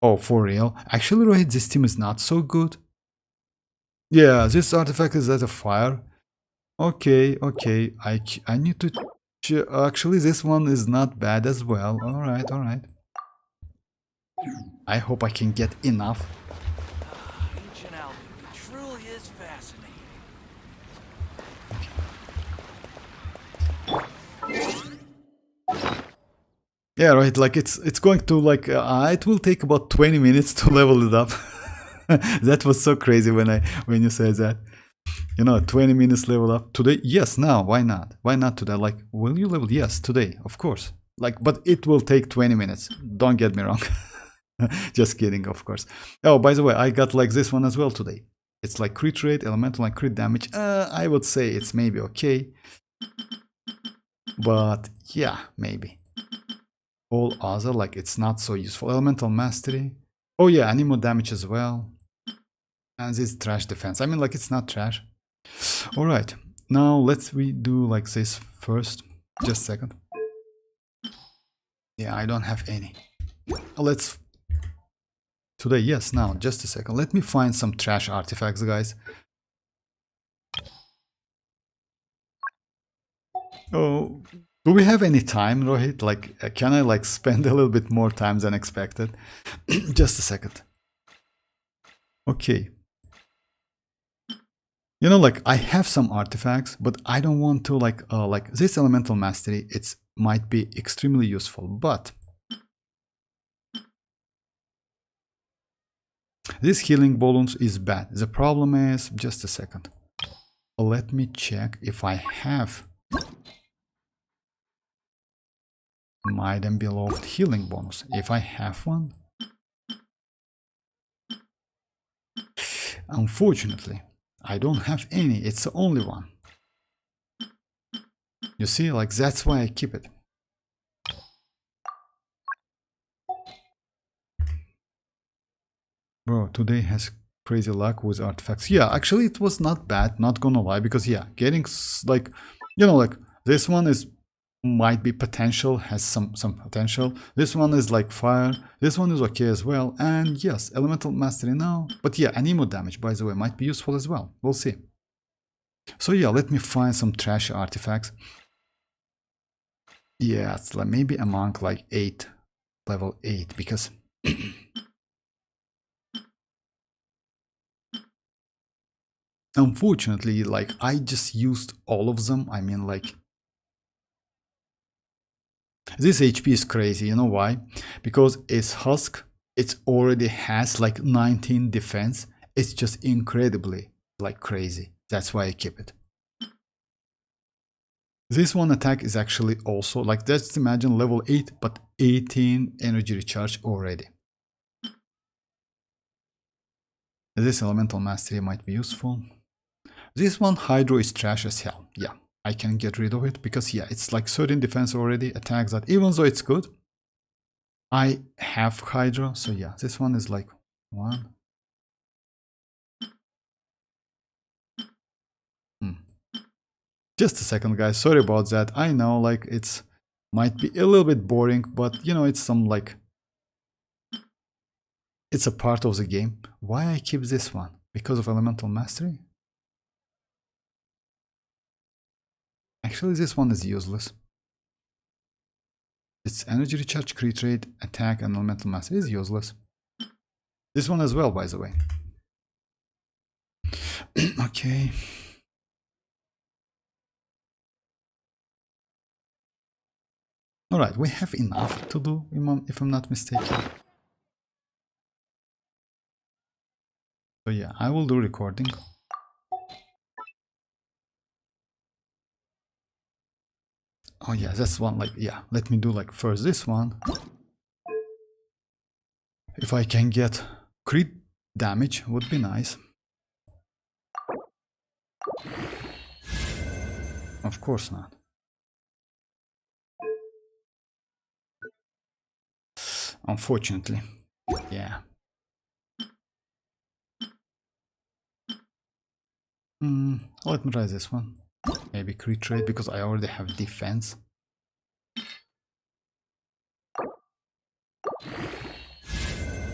Oh, for real? Actually, right, this team is not so good. Yeah, this artifact is at a fire. Okay, okay. I need to... Actually, this one is not bad as well. Alright, alright. I hope I can get enough. Ancient alchemy truly is fascinating. Yeah, right, like it's going to like it will take about 20 minutes to level it up. That was so crazy when you said that. You know, 20 minutes level up today. Yes, now, why not? Why not today? Like, will you level? Yes, today, of course. Like, but it will take 20 minutes. Don't get me wrong. Just kidding, of course. Oh, by the way, I got like this one as well today. It's like crit rate, elemental, and crit damage. I would say it's maybe okay. But yeah, maybe. All other, like, it's not so useful. Elemental mastery. Oh yeah, animal damage as well. And this trash defense. I mean, like, it's not trash. All right, now let's redo like this first. Just a second. Yeah, I don't have any. Let's... Today, yes, now, just a second. Let me find some trash artifacts, guys. Oh, do we have any time, Rohit? Like, can I like spend a little bit more time than expected? Just a second. Okay. You know, like, I have some artifacts, but I don't want to like this elemental mastery. It's might be extremely useful, but this healing balloons is bad. The problem is, just a second. Let me check if I have Might and Beloved healing bonus. If I have one. Unfortunately, I don't have any. It's the only one. You see, like, that's why I keep it. Bro, today has crazy luck with artifacts. Yeah, actually it was not bad, not gonna lie, because yeah, getting like, you know, like this one is might be potential, has some potential. This one is like fire. This one is okay as well. And yes, elemental mastery now. But yeah, anemo damage, by the way, might be useful as well. We'll see. So yeah, let me find some trash artifacts. Yeah, it's like maybe among like 8, level 8, because unfortunately, like, I just used all of them. I mean, like, this HP is crazy. You know why? Because its husk, it already has like 19 defense. It's just incredibly like crazy. That's why I keep it. This one attack is actually also like, just imagine level 8 but 18 energy recharge already. This elemental mastery might be useful. This one Hydro is trash as hell. Yeah, I can get rid of it because yeah, it's like 13 defense already, attacks that even though it's good. I have Hydro, so yeah, this one is like 1. Just a second, guys, sorry about that. I know, like, it's might be a little bit boring, but you know, it's some like, it's a part of the game. Why I keep this one? Because of elemental mastery? Actually, this one is useless. Its energy recharge, crit rate, attack, and elemental mastery is useless. This one as well, by the way. Okay. Alright, we have enough to do, if I'm not mistaken. So yeah, I will do recording. Oh yeah, that's one, like, yeah, let me do like first this one. If I can get crit damage would be nice. Of course not. Unfortunately. Yeah. Let me try this one. Maybe crit rate because I already have defense.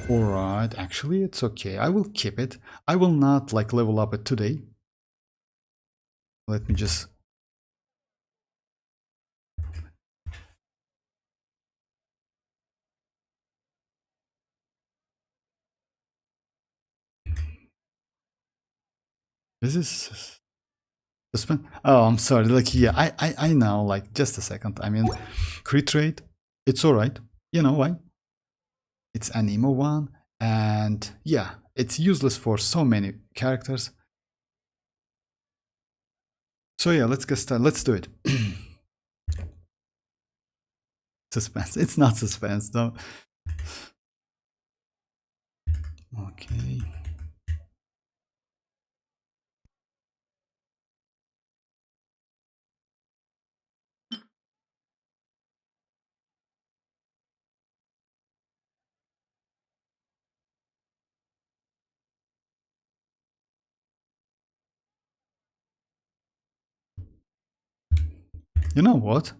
Alright, actually it's okay. I will keep it. I will not like level up it today. Let me just... This is... Suspend? Oh, I'm sorry. Like, yeah, I know. Like, just a second. I mean, crit rate, it's alright. You know why? It's an emo one. And yeah, it's useless for so many characters. So yeah, let's get started. Let's do it. Suspense. It's not suspense though. Okay. You know what?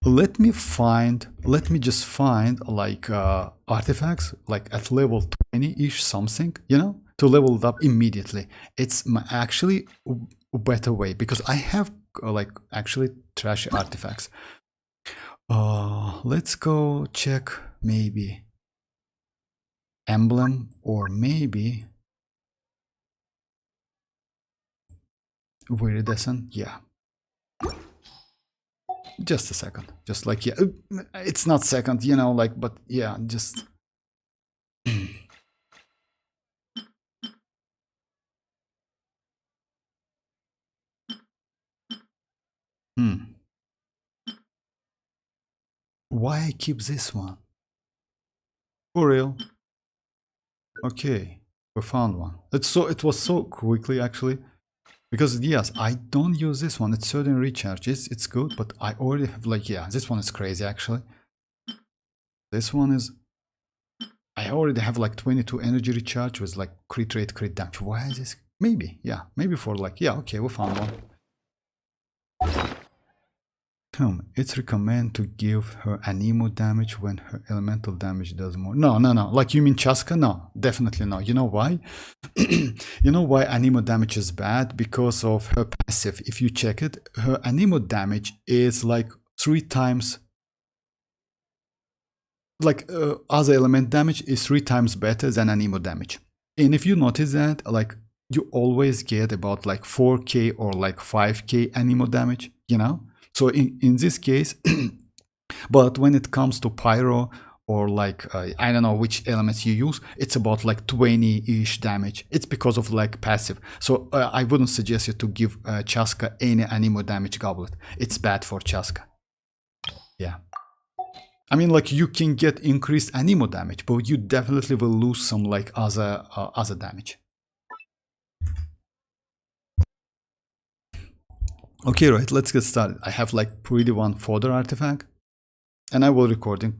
Let me just find like artifacts like at level 20-ish something, you know, to level it up immediately. It's actually a better way because I have like actually trashy artifacts. Let's go check maybe emblem or maybe iridescent. Yeah. Just a second. Just like, yeah, it's not second, you know, like, but yeah, just... Why I keep this one? For real? Okay, we found one. It was so quickly actually. Because yes, I don't use this one. It's certain recharge. It's good, but I already have like, yeah, this one is crazy actually. This one is... I already have like 22 energy recharge with like crit rate, crit damage. Why is this? Maybe, yeah, maybe for like, yeah, okay, we found one. It's recommended to give her anemo damage when her elemental damage does more. No. Like, you mean chasca? No, definitely no. You know why? You know why anemo damage is bad? Because of her passive. If you check it, her anemo damage is like 3 times... Like, other element damage is 3 times better than anemo damage. And if you notice that, like, you always get about like 4k or like 5k anemo damage, you know? So in this case, but when it comes to pyro or like, I don't know which elements you use, it's about like 20-ish damage. It's because of like passive. So I wouldn't suggest you to give chasca any anemo damage goblet. It's bad for chasca. Yeah. I mean, like, you can get increased anemo damage, but you definitely will lose some like other damage. Okay, right, let's get started. I have like pretty one fodder artifact, and I will recording.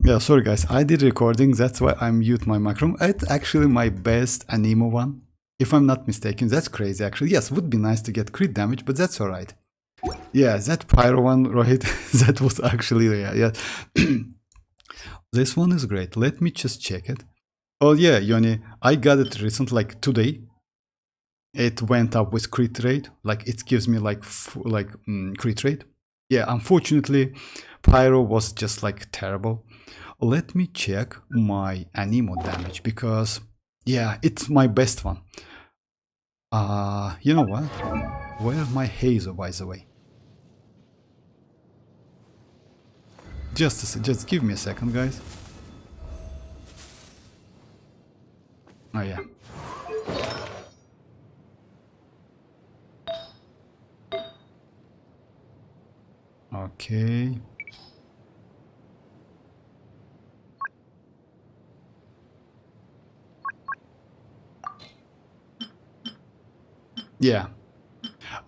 Yeah, sorry guys, I did recording, that's why I mute my microphone. It's actually my best anemo one, if I'm not mistaken. That's crazy actually. Yes, would be nice to get crit damage, but that's alright. Yeah, that pyro one, Rohit, that was actually, yeah. This one is great. Let me just check it. Oh yeah, Yoni, I got it recently, like today. It went up with crit rate, like it gives me like crit rate. Yeah, unfortunately, pyro was just like terrible. Let me check my anemo damage because yeah, it's my best one. You know what? Where's my hazel, by the way? Just give me a second, guys. Oh yeah. Okay. Yeah.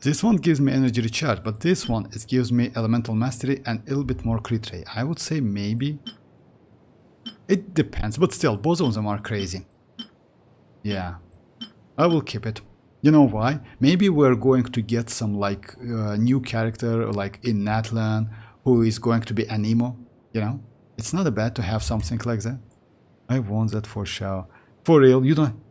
This one gives me energy recharge, but this one, it gives me elemental mastery and a little bit more crit rate. I would say maybe. It depends, but still, both of them are crazy. Yeah. I will keep it. You know why? Maybe we're going to get some like new character like in Natlan who is going to be anemo, you know? It's not bad to have something like that. I want that for sure. For real, you don't...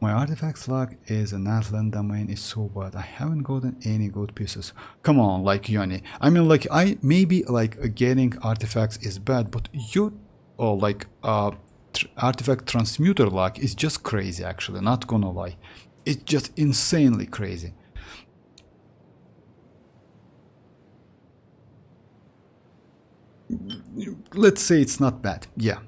My artifacts log is a natlan domain is so bad. I haven't gotten any good pieces. Come on, like Yoni. I mean, like I maybe like getting artifacts is bad, but you or like artifact transmuter luck is just crazy. Actually, not gonna lie, it's just insanely crazy. Let's say it's not bad. Yeah.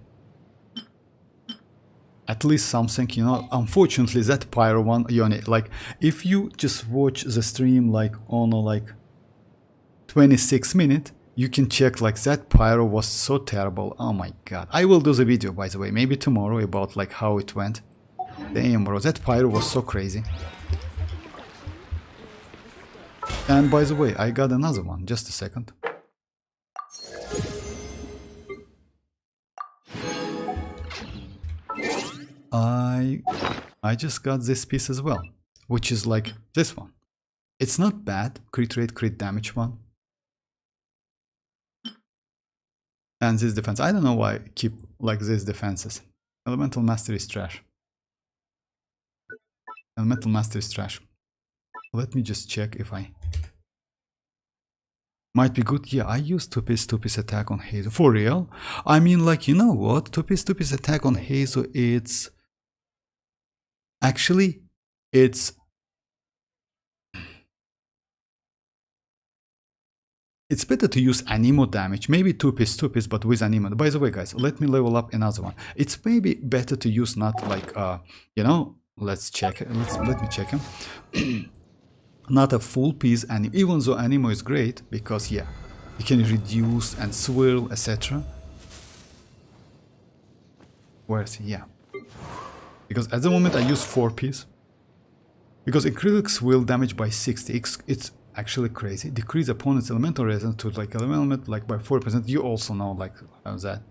At least something, you know. Unfortunately, that pyro one, Yoni, like if you just watch the stream like on like 26 minutes, you can check like that pyro was so terrible. Oh my god. I will do the video, by the way, maybe tomorrow about like how it went. Damn, bro, that pyro was so crazy. And by the way, I got another one. Just a second. I just got this piece as well, which is like this one. It's not bad, crit rate, crit damage one. And this defense, I don't know why I keep like these defenses. Elemental mastery is trash. Elemental mastery is trash. Let me just check if I... Might be good. Yeah, I use 2-piece attack on Hazel. For real? I mean, like, you know what? 2-piece attack on Hazel, it's... Actually, it's better to use anemo damage. Maybe 2-piece, but with anemo. By the way, guys, let me level up another one. It's maybe better to use not like, you know, let's check it. Let me check him. Not a full piece anemo, even though anemo is great because, yeah, you can reduce and swirl, etc. Where's he? Yeah. Because at the moment I use 4-piece. Because increase swirl damage by 60. It's actually crazy. Decrease opponent's elemental resistance to like element like by 4%. You also know like how that.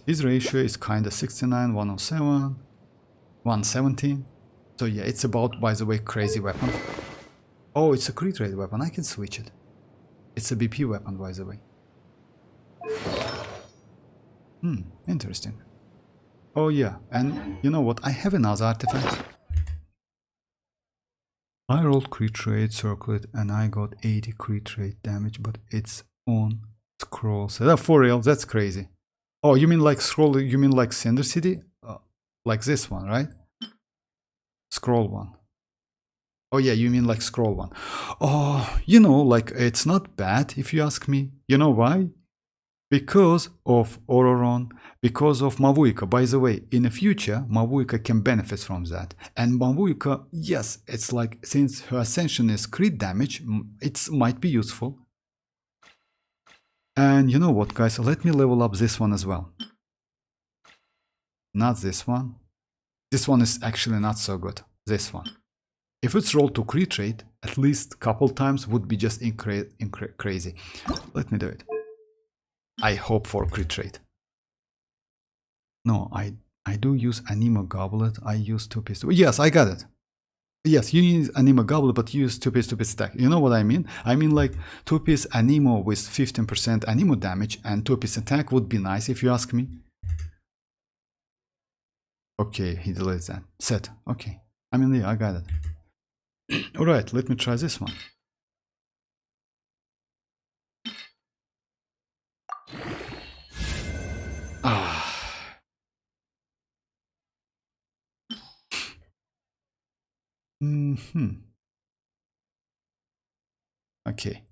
His ratio is kinda 69, 107, 117. So yeah, it's about, by the way, crazy weapon. Oh, it's a crit rate weapon. I can switch it. It's a BP weapon, by the way. Interesting. Oh yeah, and you know what? I have another artifact. I rolled crit rate, circlet, and I got 80 crit rate damage, but it's on scroll. So that for real, that's crazy. Oh, you mean like scroll? You mean like Cinder City? Like this one, right? Scroll one. Oh yeah, you mean like scroll one. Oh, you know, like it's not bad if you ask me. You know why? Because of ororon, because of mavuika. By the way, in the future, mavuika can benefit from that. And mavuika, yes, it's like, since her ascension is crit damage, it might be useful. And you know what, guys? Let me level up this one as well. Not this one. This one is actually not so good. This one. If it's rolled to crit rate, at least couple times would be just crazy. Let me do it. I hope for crit rate. No, I do use Anima Goblet. I use 2-piece. Yes, I got it. Yes, you use Anima Goblet, but use 2-piece stack. You know what I mean? I mean like 2-piece Animo with 15% Animo damage and 2-piece attack would be nice if you ask me. Okay, he deletes that. Set. Okay. I mean, yeah, I got it. Alright, let me try this one. Okay.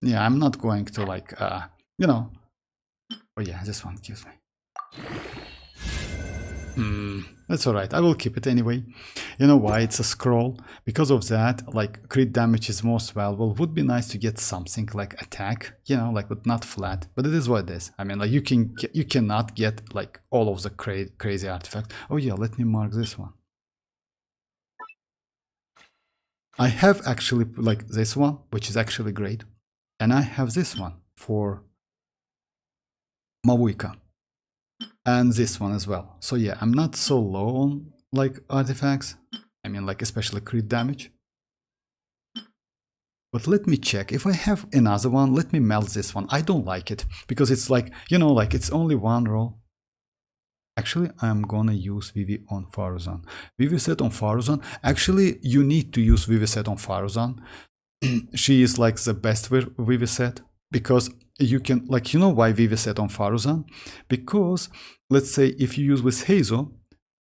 Yeah, I'm not going to like, you know. Oh yeah, this one kills me. That's alright, I will keep it anyway. You know why? It's a scroll. Because of that, like, crit damage is most valuable. Would be nice to get something like attack, you know, like, but not flat. But it is what it is. I mean, like, you cannot get like all of the crazy artifacts. Oh yeah, let me mark this one. I have actually like this one, which is actually great. And I have this one for mavuika. And this one as well. So yeah, I'm not so low on like artifacts. I mean, like, especially crit damage. But let me check. If I have another one, let me melt this one. I don't like it because it's like, you know, like it's only one roll. Actually, I'm gonna use Vivi on Faruzan. Viviset on Faruzan. Actually, you need to use Viviset on Faruzan. She is like the best Viviset because you can, like, you know why Viviset on Faruzan? Because let's say if you use with Hazo,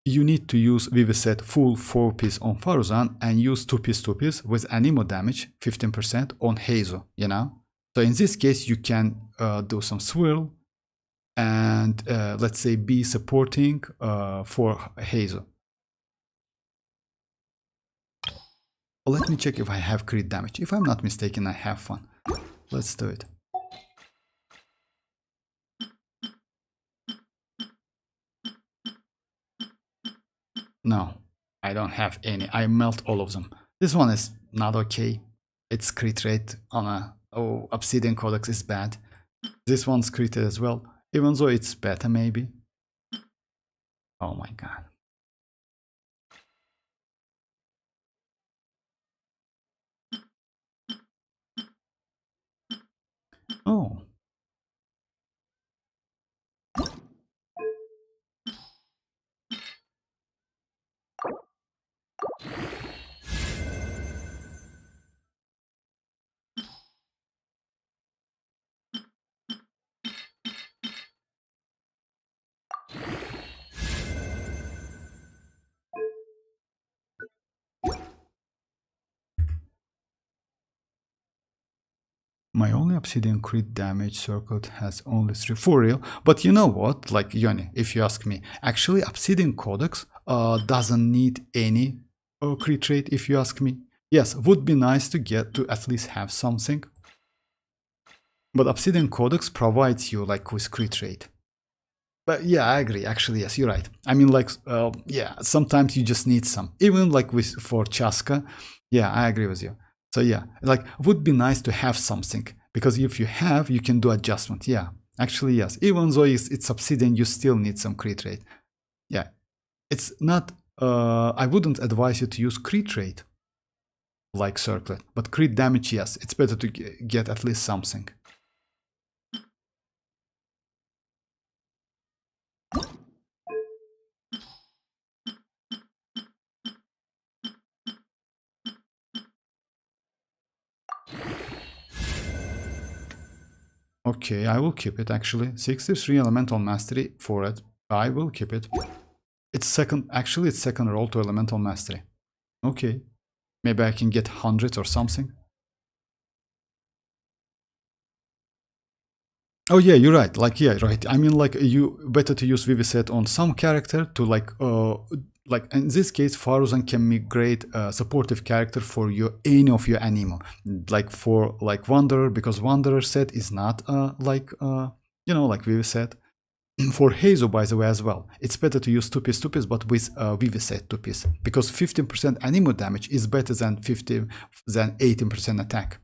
you need to use Viviset full 4-piece on Faruzan and use 2-piece with Animo damage 15% on Hazo, you know? So in this case, you can do some swirl and let's say be supporting for Hazo. Let me check if I have crit damage. If I'm not mistaken, I have one. Let's do it. No, I don't have any. I melt all of them. This one is not okay. Its crit rate on a Obsidian Codex is bad. This one's critted as well, even though it's better maybe. Oh my god. Oh. My only obsidian crit damage circlet has only 3 for real. But you know what? Like Yoni, if you ask me, actually obsidian codex doesn't need any crit rate if you ask me. Yes, would be nice to get to at least have something. But obsidian codex provides you like with crit rate. But yeah, I agree. Actually, yes, you're right. I mean, like, yeah, sometimes you just need some. Even like with for chasca, yeah, I agree with you. So yeah, like would be nice to have something because if you have, you can do adjustment. Yeah, actually, yes. Even though it's obsidian, you still need some crit rate. Yeah, it's not. I wouldn't advise you to use crit rate like circlet, but crit damage, yes, it's better to get at least something. Okay, I will keep it actually. 63 elemental mastery for it. I will keep it. It's second, actually it's second roll to elemental mastery. Okay, maybe I can get 100 or something. Oh yeah, you're right. Like yeah, right. I mean, like you better to use WIFI on some character to like in this case, Faruzan can migrate a supportive character for your any of your animo. Like for like Wanderer, because Wanderer set is not you know, like WIFI set. For Hazo, by the way, as well, it's better to use 2-piece, but with WIFI set 2-piece, because 15% animo damage is better than 18% attack.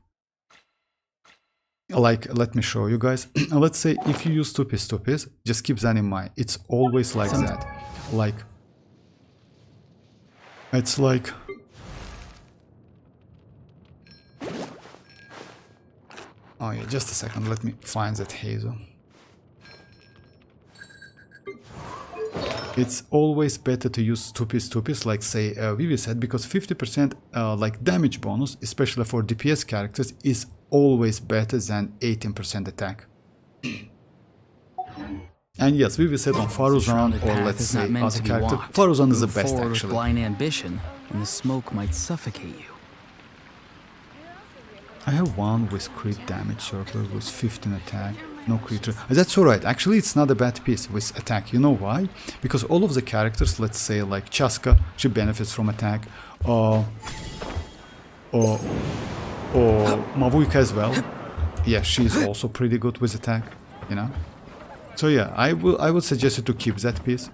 Like, let me show you guys. Let's say if you use 2-piece, just keep that in mind. It's always like that. Like, it's like... Oh yeah, just a second. Let me find that Hazo. It's always better to use 2-piece, like say WIFI set, because 50% like damage bonus, especially for DPS characters, is always better than 18% attack. And yes, WIFI set on Faruzan, or let's say other character. Faruzan is the best actually. Blind ambition, and the smoke might suffocate you. I have one with crit damage circle with 15 attack. No creature. That's alright. Actually, it's not a bad piece with attack. You know why? Because all of the characters, let's say like Chasca, she benefits from attack. Or Mavuika as well. Yeah, she's also pretty good with attack. You know. So yeah, I would suggest you to keep that piece.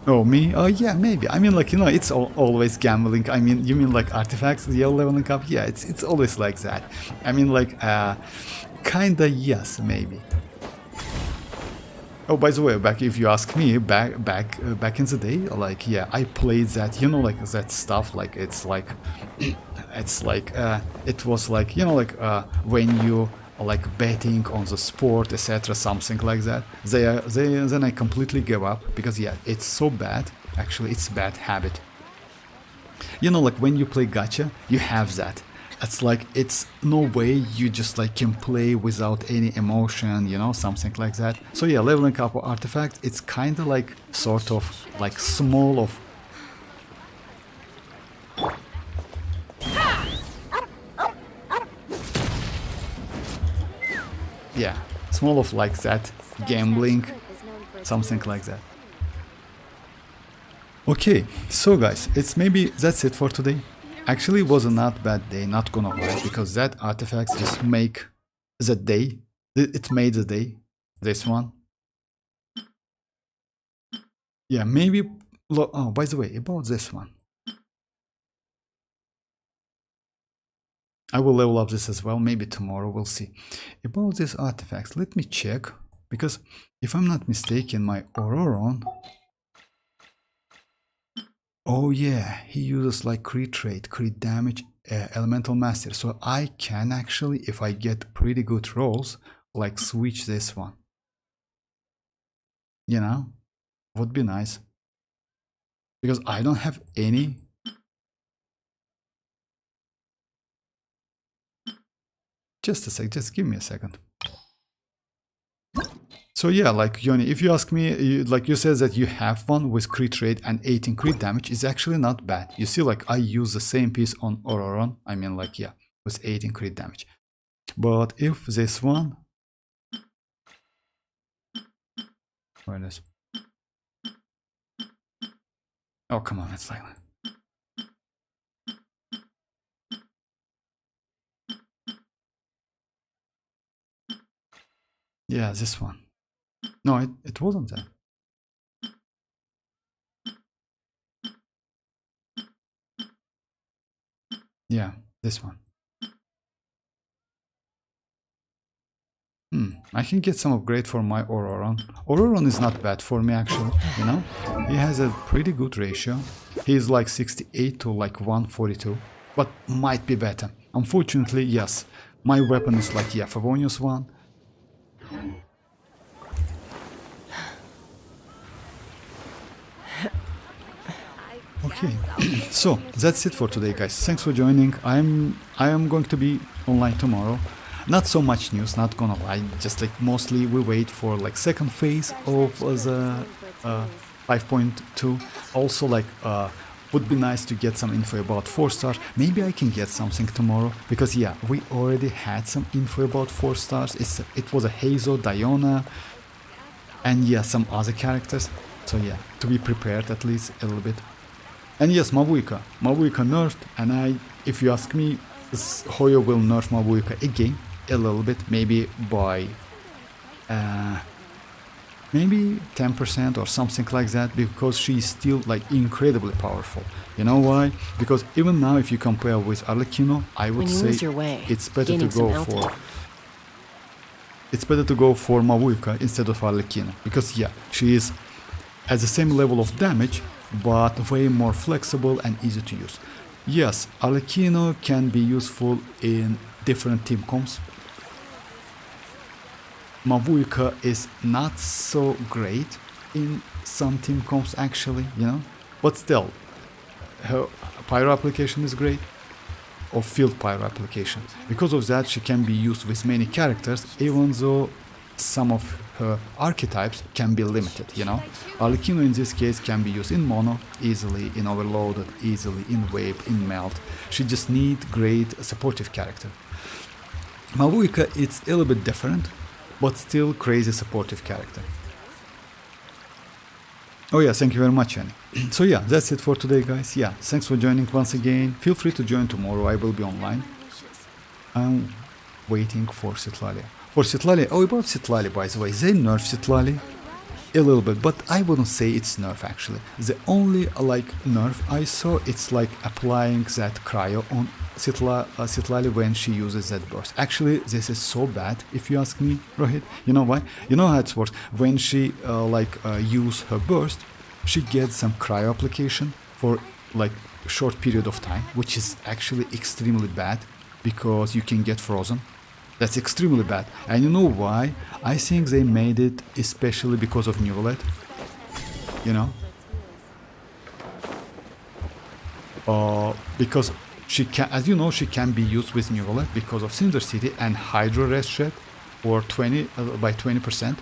Oh, me? Oh, yeah, maybe. I mean, like, you know, it's always gambling. I mean, you mean like artifacts, the leveling up? Yeah, it's always like that. I mean, like, kinda yes, maybe. Oh, by the way, back if you ask me, back in the day, like, yeah, I played that, you know, like that stuff. Like, it's like, it's like, it was like, you know, like when you like betting on the sport, etc., something like that. Then I completely gave up because yeah, it's so bad. Actually, it's a bad habit. You know, like when you play gacha, you have that. It's like it's no way you just like can play without any emotion, you know, something like that. So yeah, leveling up artifact, it's kind of like sort of like small of. Yeah, small of like that, gambling, something like that. Okay, so guys, it's maybe that's it for today. Actually, it was a not bad day, not gonna lie, because that artifacts just make the day. It made the day, this one. Yeah, maybe, oh, by the way, about this one. I will level up this as well, maybe tomorrow, we'll see. About these artifacts, let me check, because if I'm not mistaken, my ororon... Oh yeah, he uses like crit rate, crit damage, elemental master, so I can actually, if I get pretty good rolls, like switch this one. You know, would be nice. Because I don't have any... just a sec, just give me a second. So yeah, like Yoni, if you ask me, like you said that you have one with crit rate and 18 crit damage, is actually not bad. You see, like I use the same piece on Ororon, I mean like yeah, with 18 crit damage. But if this one, where it is? Oh come on, it's like yeah, this one. No, it wasn't that. Yeah, this one. I can get some upgrade for my Ororon. Ororon is not bad for me actually, you know? He has a pretty good ratio. He's like 68 to like 142, but might be better. Unfortunately, yes, my weapon is like, yeah, Favonius one. Okay, so that's it for today, guys. Thanks for joining. I am going to be online tomorrow. Not so much news, not gonna lie. Just like mostly we wait for like second phase of the 5.2. Also like would be nice to get some info about 4 stars. Maybe I can get something tomorrow because yeah, we already had some info about 4 stars. It was a Hazo, Diona, and yeah, some other characters. So yeah, to be prepared at least a little bit. And yes, Mavuika nerfed, and if you ask me, Hoyo will nerf Mavuika again a little bit, maybe by maybe 10% or something like that, because she's still like incredibly powerful. You know why? Because even now, if you compare with Arlecchino, I would say it's better to go for Mavuika instead of Arlecchino, because yeah, she is at the same level of damage, but way more flexible and easy to use. Yes, Arlecchino can be useful in different team comps. Mavuika is not so great in some team comps actually, you know, but still, her pyro application is great, or field pyro application. Because of that, she can be used with many characters, even though some of her archetypes can be limited, you know. Arlecchino in this case can be used in mono easily, in overloaded easily, in wave, in melt. She just needs great supportive character. Mavuika, it's a little bit different, but still crazy supportive character. Oh yeah, thank you very much, Annie. So yeah, that's it for today, guys. Yeah, thanks for joining once again. Feel free to join tomorrow, I will be online. I'm waiting for citlali. For citlali, oh, about citlali, by the way, they nerf citlali a little bit, but I wouldn't say it's nerf actually. The only like nerf I saw, it's like applying that cryo on citlali when she uses that burst. Actually, this is so bad if you ask me, Rohit. You know why? You know how it works. When she use her burst, she gets some cryo application for like a short period of time, which is actually extremely bad because you can get frozen. That's extremely bad. And you know why? I think they made it especially because of Neuvillette. You know? Because she can, as you know, she can be used with Neuvillette because of Cinder City and Hydro Rest Shed, or by 20%.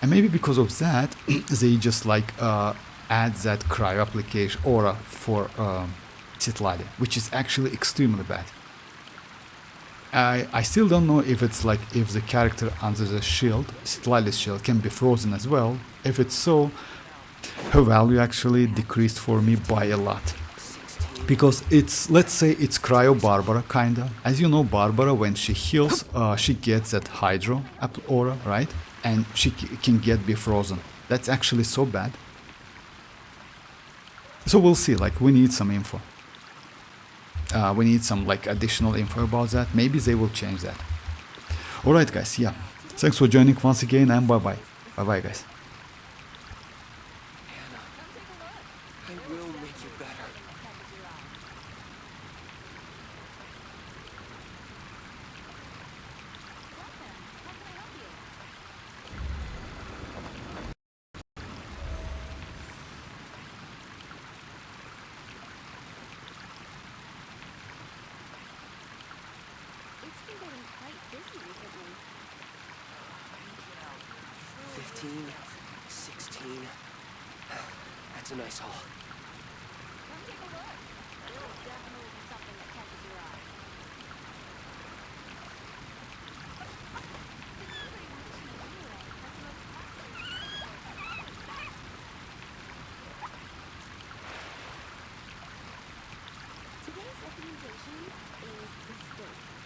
And maybe because of that, they just like add that cryo application aura for citlali, which is actually extremely bad. I still don't know if it's like if the character under the shield, citlali's shield, can be frozen as well. If it's so, her value actually decreased for me by a lot. Because it's, let's say it's Cryo Barbara kinda. As you know, Barbara, when she heals, she gets that Hydro aura, right? And she can be frozen. That's actually so bad. So we'll see, like we need some info. We need some like additional info about that. Maybe they will change that. Alright guys, yeah. Thanks for joining once again, and bye bye. Bye bye guys. I will make you better. It's been getting quite busy recently. 15, 16. That's a nice haul. Come take a look. There'll definitely be something that catches your eye. The neighboring nation of Neuvillette has the most Today's recommendation is the steak.